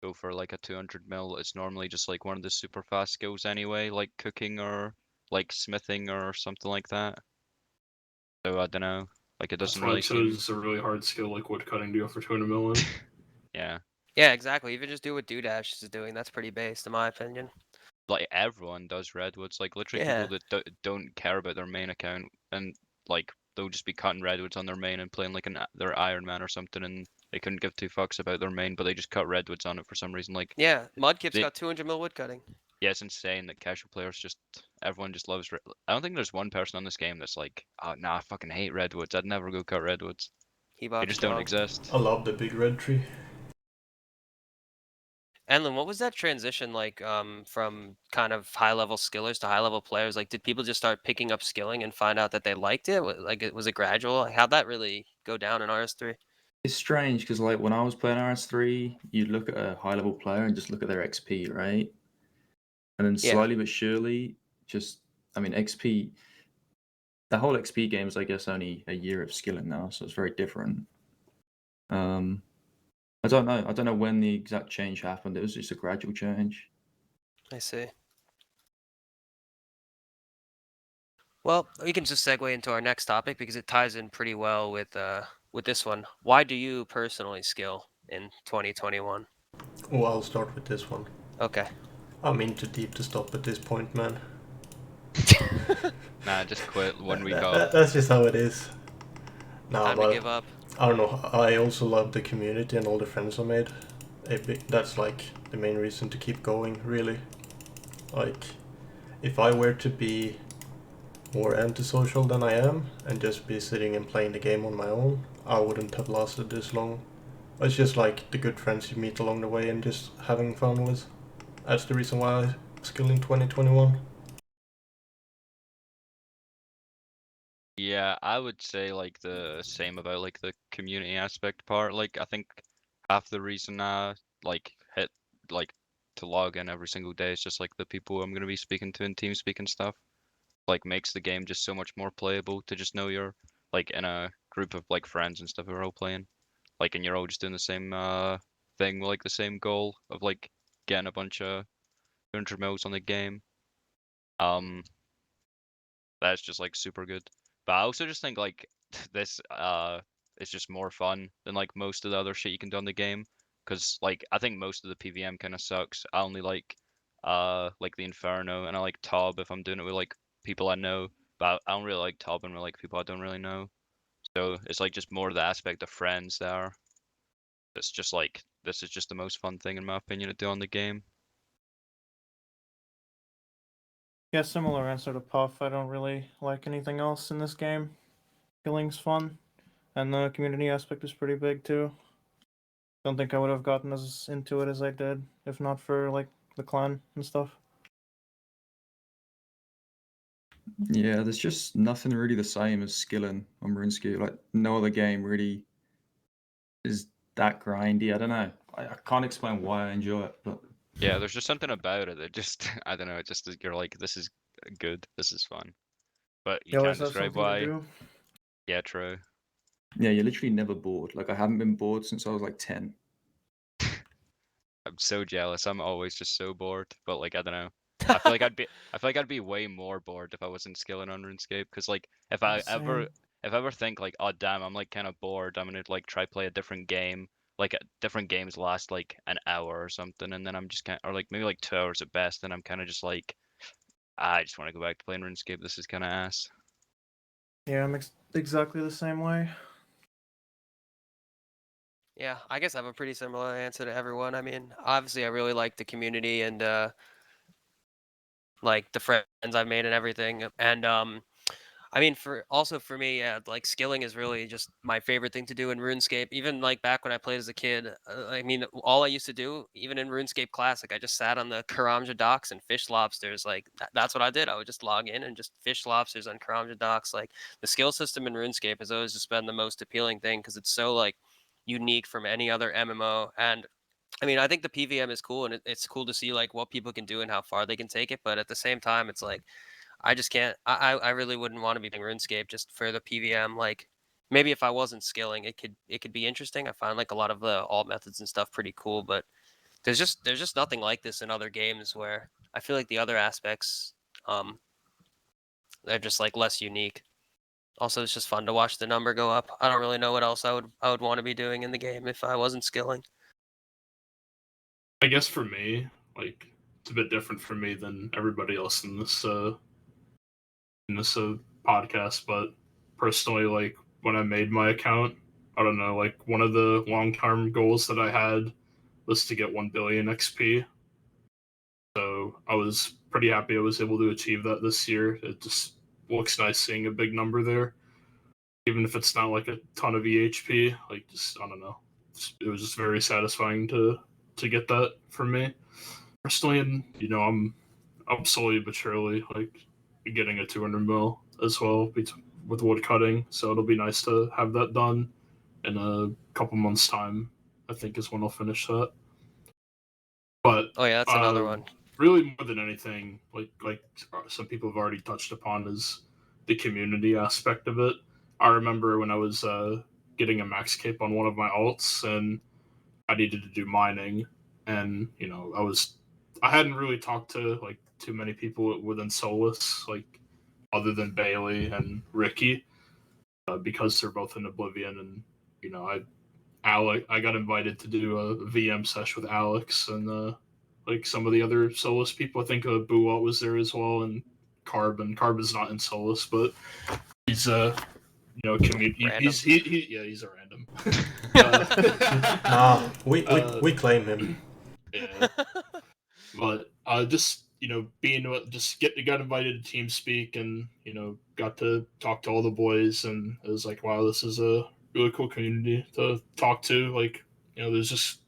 C: go for like a 200 mil, it's normally just like one of the super fast skills anyway, like cooking or like smithing or something like that. So I don't know. Like it
G: That's
C: doesn't
G: why
C: really
G: it's
C: seem.
G: a really hard skill like woodcutting to go for 200 million.
C: Yeah.
A: Yeah, exactly. Even just do what Dudash is doing. That's pretty based, in my opinion.
C: Like everyone does redwoods. Like literally
A: Yeah.
C: people that don't care about their main account and like they'll just be cutting redwoods on their main and playing like their Iron Man or something, and they couldn't give two fucks about their main, but they just cut redwoods on it for some reason. Like
A: Yeah, Mudkip's
C: they,
A: got 200 mil woodcutting.
C: yeah, it's insane that casual players just everyone just loves. I don't think there's one person on this game that's like, oh nah, I fucking hate redwoods. I'd never go cut redwoods. They
A: He-Bot's
C: just don't
A: strong.
C: exist.
B: I love the big red tree.
A: Enlin, what was that transition like from kind of high-level skillers to high-level players? Like, did people just start picking up skilling and find out that they liked it? Like, was it gradual? Like, how'd that really go down in RS3?
E: It's strange because like when I was playing RS3, you'd look at a high level player and just look at their XP, right? And then
A: Yeah.
E: slowly but surely, XP. The whole XP game is, I guess, only a year of skilling now, so it's very different. I don't know. I don't know when the exact change happened. It was just a gradual change.
A: I see. Well, we can just segue into our next topic because it ties in pretty well with this one. Why do you personally skill in 2021?
B: Oh, I'll start with this one.
A: Okay.
B: I'm in too deep to stop at this point, man.
C: Nah, just quit 1 week off.
B: That's just how it is. Nah,
A: Time to give up.
B: I don't know. I also love the community and all the friends I made. That's like the main reason to keep going, really. Like, if I were to be more antisocial than I am and just be sitting and playing the game on my own, I wouldn't have lasted this long. It's just like the good friends you meet along the way and just having fun with. That's the reason why I skill in 2021.
C: Yeah, I would say like the same about like the community aspect part. Like I think half the reason I like hit like to log in every single day is just like the people I'm gonna be speaking to in TeamSpeak and stuff. like makes the game just so much more playable to just know you're like in a group of like friends and stuff who are all playing, like, and you're all just doing the same thing, like the same goal of like getting a bunch of 200 mils on the game. That's just like super good. But I also just think like this is just more fun than like most of the other shit you can do on the game. Cause like I think most of the PVM kind of sucks. I only like the Inferno, and I like ToB if I'm doing it with like people I know. But I don't really like ToB and with like people I don't really know. So it's like just more the aspect of friends there. It's just like this is just the most fun thing in my opinion to do on the game.
F: Yeah, similar answer to Puff. I don't really like anything else in this game. Killing's fun, and the community aspect is pretty big too. Don't think I would have gotten as into it as I did if not for like the clan and stuff.
E: Yeah, there's just nothing really the same as skilling on RuneScape. Like no other game really is that grindy. I don't know. I can't explain why I enjoy it, but
C: Yeah, there's just something about it that just I don't know. It just you're like, this is good. This is fun. But you
F: You always
C: can't
F: have
C: describe
F: something to
C: why.
F: do.
C: Yeah, true.
E: yeah, you're literally never bored. Like I haven't been bored since I was like 10.
C: I'm so jealous. I'm always just so bored. But like I don't know. I feel like I'd be way more bored if I wasn't skilling on RuneScape. Because like if I
F: Same.
C: ever think like, oh damn, I'm like kind of bored, I'm gonna like try play a different game. Like different games last like an hour or something, and then I'm just kind or like maybe like 2 hours at best, and I'm kind of just like, I just want to go back to playing RuneScape. This is kind of ass.
F: Yeah, I'm exactly the same way.
A: Yeah, I guess I have a pretty similar answer to everyone. I mean, obviously, I really like the community and like the friends I've made and everything. And I mean, for me, yeah, like skilling is really just my favorite thing to do in RuneScape. Even like back when I played as a kid, I mean, all I used to do, even in RuneScape Classic, I just sat on the Karamja docks and fish lobsters. Like that's what I did. I would just log in and just fish lobsters on Karamja docks. Like the skill system in RuneScape has always just been the most appealing thing because it's so like unique from any other MMO. And I mean, I think the PVM is cool, and it's cool to see like what people can do and how far they can take it. But at the same time, it's like I just can't. I really wouldn't want to be playing RuneScape just for the PVM. Like maybe if I wasn't skilling, it could be interesting. I find like a lot of the alt methods and stuff pretty cool, but there's just nothing like this in other games where I feel like the other aspects um they're just like less unique. Also, it's just fun to watch the number go up. I don't really know what else I would want to be doing in the game if I wasn't skilling.
G: I guess for me, like it's a bit different for me than everybody else in this podcast. But personally, like when I made my account, I don't know, like one of the long-term goals that I had was to get 1 billion XP. So I was pretty happy I was able to achieve that this year. It just looks nice seeing a big number there, even if it's not like a ton of EHP. Like just I don't know, it was just very satisfying to get that for me personally. And you know, I'm slowly but surely like getting a 200 mil as well with wood cutting. So it'll be nice to have that done in a couple months' time. I think is when I'll finish that. But
A: Oh yeah, that's another one.
G: really, more than anything, like some people have already touched upon, is the community aspect of it. I remember when I was getting a max cape on one of my alts, and I needed to do mining, and you know, I hadn't really talked to like too many people within Solace, like other than Bailey and Ricky, because they're both in Oblivion, and you know, I got invited to do a VM sesh with Alex and like some of the other Solace people. I think Buwalt was there as well, and Carb. And Carb is not in Solace, but he's you know, he's a random.
B: We claim him.
G: Yeah, but just you know, got invited to TeamSpeak, and you know, got to talk to all the boys, and it was like, wow, this is a really cool community to talk to. Like, you know, there's just,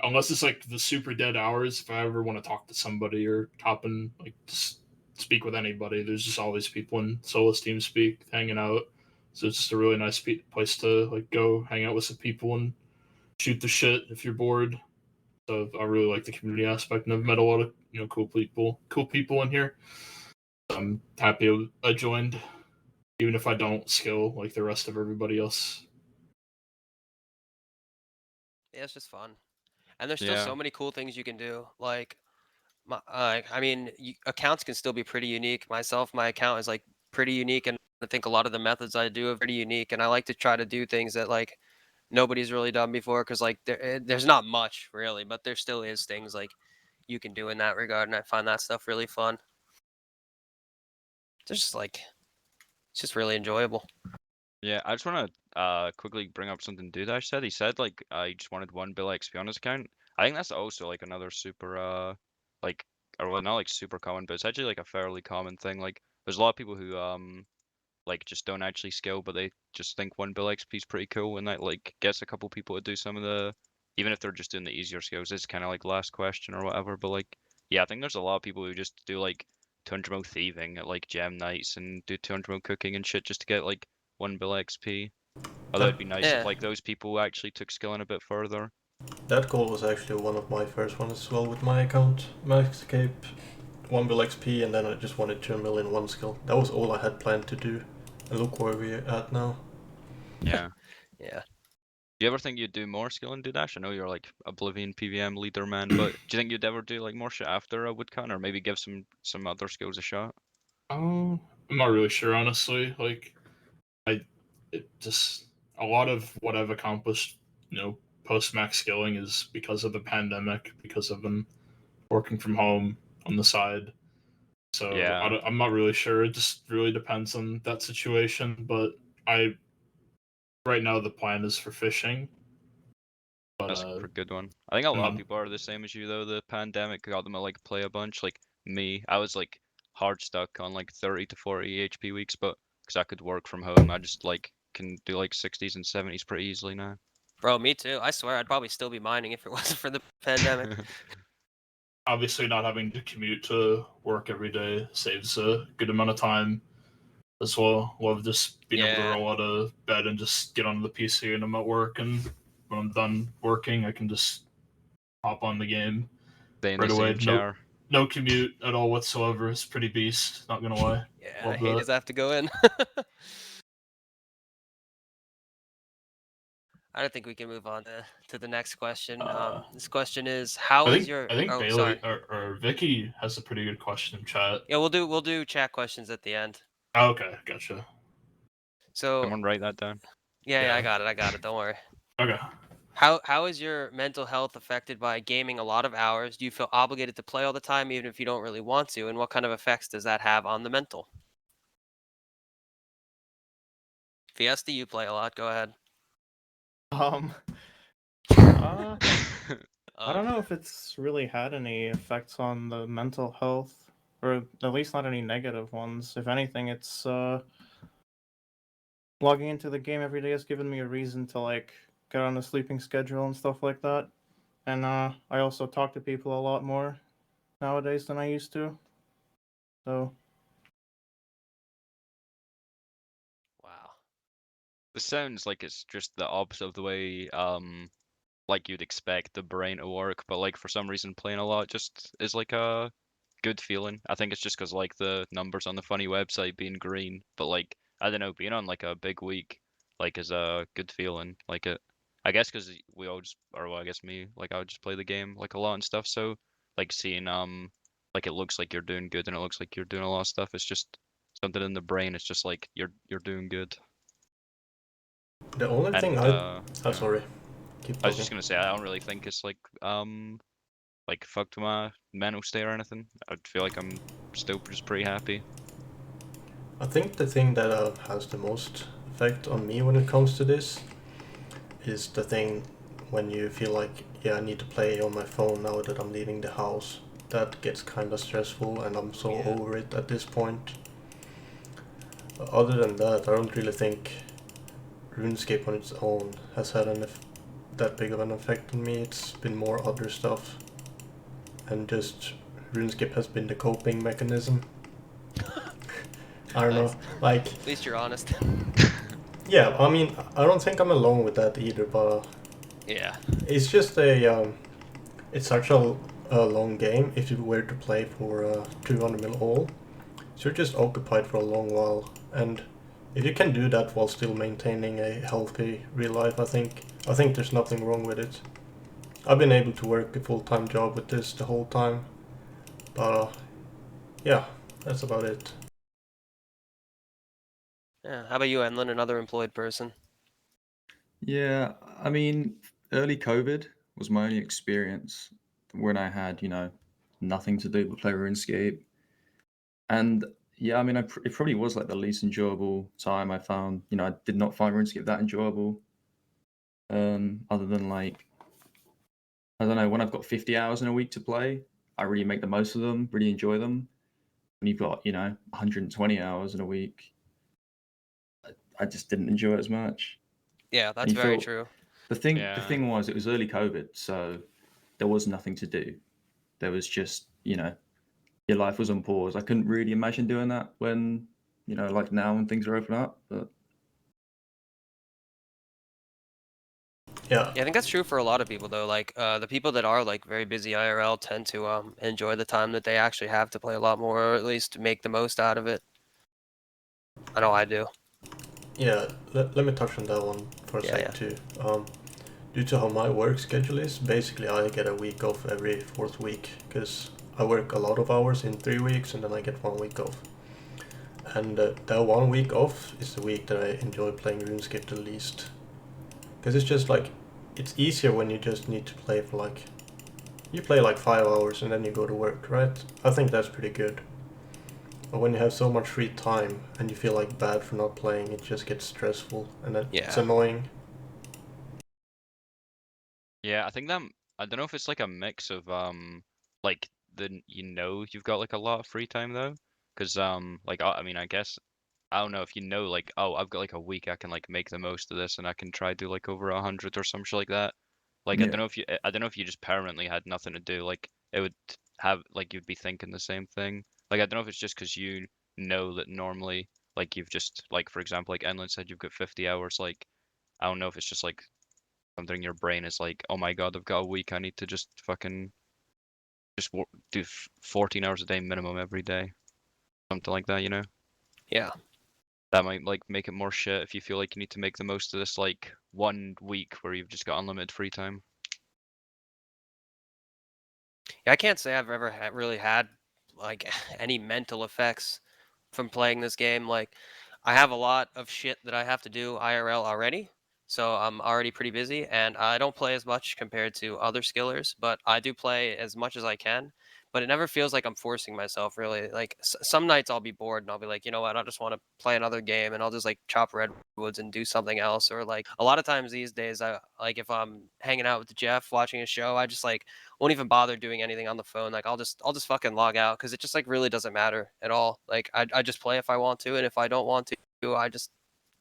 G: unless it's like the super dead hours, if I ever want to talk to somebody or hop in, like just speak with anybody, there's just always people in Solace TeamSpeak hanging out. So it's just a really nice place to like go hang out with some people and shoot the shit if you're bored. So I really like the community aspect, and I've met a lot of, you know, cool people in here. I'm happy I joined, even if I don't skill like the rest of everybody else.
A: Yeah, it's just fun. And there's still so many cool things you can do. Like, I mean, accounts can still be pretty unique. Myself, my account is like pretty unique, and I think a lot of the methods I do are pretty unique. And I like to try to do things that like nobody's really done before, because like there's not much really, but there still is things like you can do in that regard, and I find that stuff really fun. Just like it's just really enjoyable.
C: Yeah, I just want to quickly bring up something Dudash said. He said like he just wanted 1 bill XP on his account. I think that's also like another super like, or well, not like super common, but it's actually like a fairly common thing. Like there's a lot of people who like just don't actually skill, but they just think 1 bill XP is pretty cool, and that like gets a couple people to do some of the, even if they're just doing the easier skills. It's kind of like last question or whatever. But like, yeah, I think there's a lot of people who just do like 200 mil thieving at like gem nights and do 200 mil cooking and shit just to get like 1 bill XP. Although it'd be nice if like those people actually took skilling a bit further.
B: That goal was actually one of my first ones as well with my account. Max escape, 1 bill XP, and then I just wanted 2 mil in one skill. That was all I had planned to do. And look where we're at now.
C: Yeah.
A: Yeah.
C: Do you ever think you'd do more skill in Dudash? I know you're like Oblivion PVM leader man, but do you think you'd ever do like more shit after a Woodcut, or maybe give some other skills a shot?
G: I'm not really sure, honestly. Like, it just a lot of what I've accomplished, post max skilling is because of the pandemic, because I've been working from home on the side. So
C: yeah.
G: I'm not really sure. It just really depends on that situation. But right now the plan is for fishing. But,
C: that's a good one. I think a lot of people are the same as you though. The pandemic got them to like play a bunch. Like me, I was like hard stuck on like 30 to 40 HP weeks, but because I could work from home, I just like can do like 60s and 70s pretty easily now.
A: Bro, me too. I swear I'd probably still be mining if it wasn't for the pandemic.
G: Obviously, not having to commute to work every day saves a good amount of time as well. Love just being able to roll out of bed and just get onto the PC and I'm at work, and when I'm done working, I can just hop on the game right away. No commute at all whatsoever. It's pretty beast, not gonna lie.
A: Yeah, I hate as I have to go in. I don't think we can move on to the next question. This question is, I think
G: Bailey or Vicky has a pretty good question in chat.
A: Yeah, we'll do chat questions at the end.
G: Oh, okay, gotcha.
A: So
C: someone write that down.
A: Yeah, I got it. Don't worry.
G: Okay.
A: How is your mental health affected by gaming a lot of hours? Do you feel obligated to play all the time, even if you don't really want to? And what kind of effects does that have on the mental? Fiesta, you play a lot. Go ahead.
F: I don't know if it's really had any effects on the mental health, or at least not any negative ones. If anything, it's logging into the game every day has given me a reason to like get on a sleeping schedule and stuff like that. And I also talk to people a lot more nowadays than I used to. So
C: this sounds like it's just the opposite of the way like you'd expect the brain to work, but like for some reason playing a lot just is like a good feeling. I think it's just because like the numbers on the funny website being green, but like I don't know, being on like a big week like is a good feeling. Like it, I guess because we all just, or well, I guess me, like I would just play the game like a lot and stuff. So like seeing like it looks like you're doing good and it looks like you're doing a lot of stuff. It's just something in the brain. It's just like you're doing good.
B: The only thing sorry.
C: I was just gonna say I don't really think it's like fucked my mental state or anything. I feel like I'm still just pretty happy.
B: I think the thing that has the most effect on me when it comes to this is the thing when you feel like, yeah, I need to play on my phone now that I'm leaving the house. That gets kind of stressful and I'm so over it at this point. Other than that, I don't really think RuneScape on its own has had that big of an effect on me. It's been more other stuff, and just RuneScape has been the coping mechanism. I don't know, like...
A: At least you're honest.
B: Yeah, I mean, I don't think I'm alone with that either, but...
A: Yeah.
B: It's just it's such a long game if you were to play for 200 mil all. you're just occupied for a long while, and if you can do that while still maintaining a healthy real life, I think there's nothing wrong with it. I've been able to work a full-time job with this the whole time, but yeah, that's about it.
A: Yeah. How about you, Enlin, another employed person?
E: Yeah, I mean, early COVID was my only experience when I had, nothing to do but play RuneScape. And yeah, I mean, it probably was like the least enjoyable time I found. I did not find RuneScape that enjoyable. Other than like, I don't know, when I've got 50 hours in a week to play, I really make the most of them, really enjoy them. When you've got, 120 hours in a week, I just didn't enjoy it as much.
A: Yeah, that's
E: you
A: very
E: feel-
A: true.
E: The thing
C: Yeah.
E: was, it was early COVID, so there was nothing to do. There was just, your life was on pause. I couldn't really imagine doing that when, like now when things are open up. But
B: Yeah.
A: Yeah, I think that's true for a lot of people though. Like the people that are like very busy IRL tend to enjoy the time that they actually have to play a lot more, or at least make the most out of it. I know I do.
B: Yeah, let me touch on that one for a sec too. Due to how my work schedule is, basically I get a week off every 4th week, because I work a lot of hours in 3 weeks and then I get 1 week off. And that 1 week off is the week that I enjoy playing RuneScape the least. Because it's just like, it's easier when you just need to play for like, you play like 5 hours and then you go to work, right? I think that's pretty good. But when you have so much free time and you feel like bad for not playing, it just gets stressful and it's annoying.
C: Yeah, I think that I don't know if it's like a mix of like you've got like a lot of free time though, because like I mean I guess I don't know if you know like, oh, I've got like a week, I can like make the most of this and I can try do like over 100 or some shit like that. Like I
E: Yeah.
C: don't know if you just permanently had nothing to do, like it would have like you'd be thinking the same thing. Like I don't know if it's just because you know that normally like you've just like, for example, like Enlin said, you've got 50 hours. Like I don't know if it's just like something in your brain is like, oh my god, I've got a week, I need to just fucking just do 14 hours a day minimum every day, something like that,
A: Yeah.
C: That might like make it more shit if you feel like you need to make the most of this like 1 week where you've just got unlimited free time.
A: Yeah, I can't say I've ever really had like any mental effects from playing this game. Like, I have a lot of shit that I have to do IRL already, so I'm already pretty busy, and I don't play as much compared to other skillers, but I do play as much as I can. But it never feels like I'm forcing myself, really. Like, some nights I'll be bored and I'll be like, you know what, I just want to play another game, and I'll just like chop redwoods and do something else. Or like a lot of times these days, I like if I'm hanging out with Jeff watching a show, I just like won't even bother doing anything on the phone. Like I'll just fucking log out, because it just like really doesn't matter at all. Like I just play if I want to, and if I don't want to, I just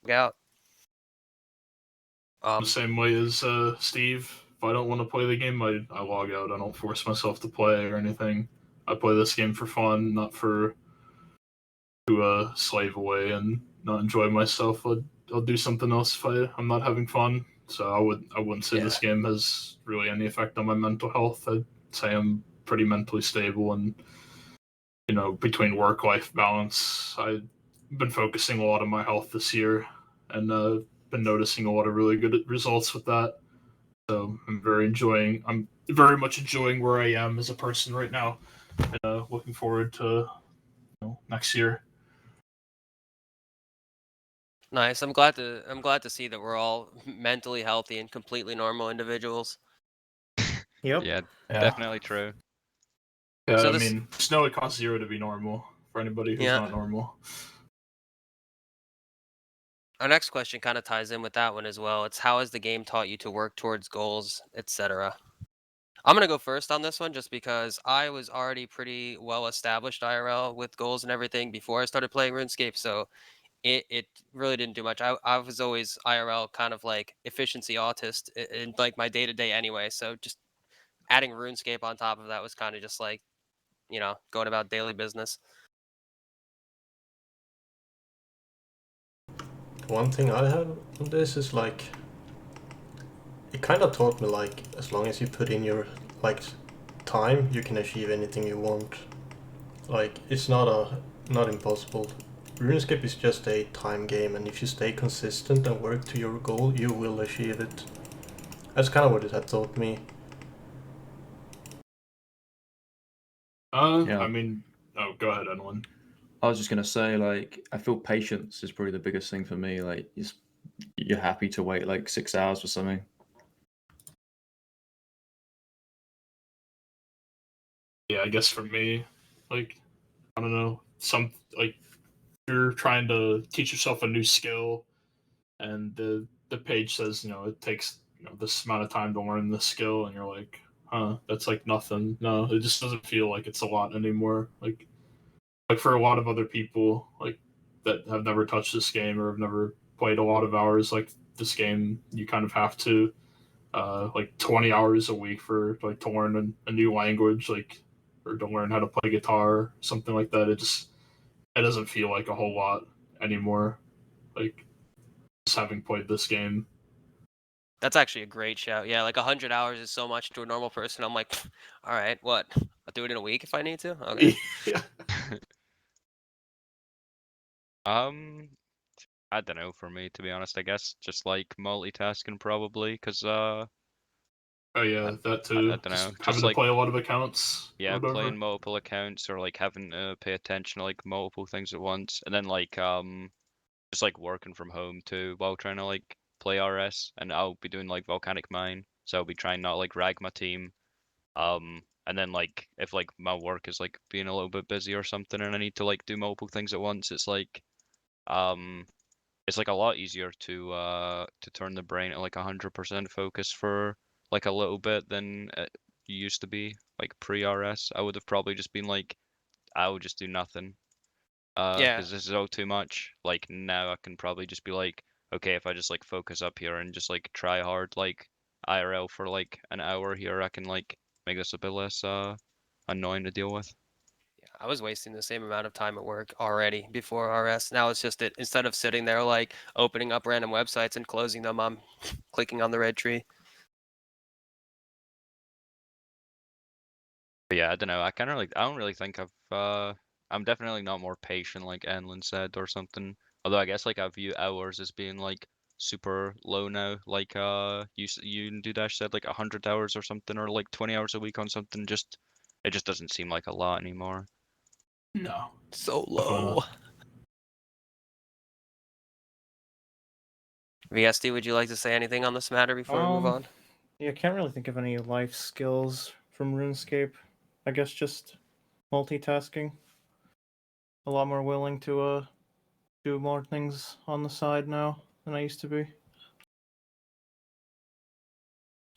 A: log out.
G: The same way as Steve. If I don't want to play the game, I log out. I don't force myself to play or anything. I play this game for fun, not for to slave away and not enjoy myself. I'll do something else if I'm not having fun. So I wouldn't say this game has really any effect on my mental health. I'd say I'm pretty mentally stable, and between work-life balance, I've been focusing a lot on my health this year, and been noticing a lot of really good results with that. So I'm very much enjoying where I am as a person right now, and looking forward to next year.
A: Nice. I'm glad to see that we're all mentally healthy and completely normal individuals.
F: Yep.
C: Yeah, definitely true.
G: Yeah,
A: So
G: I
A: this-
G: mean, just know it costs 0 to be normal for anybody who's
A: Yeah.
G: not normal.
A: Our next question kind of ties in with that one as well. It's how has the game taught you to work towards goals, etc. I'm gonna go first on this one just because I was already pretty well established IRL with goals and everything before I started playing RuneScape, so it really didn't do much. I was always IRL kind of like efficiency autist in like my day-to-day anyway, so just adding RuneScape on top of that was kind of just like, going about daily business.
B: One thing I have on this is like, it kind of taught me like, as long as you put in your like time, you can achieve anything you want. Like, it's not not impossible. RuneScape is just a time game, and if you stay consistent and work to your goal, you will achieve it. That's kind of what it had taught me.
E: Yeah.
G: I mean, oh, go ahead, Edwin.
E: I was just gonna say, like, I feel patience is probably the biggest thing for me. Like, you're happy to wait like 6 hours for something.
G: Yeah, I guess for me, like, I don't know, you're trying to teach yourself a new skill, and the page says, it takes this amount of time to learn the skill, and you're like, huh, that's like nothing. No, it just doesn't feel like it's a lot anymore. Like for a lot of other people, like that have never touched this game or have never played a lot of hours, like this game, you kind of have to like 20 hours a week for like to learn a new language, like, or to learn how to play guitar, something like that. It doesn't feel like a whole lot anymore. Like just having played this game.
A: That's actually a great shout. Yeah, like 100 hours is so much to a normal person. I'm like, all right, what? I'll do it in a week if I need to. Okay.
G: Yeah.
C: I don't know, for me, to be honest. I guess just like multitasking probably, because
G: Oh yeah, that
C: I
G: too.
C: don't know,
G: Just
C: just
G: having to
C: like,
G: play a lot of accounts.
C: yeah,
G: Or whatever.
C: playing multiple accounts, or like having to pay attention to like multiple things at once, and then like just like working from home too while trying to like play RS, and I'll be doing like volcanic mine, so I'll be trying not to like rag my team. And then like if like my work is like being a little bit busy or something, and I need to like do multiple things at once, um it's like a lot easier to turn the brain at like 100% focus for like a little bit than it used to be. Like pre-RS, I would have probably just been like, I would just do nothing.
A: Yeah.
C: Because this is all too much. Like now I can probably just be like, okay, if I just like focus up here and just like try hard like IRL for like an hour here, I can like make this a bit less annoying to deal with.
A: Yeah, I was wasting the same amount of time at work already before RS. Now it's just instead of sitting there like opening up random websites and closing them, I'm clicking on the red tree.
C: But yeah, I don't know. I don't really think I'm definitely not more patient like Enlin said or something. Although I guess like I view hours as being like super low now. Like you and Dudash said like 100 hours or something, or like 20 hours a week on something. Just it just doesn't seem like a lot anymore.
G: No.
A: So
G: Definitely
A: low.
G: not.
A: VSD, would you like to say anything on this matter before we move on?
F: Yeah, can't really think of any life skills from RuneScape. I guess just multitasking. A lot more willing to do more things on the side now than I used to be.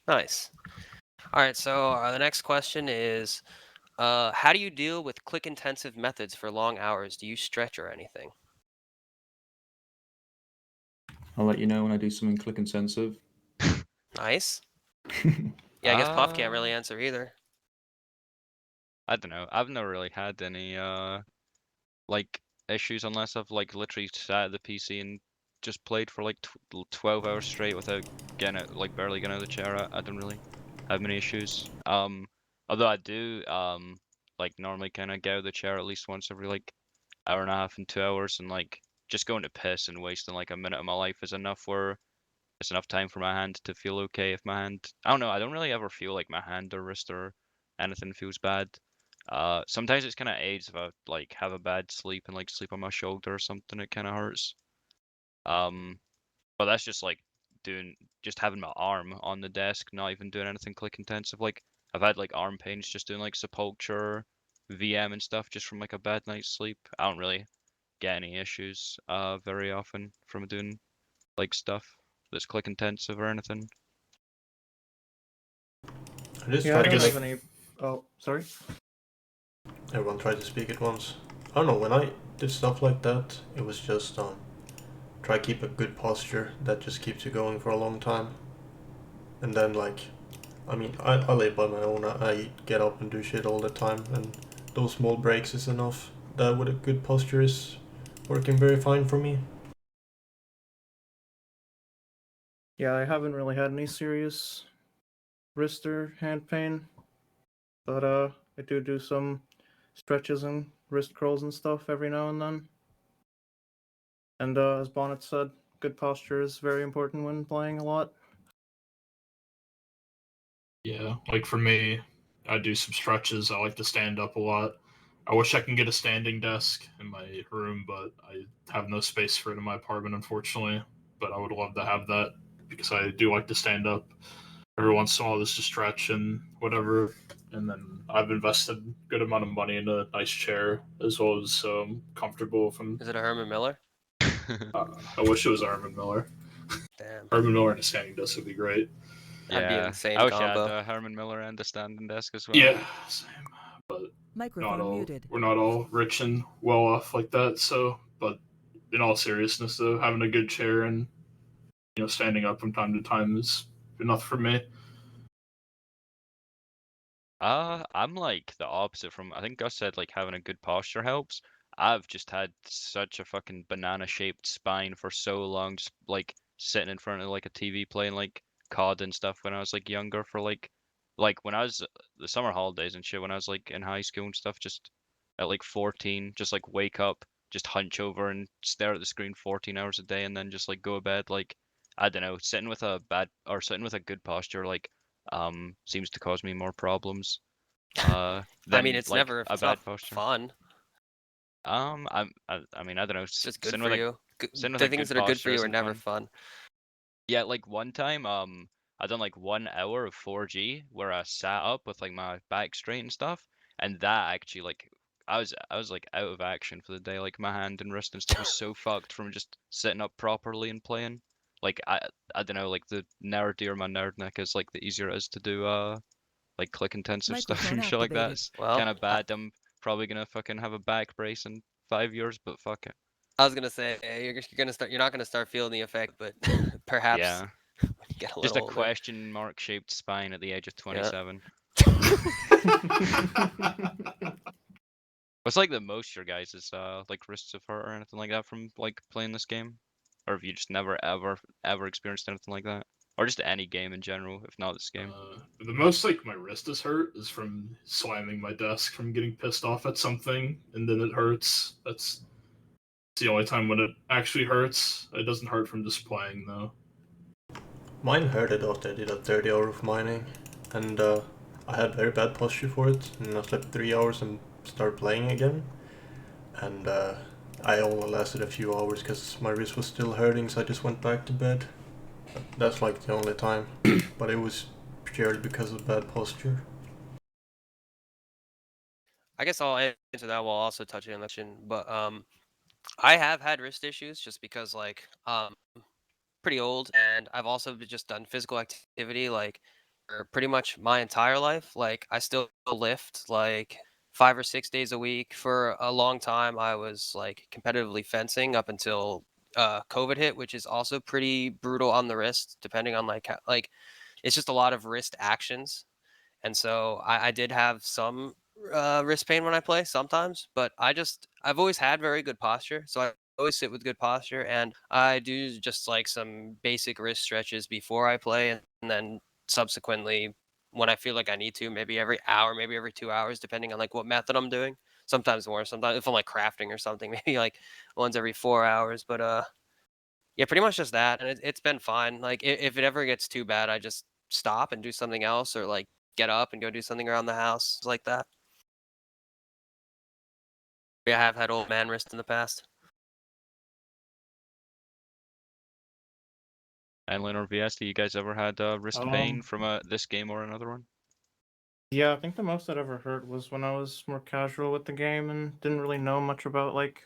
A: Nice. All right, so the next question is, how do you deal with click-intensive methods for long hours? Do you stretch or anything?
E: I'll let you know when I do something click intensive.
A: Nice. Yeah, I guess Puff can't really answer either.
C: I don't know. I've never really had any like issues unless I've like literally sat at the PC and just played for like 12 hours straight without getting out, like barely getting out of the chair. I don't really have many issues. Although I do like normally kind of get out of the chair at least once every like hour and a half and 2 hours, and like just going to piss and wasting like a minute of my life is enough where it's enough time for my hand to feel okay. If my hand, I don't know, I don't really ever feel like my hand or wrist or anything feels bad. Sometimes it's kind of aids if I like have a bad sleep and like sleep on my shoulder or something. It kind of hurts. But that's just like just having my arm on the desk, not even doing anything click intensive. Like I've had like arm pains just doing like sepulture, VM and stuff just from like a bad night's sleep. I don't really get any issues very often from doing like stuff that's click intensive or anything.
B: I just
F: Yeah, I
B: tried
F: don't
B: to
F: have
B: make
F: any. Oh, sorry.
B: everyone tried to speak at once. I don't know, when I did stuff like that, it was just try keep a good posture that just keeps you going for a long time. And then like, I mean, I live by my own. I get up and do shit all the time, and those small breaks is enough. That with a good posture is working very fine for me.
F: Yeah, I haven't really had any serious wrist or hand pain, but I do some stretches and wrist curls and stuff every now and then. And as Bonnet said, good posture is very important when playing a lot.
G: Yeah, like for me, I do some stretches. I like to stand up a lot. I wish I can get a standing desk in my room, but I have no space for it in my apartment, unfortunately. But I would love to have that because I do like to stand up every once in a while just to stretch and whatever. And then I've invested a good amount of money in a nice chair as well as comfortable. From
A: Is it a Herman Miller?
G: I wish it was Armin Miller.
A: Damn.
G: Armin Miller and a standing desk would be great.
A: That'd be an
C: Yeah,
A: insane
C: I wish I had
A: combo.
C: a Herman Miller and a standing desk as well.
G: Yeah, same. But
D: Microphone muted.
G: we're not all rich and well off like that. So, but in all seriousness, though, having a good chair and standing up from time to time is enough for me.
C: I'm like the opposite from, I think Gus said like having a good posture helps. I've just had such a fucking banana-shaped spine for so long, just like sitting in front of like a TV playing like COD and stuff when I was like younger for like when I was the summer holidays and shit when I was like in high school and stuff, just at like 14, just like wake up, just hunch over and stare at the screen 14 hours a day and then just like go to bed. Like I don't know, sitting with a good posture like seems to cause me more problems
A: I
C: than
A: mean, it's
C: like
A: never
C: a
A: it's not
C: bad posture.
A: fun.
C: I mean, I don't know.
A: It's just good
C: Sitting
A: for
C: with
A: you.
C: sitting with
A: The
C: a
A: things
C: good
A: that are good for
C: posture
A: you are
C: isn't
A: never
C: fun.
A: fun.
C: Yeah, like one time, I done like 1 hour of 4G where I sat up with like my back straight and stuff, and that actually like I was like out of action for the day. Like my hand and wrist and stuff was so fucked from just sitting up properly and playing. Like I don't know, like the nerdier my nerd neck is, like the easier it is to do like click intensive stuff
D: Microphone
C: and shit like that.
D: activated.
C: It's
A: Well,
C: kind of bad. I'm probably gonna fucking have a back brace in 5 years, but fuck it.
A: I was gonna say you're not gonna start feeling the effect, but perhaps
C: Yeah,
A: when you get a
C: just
A: little
C: a
A: older.
C: question mark shaped spine at the age of 27. What's like the most your guys' like wrists have hurt or anything like that from like playing this game? Or have you just never ever experienced anything like that? Or just any game in general, if not this game?
G: The most like my wrist is hurt is from slamming my desk from getting pissed off at something, and then it hurts. That's the only time when it actually hurts. It doesn't hurt from just playing though.
B: Mine hurted after I did a 30 hour of mining, and I had very bad posture for it, and I slept 3 hours and started playing again. And I only lasted a few hours because my wrist was still hurting, so I just went back to bed. That's like the only time, but it was purely because of bad posture.
A: I guess I'll answer that while also touching on that question. But I have had wrist issues just because like pretty old, and I've also just done physical activity like for pretty much my entire life. Like I still lift like 5 or 6 days a week. For a long time I was like competitively fencing up until COVID hit, which is also pretty brutal on the wrist, depending on like like it's just a lot of wrist actions. And so I did have some wrist pain when I play sometimes, but I've always had very good posture, so I always sit with good posture, and I do just like some basic wrist stretches before I play, and then subsequently when I feel like I need to, maybe every hour, maybe every 2 hours, depending on like what method I'm doing. Sometimes more, sometimes if I'm like crafting or something, maybe like once every 4 hours. But yeah, pretty much just that, and it's been fine. Like if it ever gets too bad, I just stop and do something else, or like get up and go do something around the house like that. I have had old man wrist in the past.
C: Einlin or VS, you guys ever had wrist pain from this game or another one?
F: Yeah, I think the most that ever hurt was when I was more casual with the game and didn't really know much about like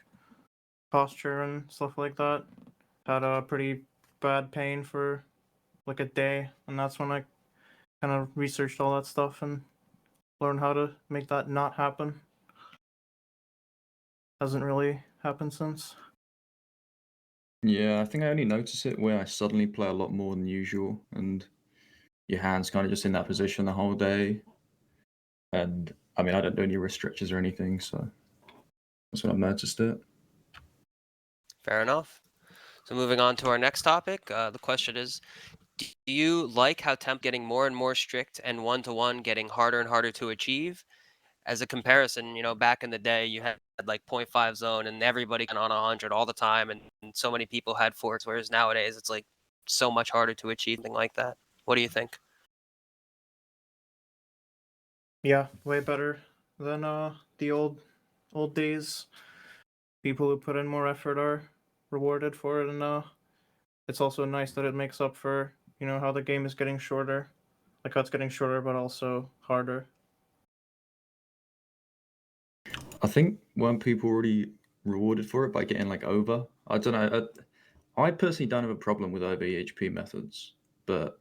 F: posture and stuff like that. Had a pretty bad pain for like a day, and that's when I kind of researched all that stuff and learned how to make that not happen. Hasn't really happened since.
E: Yeah, I think I only notice it where I suddenly play a lot more than usual, and your hand's kind of just in that position the whole day. And I mean, I don't do any wrist stretches or anything, so that's when I've noticed it.
A: Fair enough. So moving on to our next topic, the question is, do you like how temp getting more and more strict and one-to-one getting harder and harder to achieve? as a comparison, back in the day, you had like 0.5 zone and everybody got on 100 all the time, and so many people had forts, whereas nowadays it's like so much harder to achieve something like that. What do you think?
F: Yeah, way better than the old days. People who put in more effort are rewarded for it, and it's also nice that it makes up for how the game is getting shorter, like how it's getting shorter but also harder.
E: I think weren't people already rewarded for it by getting like over? I don't know. I personally don't have a problem with over EHP methods, but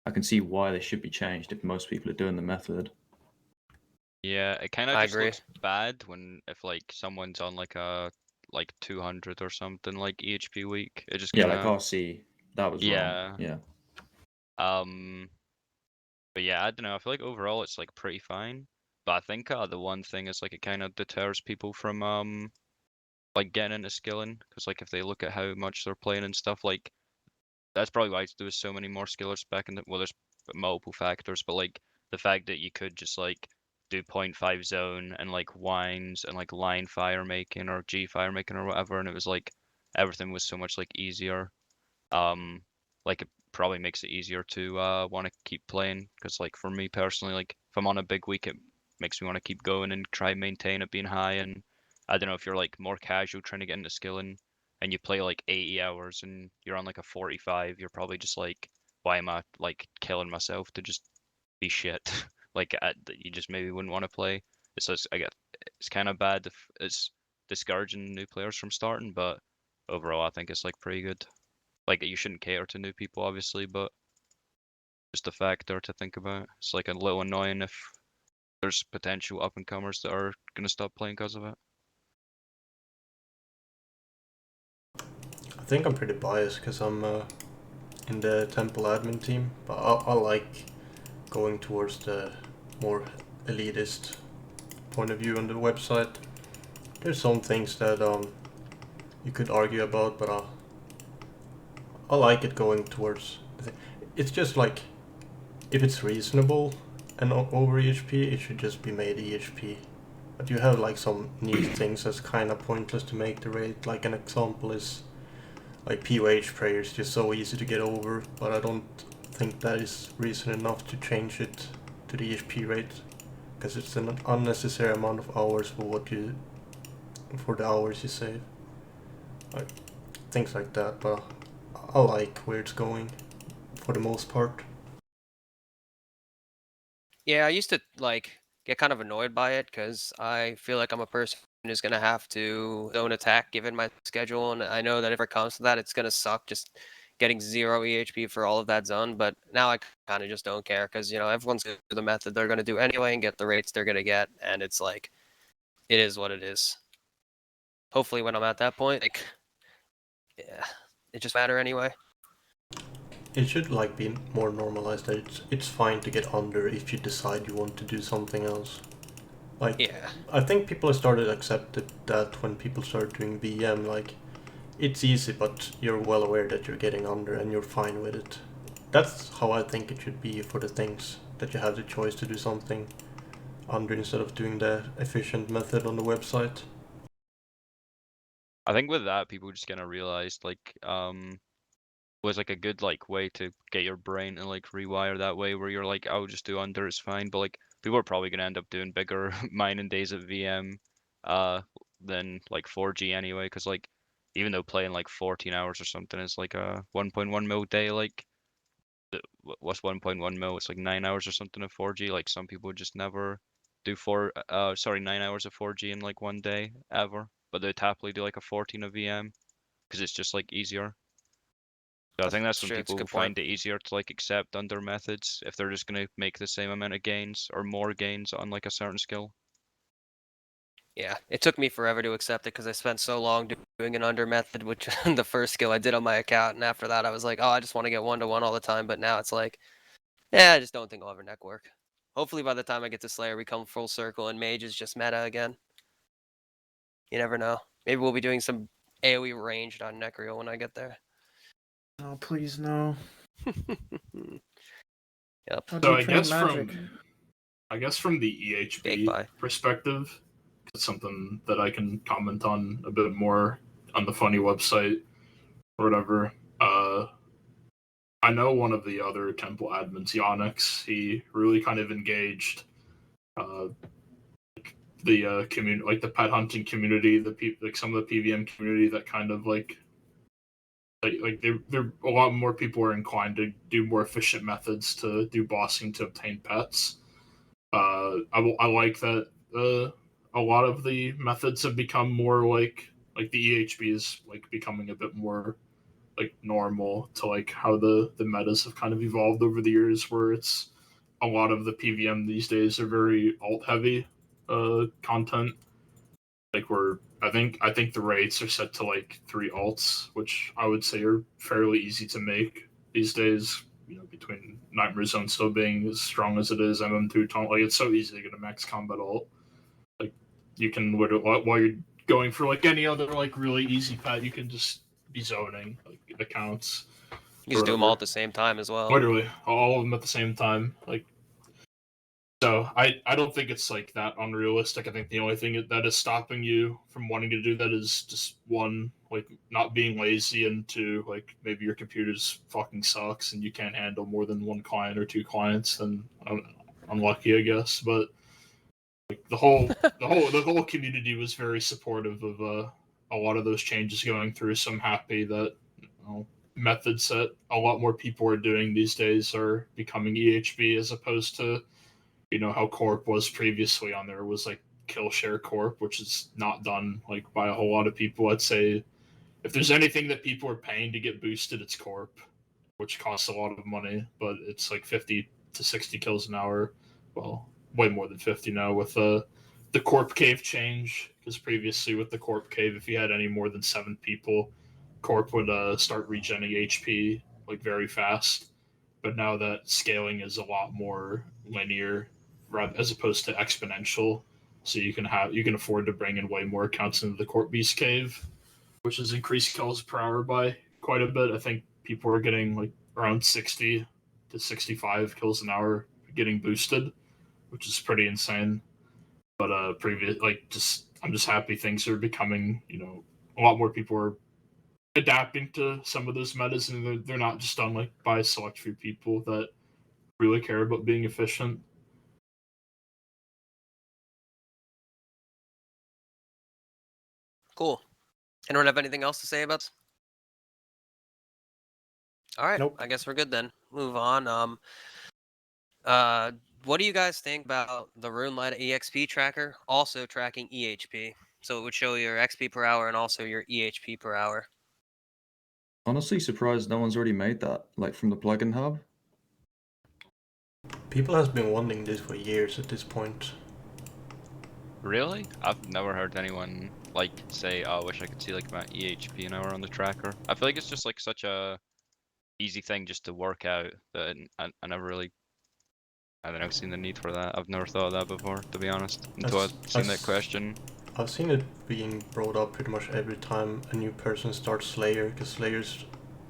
E: I can see why they should be changed if most people are doing the method.
C: Yeah, it kind of
A: I
C: just
A: agree.
C: looks bad if like someone's on like a 200 or something like EHP week. It just
E: Yeah,
C: kind
E: like
C: of
E: RC, that was
C: yeah.
E: wrong. Yeah.
C: But yeah, I don't know. I feel like overall it's like pretty fine. But I think the one thing is like it kind of deters people from like getting into skilling, because like if they look at how much they're playing and stuff, like that's probably why there was so many more skillers back in the, well, there's multiple factors, but like the fact that you could just like do 0.5 zone and like wines and like line fire making or G fire making or whatever, and it was like everything was so much like easier. Like it probably makes it easier to want to keep playing, because like for me personally, like if I'm on a big week, it makes me want to keep going and try and maintain it being high. And I don't know, if you're like more casual trying to get into skilling and you play like 80 hours and you're on like a 45, you're probably just like, why am I like killing myself to just be shit? Like you just maybe wouldn't want to play. It's just, I get it's kind of bad if it's discouraging new players from starting, but overall I think it's like pretty good. Like you shouldn't cater to new people, obviously, but just a factor to think about. It's like a little annoying if there's potential up and comers that are gonna stop playing because of it.
B: I think I'm pretty biased because I'm in the temple admin team, but I like going towards the more elitist point of view on the website. There's some things that you could argue about, but I like it going towards. It's just like, if it's reasonable and over EHP, it should just be made EHP. But you have like some neat things that's kind of pointless to make the rate. Like an example is like POH prayer is just so easy to get over, but I don't think that is reason enough to change it to the EHP rate, because it's an unnecessary amount of hours for the hours you save. Like things like that, but I like where it's going for the most part.
A: Yeah, I used to like get kind of annoyed by it because I feel like I'm a person who's gonna have to zone attack given my schedule, and I know that if it comes to that, it's gonna suck just getting 0 EHP for all of that zone. But now I kind of just don't care because everyone's gonna do the method they're gonna do anyway and get the rates they're gonna get, and it's like it is what it is. Hopefully, when I'm at that point, like, yeah, it just matter anyway.
B: It should like be more normalized that it's fine to get under if you decide you want to do something else. Like,
A: Yeah.
B: I think people have started accepted that when people start doing VM, like, it's easy, but you're well aware that you're getting under and you're fine with it. That's how I think it should be for the things that you have the choice to do something under instead of doing the efficient method on the website.
C: I think with that, people just gonna realize like was like a good like way to get your brain to like rewire that way, where you're like, I'll just do under, it's fine. But like people are probably gonna end up doing bigger mining days at VM than like 4G anyway, because like even though playing like 14 hours or something is like a 1.1 mil day, like what's 1.1 mil? It's like 9 hours or something of 4G. Like some people just never do 9 hours of 4G in like one day ever, but they'd happily do like a 14 of VM because it's just like easier. So I think that's when
A: true. It's a
C: people
A: good point.
C: find it easier to like accept under methods if they're just gonna make the same amount of gains or more gains on like a certain skill.
A: Yeah, it took me forever to accept it because I spent so long doing an under method, which the first skill I did on my account, and after that I was like, oh, I just want to get 1-to-1 all the time. But now it's like, yeah, I just don't think I'll ever neck work. Hopefully by the time I get to Slayer, we come full circle and Mage is just meta again. You never know. Maybe we'll be doing some AoE ranged on Necrio when I get there.
F: Oh, please no.
A: Yep.
F: How do
G: So
F: you
G: I
F: train
G: guess
F: magic?
G: I guess from the
A: Big
G: EHP
A: buy.
G: perspective, it's something that I can comment on a bit more on the funny website or whatever. I know one of the other temple admins, Yonix, he really kind of engaged the community, like the pet hunting community, the people, like some of the PVM community that kind of like there a lot more people are inclined to do more efficient methods to do bossing to obtain pets. I like that a lot of the methods have become more like the EHB is like becoming a bit more like normal to like how the metas have kind of evolved over the years, where it's a lot of the PVM these days are very alt heavy content. Like I think the rates are set to like 3 alts, which I would say are fairly easy to make these days. You know, between Nightmare Zone still being as strong as it is, MM2 taunt, like it's so easy to get a max combat alt. Like you can literally, while you're going for like any other like really easy pet, you can just be zoning like accounts.
A: You just do them all at the same time as well.
G: Literally, all of them at the same time. Like, so I don't think it's like that unrealistic. I think the only thing that is stopping you from wanting to do that is just one, like not being lazy, and two, like maybe your computer's fucking sucks and you can't handle more than 1 client or 2 clients. Then unlucky, I guess. But like the whole community was very supportive of a lot of those changes going through. So I'm happy that methods that a lot more people are doing these days are becoming EHB, as opposed to how Corp was previously. On there was like kill share Corp, which is not done like by a whole lot of people. I'd say if there's anything that people are paying to get boosted, it's Corp, which costs a lot of money, but it's like 50 to 60 kills an hour. Well, way more than 50 now with the Corp Cave change, because previously with the Corp Cave, if you had any more than 7 people, Corp would start regenning HP like very fast. But now that scaling is a lot more linear, as opposed to exponential, so you can afford to bring in way more accounts into the Corp Beast Cave, which has increased kills per hour by quite a bit. I think people are getting like around 60 to 65 kills an hour getting boosted, which is pretty insane. But I'm just happy things are becoming, a lot more people are adapting to some of those metas, and they're not just done like by a select few people that really care about being efficient.
A: Cool. Anyone have anything else to say about this? All right.
F: Nope.
A: I guess we're good then. Move on. What do you guys think about the RuneLite EXP tracker also tracking EHP? So it would show your XP per hour and also your EHP per hour.
E: Honestly, surprised no one's already made that, like from the plugin hub.
B: People have been wanting this for years at this point.
C: Really? I've never heard anyone like say, "Oh, I wish I could see like my EHP an hour on the tracker." I feel like it's just like such a easy thing just to work out that I never really, I don't know, seen the need for that. I've never thought of that before, to be honest, until I've seen that question.
B: I've seen it being brought up pretty much every time a new person starts Slayer, because Slayers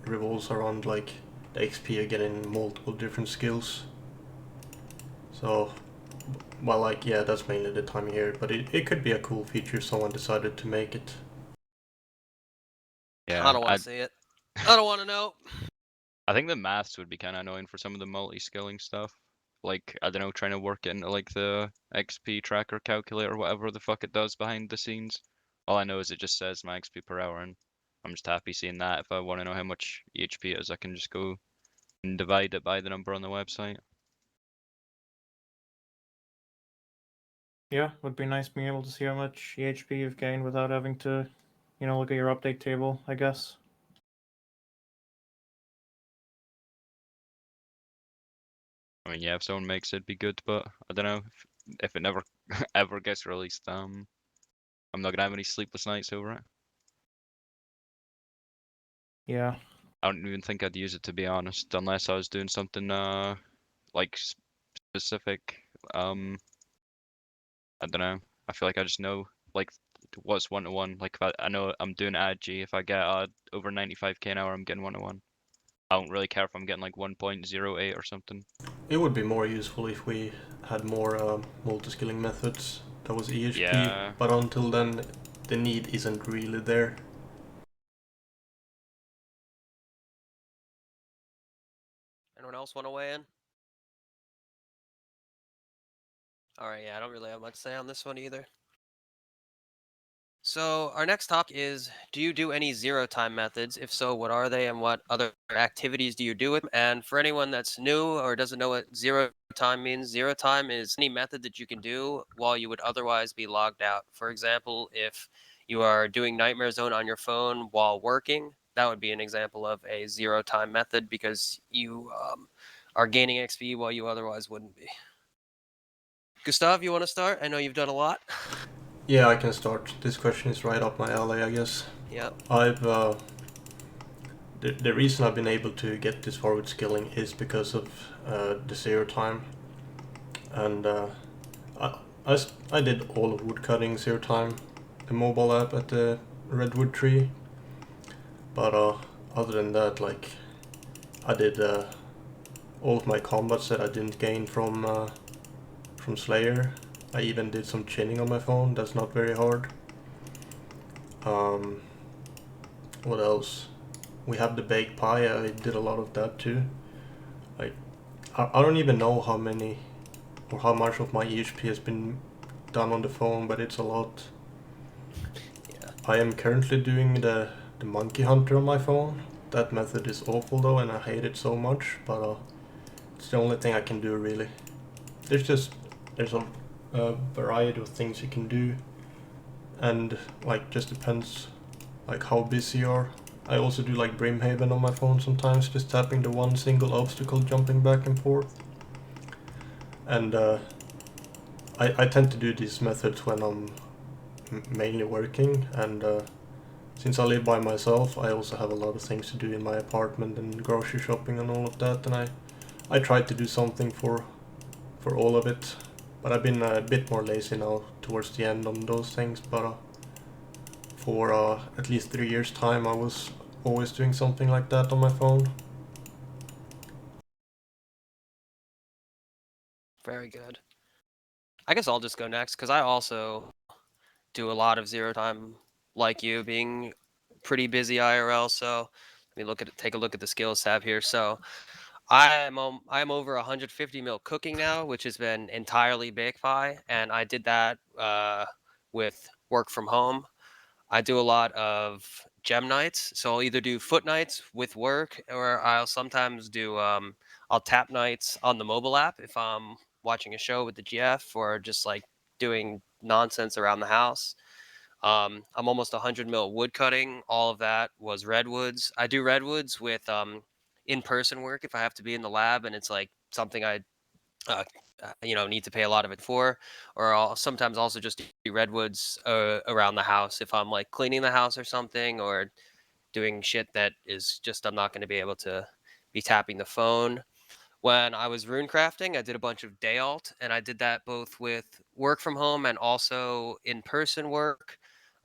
B: revolves around like the XP you get in multiple different skills. So, well, like, yeah, that's mainly the time here, but it could be a cool feature if someone decided to make it.
C: Yeah,
A: I don't want to see it. I don't want to know.
C: I think the maths would be kind of annoying for some of the multi-skilling stuff. Like, I don't know, trying to work into like the XP tracker calculator, whatever the fuck it does behind the scenes. All I know is it just says my XP per hour, and I'm just happy seeing that. If I want to know how much EHP it is, I can just go and divide it by the number on the website.
F: Yeah, would be nice being able to see how much EHP you've gained without having to, look at your update table, I guess.
C: I mean, yeah, if someone makes it, it'd be good, but I don't know if it never ever gets released. I'm not gonna have any sleepless nights over it.
F: Yeah.
C: I don't even think I'd use it, to be honest, unless I was doing something like specific. I don't know. I feel like I just know like what's 1-to-1. Like if I know I'm doing AdG, if I get over 95k an hour, I'm getting 1-to-1. I don't really care if I'm getting like 1.08 or something.
B: It would be more useful if we had more multi-skilling methods that was EHP,
C: Yeah.
B: but until then, the need isn't really there.
A: Anyone else want to weigh in? All right, yeah, I don't really have much to say on this one either. So our next topic is, do you do any zero time methods? If so, what are they and what other activities do you do with them? And for anyone that's new or doesn't know what zero time means, zero time is any method that you can do while you would otherwise be logged out. For example, if you are doing Nightmare Zone on your phone while working, that would be an example of a zero time method because you are gaining XP while you otherwise wouldn't be. Gustav, you want to start? I know you've done a lot.
B: Yeah, I can start. This question is right up my alley, I guess.
A: Yep.
B: The reason I've been able to get this far with skilling is because of the zero time, and I did all of woodcutting zero time, the mobile app at the redwood tree. But other than that, like I did all of my combats that I didn't gain from Slayer. I even did some chinning on my phone. That's not very hard. What else? We have the baked pie. I did a lot of that too. Like I don't even know how many or how much of my EHP has been done on the phone, but it's a lot.
A: Yeah.
B: I am currently doing the monkey hunter on my phone. That method is awful though, and I hate it so much. But it's the only thing I can do really. There's a variety of things you can do, and like just depends like how busy you are. I also do like Brimhaven on my phone sometimes, just tapping the one single obstacle, jumping back and forth. And I tend to do these methods when I'm mainly working, and since I live by myself, I also have a lot of things to do in my apartment and grocery shopping and all of that, and I try to do something for all of it. But I've been a bit more lazy now towards the end on those things, but for at least 3 years time I was always doing something like that on my phone.
A: Very good. I guess I'll just go next because I also do a lot of zero time like you, being pretty busy IRL. So let me take a look at the skills tab here. So I'm over 150 mil cooking now, which has been entirely bake pie, and I did that with work from home. I do a lot of gem nights, so I'll either do foot nights with work, or I'll sometimes do I'll tap nights on the mobile app if I'm watching a show with the GF or just like doing nonsense around the house. I'm almost 100 mil wood cutting. All of that was redwoods. I do redwoods with in-person work if I have to be in the lab and it's like something I uh, need to pay a lot of it for, or I'll sometimes also just do redwoods around the house if I'm like cleaning the house or something, or doing shit that is just I'm not going to be able to be tapping the phone. When I was rune crafting, I did a bunch of day alt, and I did that both with work from home and also in person work.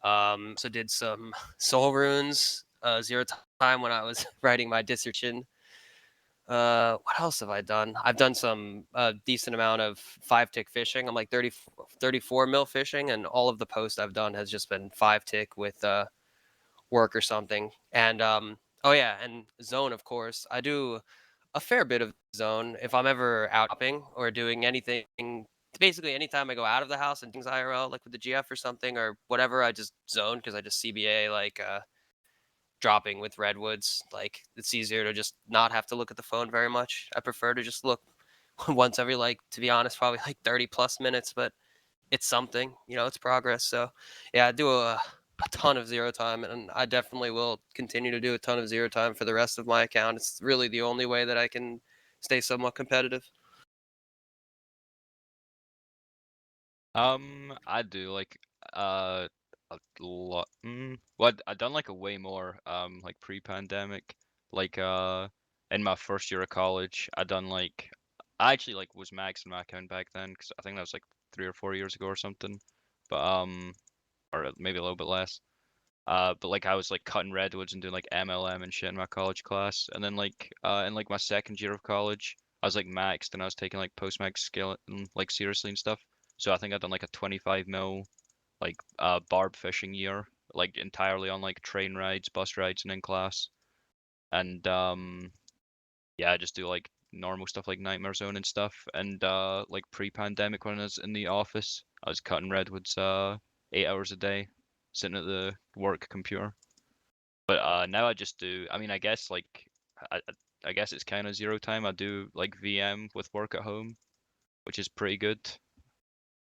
A: So did some soul runes zero time when I was writing my dissertation. What else have I done? I've done some decent amount of 5-tick fishing. I'm like 34 mil fishing, and all of the posts I've done has just been 5-tick with work or something. And oh yeah, and zone, of course. I do a fair bit of zone if I'm ever out shopping or doing anything. Basically, anytime I go out of the house and things IRL, like with the GF or something or whatever, I just zone because I just CBA like dropping with redwoods. Like it's easier to just not have to look at the phone very much. I prefer to just look once every, like, to be honest, probably like 30 plus minutes, but it's something, it's progress. So yeah, I do a ton of zero time, and I definitely will continue to do a ton of zero time for the rest of my account. It's really the only way that I can stay somewhat competitive.
C: I do like a lot. Well, I done like a way more like pre-pandemic. Like in my first year of college, I actually like was maxing my account back then because I think that was like 3 or 4 years ago or something. But or maybe a little bit less. But like I was like cutting redwoods and doing like MLM and shit in my college class, and then like in like my second year of college, I was like maxed and I was taking like post-max skill like seriously and stuff. So I think I've done like a 25 mil like barb fishing year, like entirely on like train rides, bus rides, and in class. And yeah, I just do like normal stuff like Nightmare Zone and stuff. And like pre-pandemic when I was in the office, I was cutting redwoods 8 hours a day, sitting at the work computer. But now I just do. I mean, I guess like I guess it's kind of zero time. I do like VM with work at home, which is pretty good,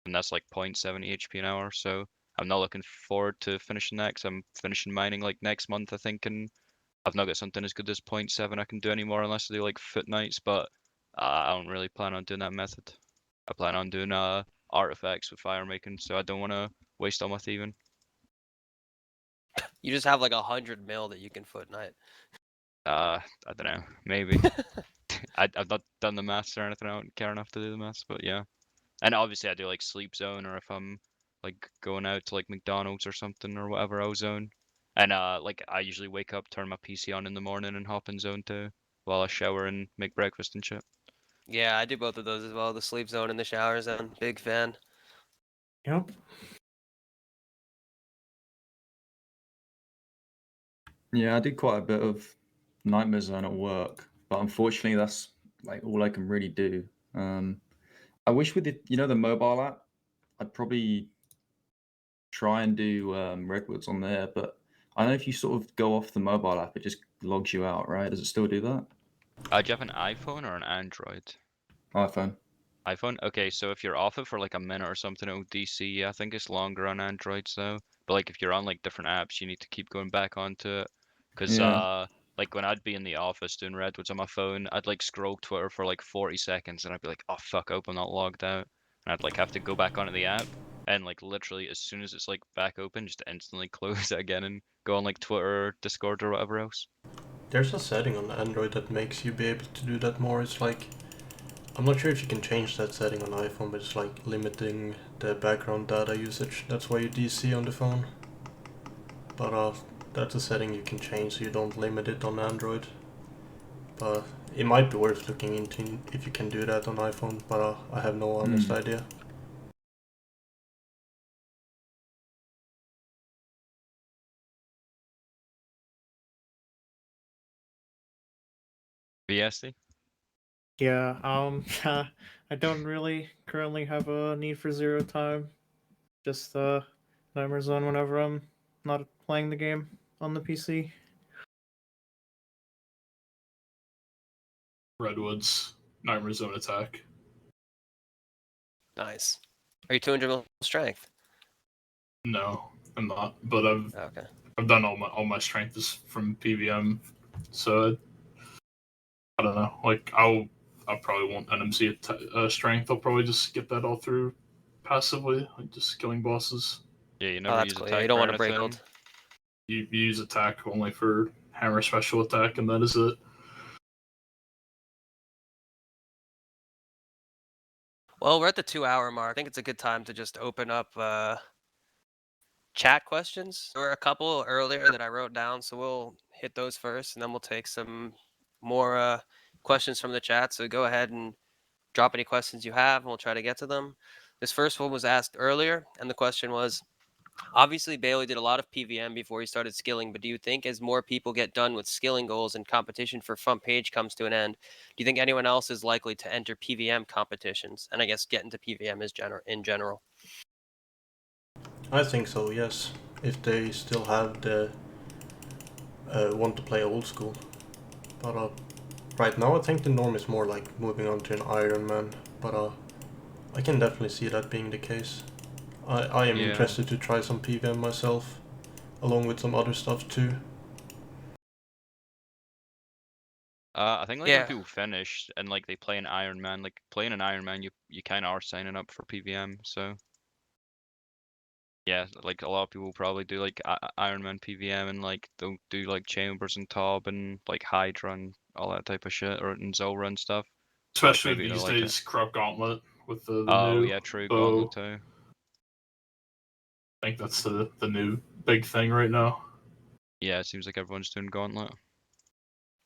C: and that's like 0.70 HP an hour. So I'm not looking forward to finishing that because I'm finishing mining like next month, I think, and I've not got something as good as 0.7 I can do anymore unless I do like foot nights. But I don't really plan on doing that method. I plan on doing artifacts with fire making, so I don't want to waste all my thieving.
A: You just have like 100 mil that you can foot night.
C: I don't know, maybe. I've not done the maths or anything. I don't care enough to do the maths, but yeah. And obviously I do like sleep zone, or if I'm like going out to like McDonald's or something or whatever, I'll zone. And like I usually wake up, turn my PC on in the morning, and hop in zone too while I shower and make breakfast and shit.
A: Yeah, I do both of those as well. The sleep zone and the shower zone. Big fan.
F: Yep.
E: Yeah, I did quite a bit of Nightmare Zone at work, but unfortunately, that's like all I can really do. I wish with the mobile app, I'd probably try and do Redwoods on there, but I know if you sort of go off the mobile app, it just logs you out, right? Does it still do that?
C: Do you have an iPhone or an Android?
E: iPhone.
C: iPhone? Okay, so if you're off it for like a minute or something, it'll DC. I think it's longer on Androids though. But like if you're on like different apps, you need to keep going back onto it. Cause
E: Yeah.
C: like when I'd be in the office doing Redwoods on my phone, I'd like scroll Twitter for like 40 seconds and I'd be like, oh fuck, I hope I'm not logged out. And I'd like have to go back onto the app and like literally as soon as it's like back open, just instantly close it again and go on like Twitter, Discord or whatever else.
B: There's a setting on Android that makes you be able to do that more. It's like, I'm not sure if you can change that setting on iPhone, but it's like limiting the background data usage. That's why you DC on the phone. But that's a setting you can change so you don't limit it on Android. But it might be worth looking into if you can do that on iPhone, but I have no honest idea.
C: VSD?
F: Yeah, I don't really currently have a need for zero time. Just Nightmare Zone whenever I'm not playing the game on the PC.
G: Redwoods, Nightmare Zone attack.
A: Nice. Are you 200 mil strength?
G: No, I'm not. But
A: Okay.
G: I've done all my strength is from PVM, so I don't know. Like I probably won't NMC strength. I'll probably just get that all through passively, like just killing bosses.
C: Yeah, you
A: Oh,
C: never
A: that's
C: use
A: cool.
C: attack
A: Yeah, you don't
C: for
A: want to break
C: anything.
A: gold.
G: You use attack only for hammer special attack, and that is it.
A: Well, we're at the 2-hour mark. I think it's a good time to just open up chat questions. There were a couple earlier that I wrote down, so we'll hit those first, and then we'll take some more questions from the chat. So go ahead and drop any questions you have, and we'll try to get to them. This first one was asked earlier, and the question was, obviously Bailey did a lot of PVM before he started skilling, but do you think as more people get done with skilling goals and competition for front page comes to an end, do you think anyone else is likely to enter PVM competitions, and I guess get into PVM in general?
B: I think so, yes. If they still have the want to play old school. But right now I think the norm is more like moving on to an Iron Man. But I can definitely see that being the case. I am interested to try some PVM myself, along with some other stuff too.
C: I think like when people finish and like they play an Iron Man, like playing an Iron Man, you kind of are signing up for PVM. So yeah, like a lot of people probably do like Iron Man PVM and like they'll do like Chambers and ToB and like Hydra and all that type of shit, or in Zora and stuff.
G: Especially
C: maybe
G: these
C: like
G: days, Corrupt Gauntlet with the
C: oh
G: new.
C: yeah, true,
G: So
C: Gauntlet too.
G: I think that's the new big thing right now.
C: Yeah, it seems like everyone's doing Gauntlet.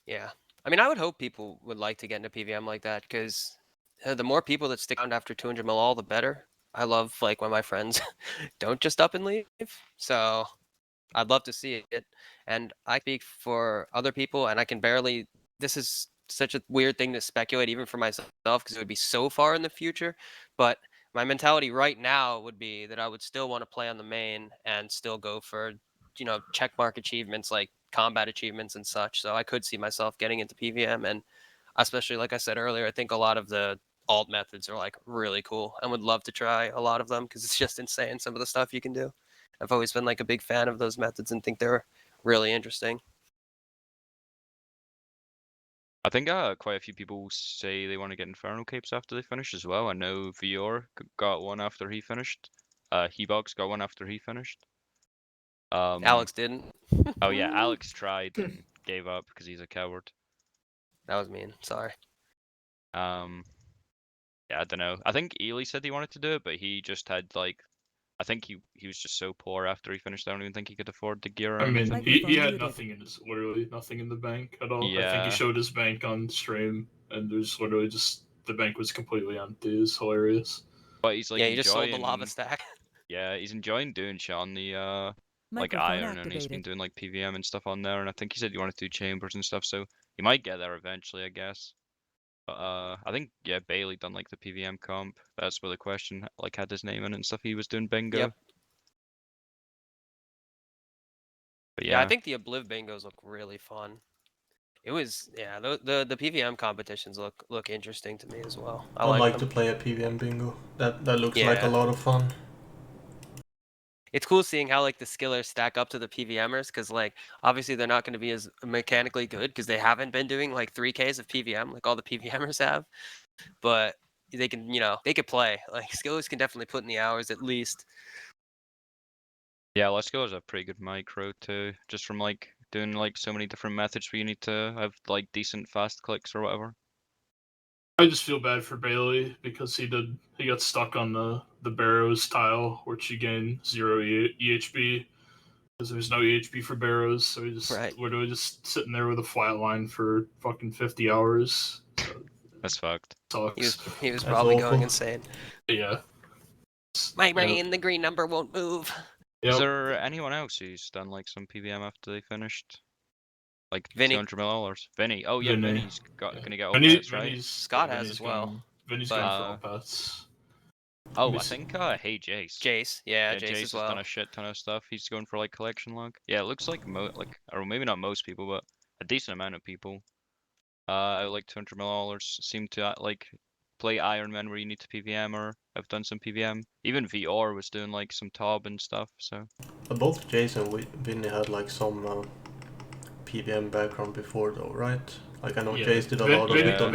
A: Yeah, I mean, I would hope people would like to get into PVM like that, because the more people that stick around after 200 mil, all the better. I love like when my friends don't just up and leave. So I'd love to see it. And I speak for other people, and I can barely. This is such a weird thing to speculate, even for myself, because it would be so far in the future. But my mentality right now would be that I would still want to play on the main and still go for, checkmark achievements like combat achievements and such. So I could see myself getting into PVM, and especially like I said earlier, I think a lot of the alt methods are like really cool and would love to try a lot of them because it's just insane some of the stuff you can do. I've always been like a big fan of those methods and think they're really interesting.
C: I think quite a few people say they want to get Inferno Capes after they finish as well. I know VR got one after he finished. Hebox got one after he finished.
A: Alex didn't.
C: Oh yeah, Alex tried and gave up because he's a coward.
A: That was mean. Sorry.
C: Yeah, I don't know. I think Ely said he wanted to do it, but he just had like, I think he was just so poor after he finished. I don't even think he could afford the gear or
G: I mean,
C: anything.
G: he had nothing in his literally nothing in the bank at all. I think he
C: Yeah.
G: showed his bank on stream, and there's literally just the bank was completely empty. It's hilarious.
C: But he's like
A: Yeah, you just sold the
C: enjoying.
A: lava stack.
C: Yeah, he's enjoying doing shit on the like
D: Microphone
C: iron, and he's been
D: activated.
C: doing like PVM and stuff on there. And I think he said he wanted to do chambers and stuff, so he might get there eventually, I guess. But I think Bailey done like the PVM comp. That's where the question like had his name in it and stuff. He was doing bingo.
A: Yep.
C: But
A: Yeah, I think the Obliv bingos look really fun. It was the PVM competitions look interesting to me as well. I
B: I'd like
A: them.
B: to play a PVM bingo. That looks like a lot of fun.
A: It's cool seeing how like the skillers stack up to the PVMers, because like obviously they're not going to be as mechanically good because they haven't been doing like 3Ks of PVM like all the PVMers have, but they can they could play. Like skillers can definitely put in the hours at least.
C: Yeah, Let's Go is a pretty good micro too, just from like doing like so many different methods where you need to have like decent fast clicks or whatever.
G: I just feel bad for Bailey because he got stuck on the Barrows tile, which you gain 0 EHB because there's no EHB for Barrows, so he just literally just sitting there with a flat line for fucking 50 hours. So
C: that's fucked.
G: Sucks.
A: He was probably going insane.
G: Yeah.
A: My brain, the green number won't move.
C: Is there anyone else who's done like some PVM after they finished? Like
A: Vinny.
C: $200 million? Vinny. Oh yeah, Vinny's gonna get all
G: Vinny,
C: pets, right?
A: Scott has as well.
G: Vinny's going for all pets.
C: Oh, I think hey Jace.
A: Jace, yeah, Jace as well.
C: Has done a shit ton of stuff. He's going for like collection log. Yeah, it looks like or maybe not most people, but a decent amount of people. Like $200 million seem to like play Iron Man where you need to PVM or have done some PVM. Even VR was doing like some ToB and stuff. So.
B: But both Jace and Vinny had like some PVM background before, though, right? Like I know Jace did a lot of it on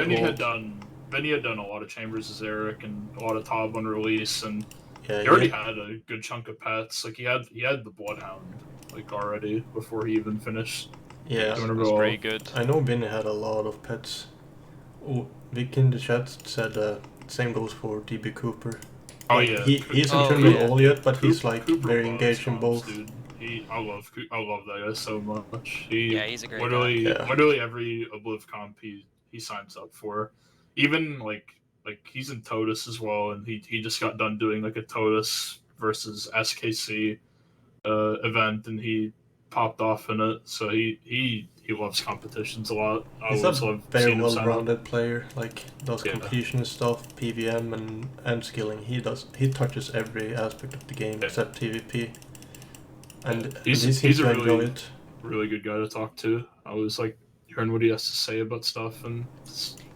G: Vinny had done a lot of chambers as Eric and a lot of ToB on release, and he already had a good chunk of pets. Like he had the Bloodhound like already before he even finished.
B: Yeah,
C: that's pretty good.
B: I know Vinny had a lot of pets. Oh, Vic in the chat said same goes for DB Cooper.
G: Oh
B: like,
G: yeah,
B: he hasn't turned it all yet, but he's like Cooper very engaged in both.
G: Dude. I love that guy so much.
A: He's a great guy.
G: Literally every Obliv comp he signs up for. Even like he's in TOTUS as well, and he just got done doing like a TOTUS versus SKC event, and he popped off in it. So he loves competitions a lot.
B: He's a very well-rounded player. Like does completion stuff, PVM and skilling. He touches every aspect of the game except PvP. And he's a
G: really good guy to talk to. I was like hearing what he has to say about stuff and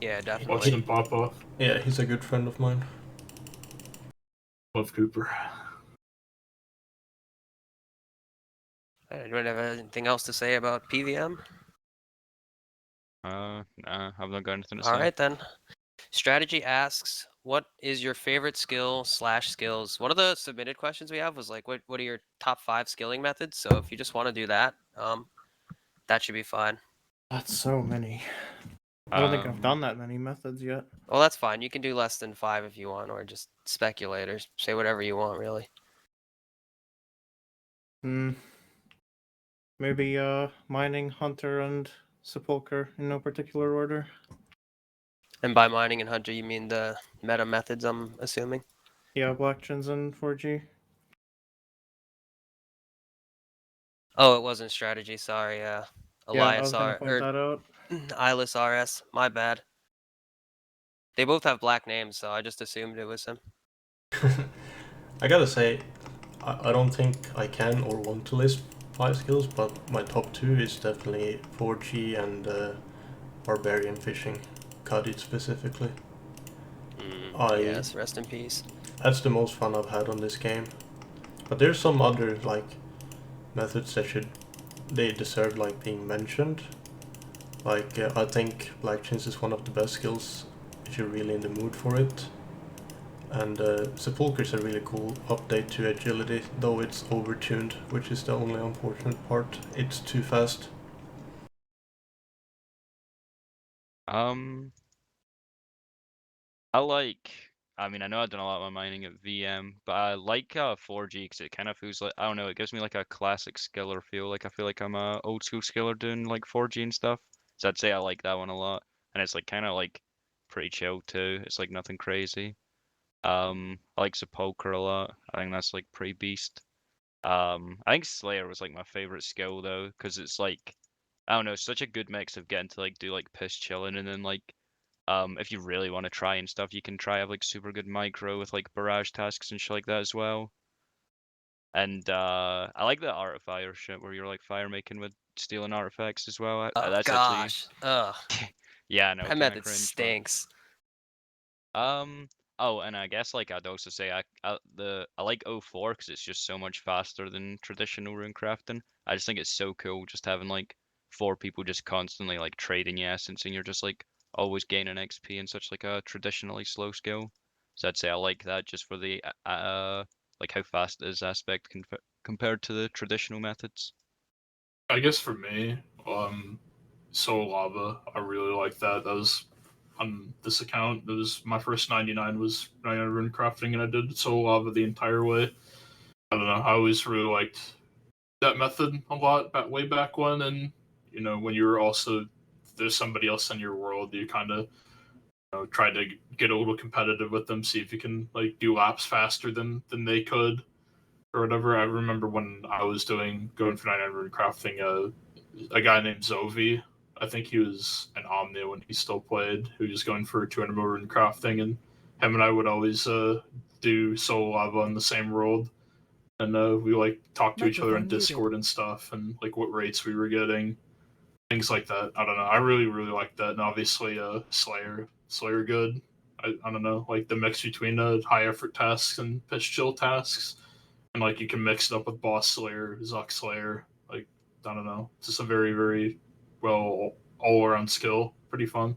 A: definitely
G: watching him pop off.
B: Yeah, he's a good friend of mine.
G: Love Cooper.
A: Anyone have anything else to say about PVM?
C: Nah, I've not got anything to say.
A: All right then. Strategy asks, what is your favorite skill/skills? One of the submitted questions we have was like, what are your top 5 skilling methods? So if you just want to do that, that should be fine.
F: That's so many. I don't think I've done that many methods yet.
A: Well, that's fine. You can do less than 5 if you want, or just speculate, or say whatever you want, really.
F: Maybe mining, hunter, and Sepulcher in no particular order.
A: And by mining and hunter, you mean the meta methods, I'm assuming?
F: Yeah, Black Chins and 4G.
A: Oh, it wasn't strategy. Sorry.
F: Yeah, I was
A: Elias
F: gonna
A: R
F: point
A: or
F: that out.
A: Eyeless RS. My bad. They both have black names, so I just assumed it was him.
B: I gotta say, I don't think I can or want to list 5 skills, but my top 2 is definitely 4G and Barbarian Fishing. Kadit specifically.
A: Yes, rest in peace.
B: That's the most fun I've had on this game. But there's some other like methods that they deserve like being mentioned. Like I think Black Chins is one of the best skills if you're really in the mood for it. And Sepulcher is a really cool update to agility, though it's overtuned, which is the only unfortunate part. It's too fast.
C: I mean, I know I've done a lot of my mining at VM, but I like 4G because it kind of feels like, I don't know, it gives me like a classic skiller feel. Like I feel like I'm a old school skiller doing like 4G and stuff. So I'd say I like that one a lot. And it's like kind of like pretty chill too. It's like nothing crazy. I like Sepulcher a lot. I think that's like pretty beast. I think Slayer was like my favorite skill though, because it's like, I don't know, such a good mix of getting to like do like piss chilling and then like if you really want to try and stuff, you can try have like super good micro with like barrage tasks and shit like that as well. And I like the art of fire shit where you're like fire making with stealing artifacts as well.
A: Oh
C: That's
A: gosh. Ugh.
C: actually yeah, no,
A: That
C: kind
A: method
C: of cringe.
A: stinks.
C: Oh, and I guess like I'd also say I like 04 because it's just so much faster than traditional rune crafting. I just think it's so cool just having like 4 people just constantly like trading your essence and you're just like always gaining XP in such like a traditionally slow skill. So I'd say I like that just for the like how fast it is aspect compared to the traditional methods.
G: I guess for me, Soul Lava, I really like that. That was on this account. It was my first 99 was 99 rune crafting, and I did Soul Lava the entire way. I don't know. I always really liked that method a lot way back when, and you know when you were also there's somebody else in your world, you kind of try to get a little competitive with them, see if you can like do laps faster than they could or whatever. I remember when I was going for 99 rune crafting, a guy named Zovi. I think he was an Omnia when he still played, who was going for 200 rune crafting, and him and I would always do Soul Lava in the same world. And we like talk to each other on Discord and stuff, and like what rates we were getting, things like that. I don't know. I really like that, and obviously Slayer good. I don't know, like the mix between high effort tasks and piss chill tasks, and like you can mix it up with Boss Slayer, Zuck Slayer. Like I don't know, it's just a very well all around skill. Pretty fun.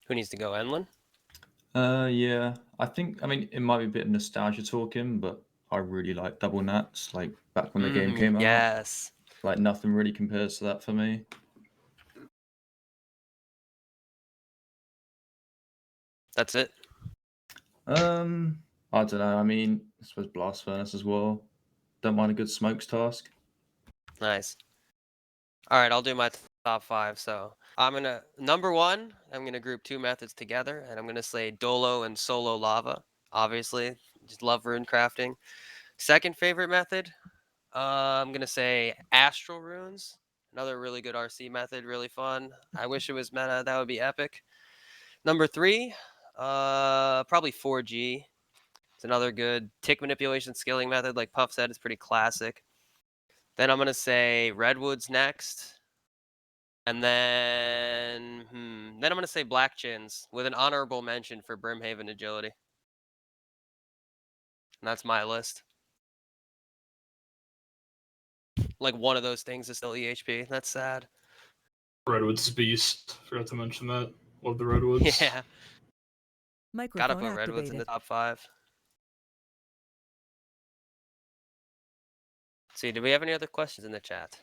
A: Who needs to go, Enlin?
E: Yeah. I mean, it might be a bit of nostalgia talking, but I really like double nats, like back when the game came out.
A: Yes.
E: Like nothing really compares to that for me.
A: That's it.
E: I don't know. I mean, I suppose Blast Furnace as well. Don't mind a good smokes task.
A: Nice. All right, I'll do my top 5. So number 1, I'm gonna group 2 methods together, and I'm gonna say Dolo and Solo Lava. Obviously, just love rune crafting. Second favorite method, I'm gonna say Astral Runes. Another really good RC method, really fun. I wish it was meta. That would be epic. Number 3, probably 4G. It's another good tick manipulation skilling method. Like Puff said, it's pretty classic. Then I'm gonna say Redwoods next. And then I'm going to say Black Chins with an honorable mention for Brimhaven Agility. And that's my list. Like one of those things is still EHP. That's sad.
G: Redwoods Beast. Forgot to mention that. Love the Redwoods.
A: Yeah. Gotta put
D: Microphone
A: Redwoods in the
D: activated.
A: top 5. Let's see, do we have any other questions in the chat?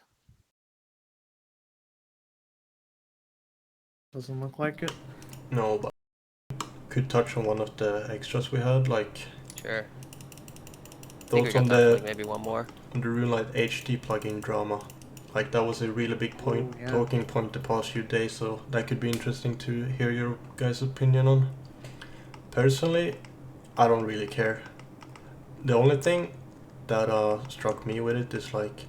F: Doesn't look like it.
B: No, but could touch on one of the extras we had, like
A: Sure.
B: thoughts on the
A: maybe one more.
B: RuneLite HD plugin drama. Like that was a really big point,
F: Ooh, yeah.
B: talking point the past few days. So that could be interesting to hear your guys' opinion on. Personally, I don't really care. The only thing that struck me with it is like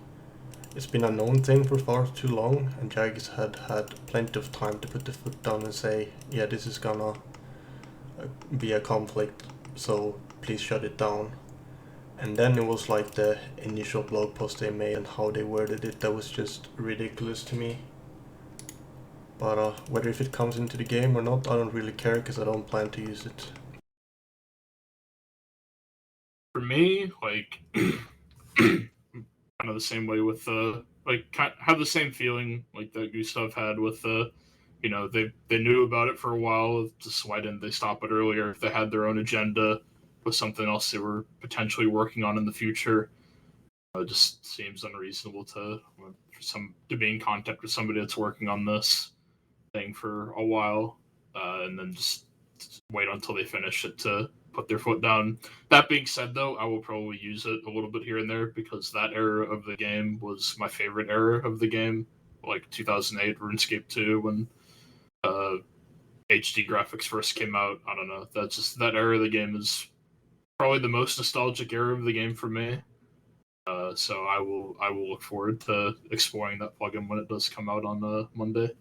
B: it's been a known thing for far too long, and Jagex had plenty of time to put the foot down and say, yeah, this is gonna be a conflict, so please shut it down. And then it was like the initial blog post they made and how they worded it that was just ridiculous to me. But whether if it comes into the game or not, I don't really care because I don't plan to use it.
G: For me, like, kind of the same way with have the same feeling like that Gustav had with they knew about it for a while. Just why didn't they stop it earlier? If they had their own agenda with something else they were potentially working on in the future, it just seems unreasonable to be in contact with somebody that's working on this thing for a while, and then just wait until they finish it to put their foot down. That being said, though, I will probably use it a little bit here and there because that era of the game was my favorite era of the game, like 2008 RuneScape 2 when HD graphics first came out. I don't know. That's just that era of the game is probably the most nostalgic era of the game for me. So I will look forward to exploring that plugin when it does come out on Monday.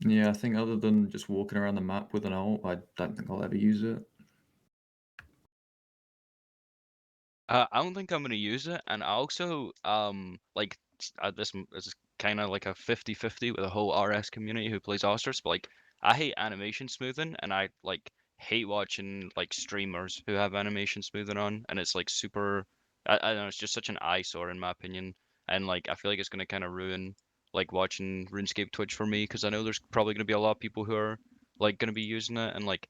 E: Yeah, I think other than just walking around the map with an ult, I don't think I'll ever use it.
C: I don't think I'm gonna use it, and I also this is kind of like a 50-50 with the whole RS community who plays Arceuus, but like I hate animation smoothing, and I like hate watching like streamers who have animation smoothing on, and it's like super. I don't know, it's just such an eyesore in my opinion, and like I feel like it's gonna kind of ruin like watching RuneScape Twitch for me because I know there's probably gonna be a lot of people who are like gonna be using it, and like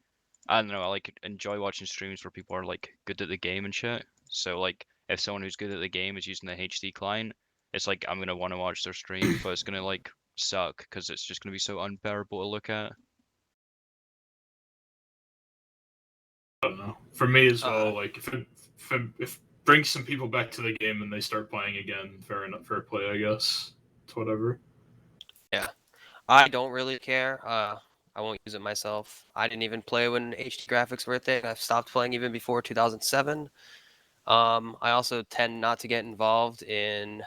C: I don't know, I like enjoy watching streams where people are like good at the game and shit. So like if someone who's good at the game is using the HD client, it's like I'm gonna want to watch their stream, but it's gonna like suck because it's just gonna be so unbearable to look at.
G: I don't know. For me as well, like if it brings some people back to the game and they start playing again, fair enough, fair play, I guess. It's whatever.
A: Yeah, I don't really care. I won't use it myself. I didn't even play when HD graphics were a thing. I've stopped playing even before 2007. I also tend not to get involved in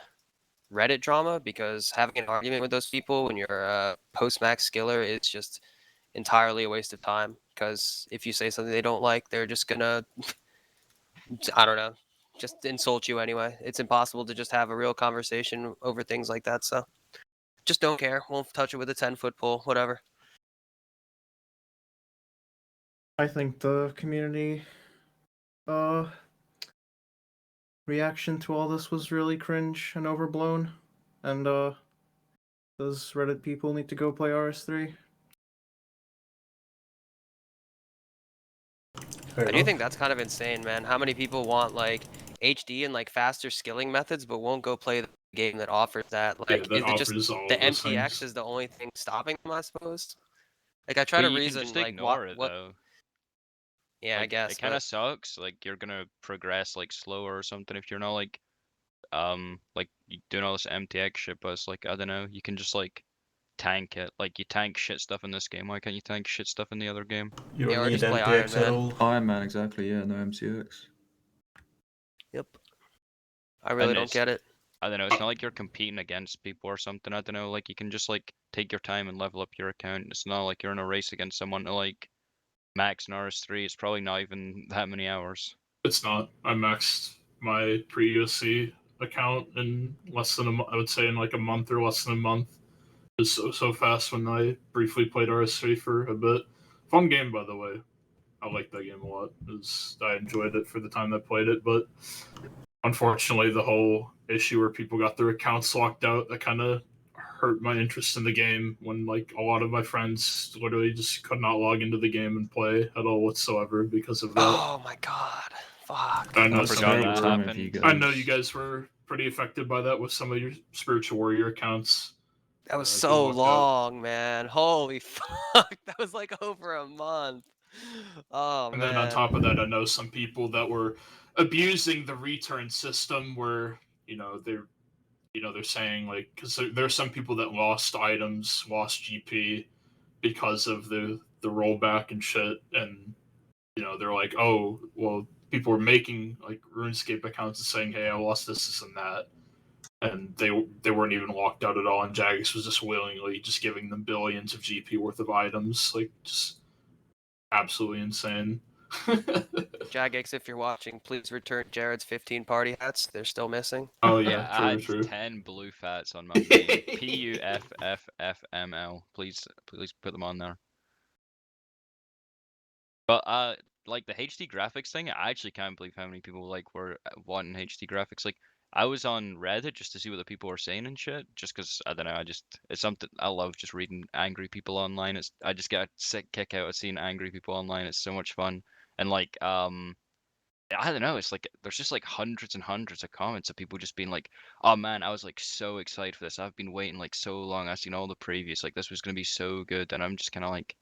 A: Reddit drama because having an argument with those people when you're a post-max skiller is just entirely a waste of time. Because if you say something they don't like, they're just gonna, I don't know, just insult you anyway. It's impossible to just have a real conversation over things like that. So just don't care. Won't touch it with a 10-foot pole. Whatever.
F: I think the community reaction to all this was really cringe and overblown, and those Reddit people need to go play RS3.
B: Fair
A: I do
B: enough.
A: think that's kind of insane, man. How many people want like HD and like faster skilling methods, but won't go play the game that offers that? Like,
G: Yeah, that
A: is it just
G: offers all
A: the
G: of those
A: MTX
G: things.
A: is the only thing stopping them? I suppose. Like, I try
C: But
A: to
C: you can
A: reason
C: just
A: like
C: ignore it
A: what.
C: though.
A: Yeah, I
C: Like
A: guess,
C: it kind
A: but
C: of sucks. Like you're gonna progress like slower or something if you're not like you doing all this MTX shit. But it's like I don't know. You can just like tank it. Like you tank shit stuff in this game. Why can't you tank shit stuff in the other game?
B: You
A: yeah,
B: don't
A: or
B: need
A: just play Iron
B: MTX at
A: Man.
B: all.
E: Iron Man, exactly. Yeah, no MCX.
A: Yep. I really
C: And
A: don't
C: it's
A: get it.
C: I don't know. It's not like you're competing against people or something. I don't know. Like you can just like take your time and level up your account. It's not like you're in a race against someone to like max an RS3. It's probably not even that many hours.
G: It's not. I maxed my pre-USC account in less than I would say in like a month or less than a month. It was so fast when I briefly played RS3 for a bit. Fun game, by the way. I liked that game a lot. I enjoyed it for the time I played it, but unfortunately, the whole issue where people got their accounts locked out, that kind of hurt my interest in the game when like a lot of my friends literally just could not log into the game and play at all whatsoever because of that.
A: Oh my god. Fuck.
G: I know
C: I forgot
E: Terrible
C: that
E: time
C: happened.
E: for you
G: I know you
E: guys.
G: guys were pretty affected by that with some of your spiritual warrior accounts.
A: That was
G: Being
A: so
G: locked out.
A: long, man. Holy fuck. That was like over a month. Oh
G: And then on
A: man.
G: top of that, I know some people that were abusing the return system where, they're they're saying like because there are some people that lost items, lost GP because of the rollback and shit, and they're like, oh well, people were making like RuneScape accounts and saying, hey, I lost this and that, and they weren't even locked out at all, and Jagex was just willingly just giving them billions of GP worth of items, like just absolutely insane.
A: Jagex, if you're watching, please return Jared's 15 party hats. They're still missing.
G: Oh
C: Yeah, I had
G: true.
C: 10 blue fats on my main. PUFFFML. Please put them on there. But like the HD graphics thing, I actually can't believe how many people like were wanting HD graphics. Like I was on Reddit just to see what the people were saying and shit. Just because I don't know, it's something I love just reading angry people online. I just get a sick kick out of seeing angry people online. It's so much fun. And like I don't know, it's like there's just like hundreds and hundreds of comments of people just being like, "Oh man, I was like so excited for this. I've been waiting like so long. I've seen all the previews. Like this was gonna be so good." And I'm just kind of like,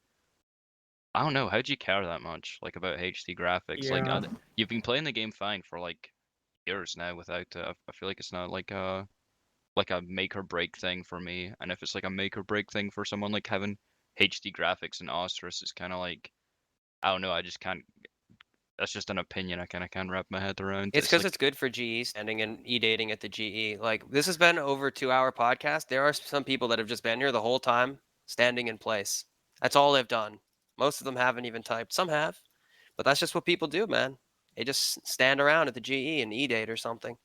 C: I don't know. How do you care that much like about HD graphics? Like
F: Yeah.
C: you've been playing the game fine for like years now without. I feel like it's not like a make or break thing for me. And if it's like a make or break thing for someone like having HD graphics and Arceuus, it's kind of like I don't know. I just can't. That's just an opinion. I kind of can't wrap my head around.
A: It's because
C: like,
A: it's good for GE standing and e-dating at the GE. Like, this has been over a 2-hour podcast. There are some people that have just been here the whole time, standing in place. That's all they've done. Most of them haven't even typed. Some have. But that's just what people do, man. They just stand around at the GE and e-date or something.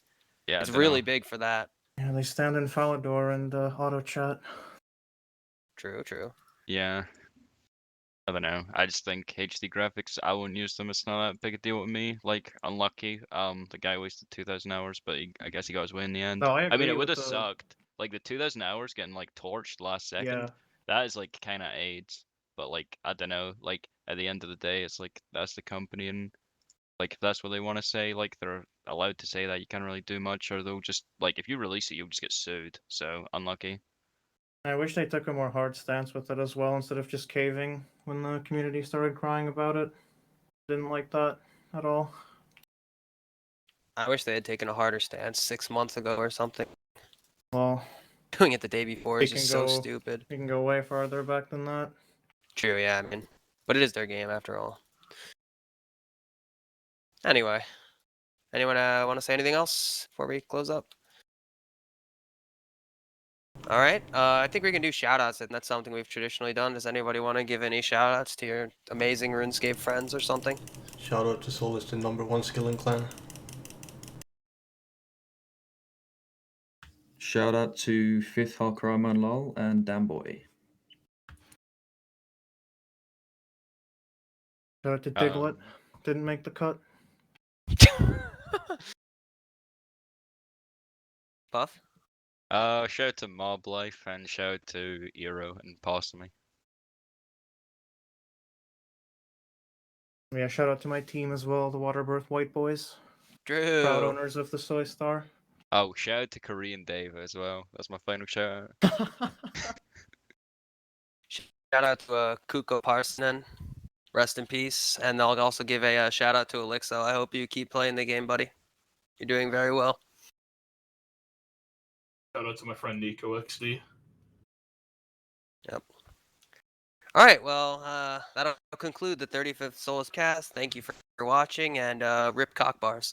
C: yeah,
A: It's
C: I don't
A: really
C: know.
A: big for that.
F: Yeah, they stand in Falador and auto chat.
A: True.
C: Yeah. I don't know. I just think HD graphics, I won't use them. It's not that big a deal with me. Like, unlucky. The guy wasted 2,000 hours, but I guess he got his way in the end.
F: No, I
C: I mean,
F: agree
C: it would
F: with
C: have sucked. Like, the 2,000 hours getting, like, torched last second,
F: Yeah.
C: that is, like, kind of AIDS. But, like, I don't know. Like, at the end of the day, it's like, that's the company, and, like, if that's what they want to say, like, they're allowed to say that. You can't really do much, or they'll just, like, if you release it, you'll just get sued. So, unlucky.
F: I wish they took a more hard stance with it as well instead of just caving when the community started crying about it. Didn't like that at all.
A: I wish they had taken a harder stance 6 months ago or something.
F: Well,
A: Doing it the day before is just so stupid.
F: You can go way farther back than that.
A: True, yeah, I mean, but it is their game after all. Anyway, anyone want to say anything else before we close up? All right, I think we can do shoutouts, and that's something we've traditionally done. Does anybody want to give any shoutouts to your amazing RuneScape friends or something?
B: Shout out to Solace, the #1 skill in clan.
E: Shout out to Fifth Harkraman Lol and Damboy.
F: Shout out to Diglett. Didn't make the cut.
A: Buff?
C: Shout out to Mob Life and shout out to Eero and Phosani.
F: Yeah, shout out to my team as well, the Waterbirth White Boys.
A: Drew.
F: Proud owners of the Soy Star.
C: Oh, shout out to Korean Dave as well. That's my final shout out.
A: Shout out to Kuko Parsonen. Rest in peace. And I'll also give a shout out to Elixo. I hope you keep playing the game, buddy. You're doing very well.
G: Shout out to my friend Nico XD.
A: Yep. All right, well, that'll conclude the 35th Solace Cast. Thank you for watching, and rip cock bars.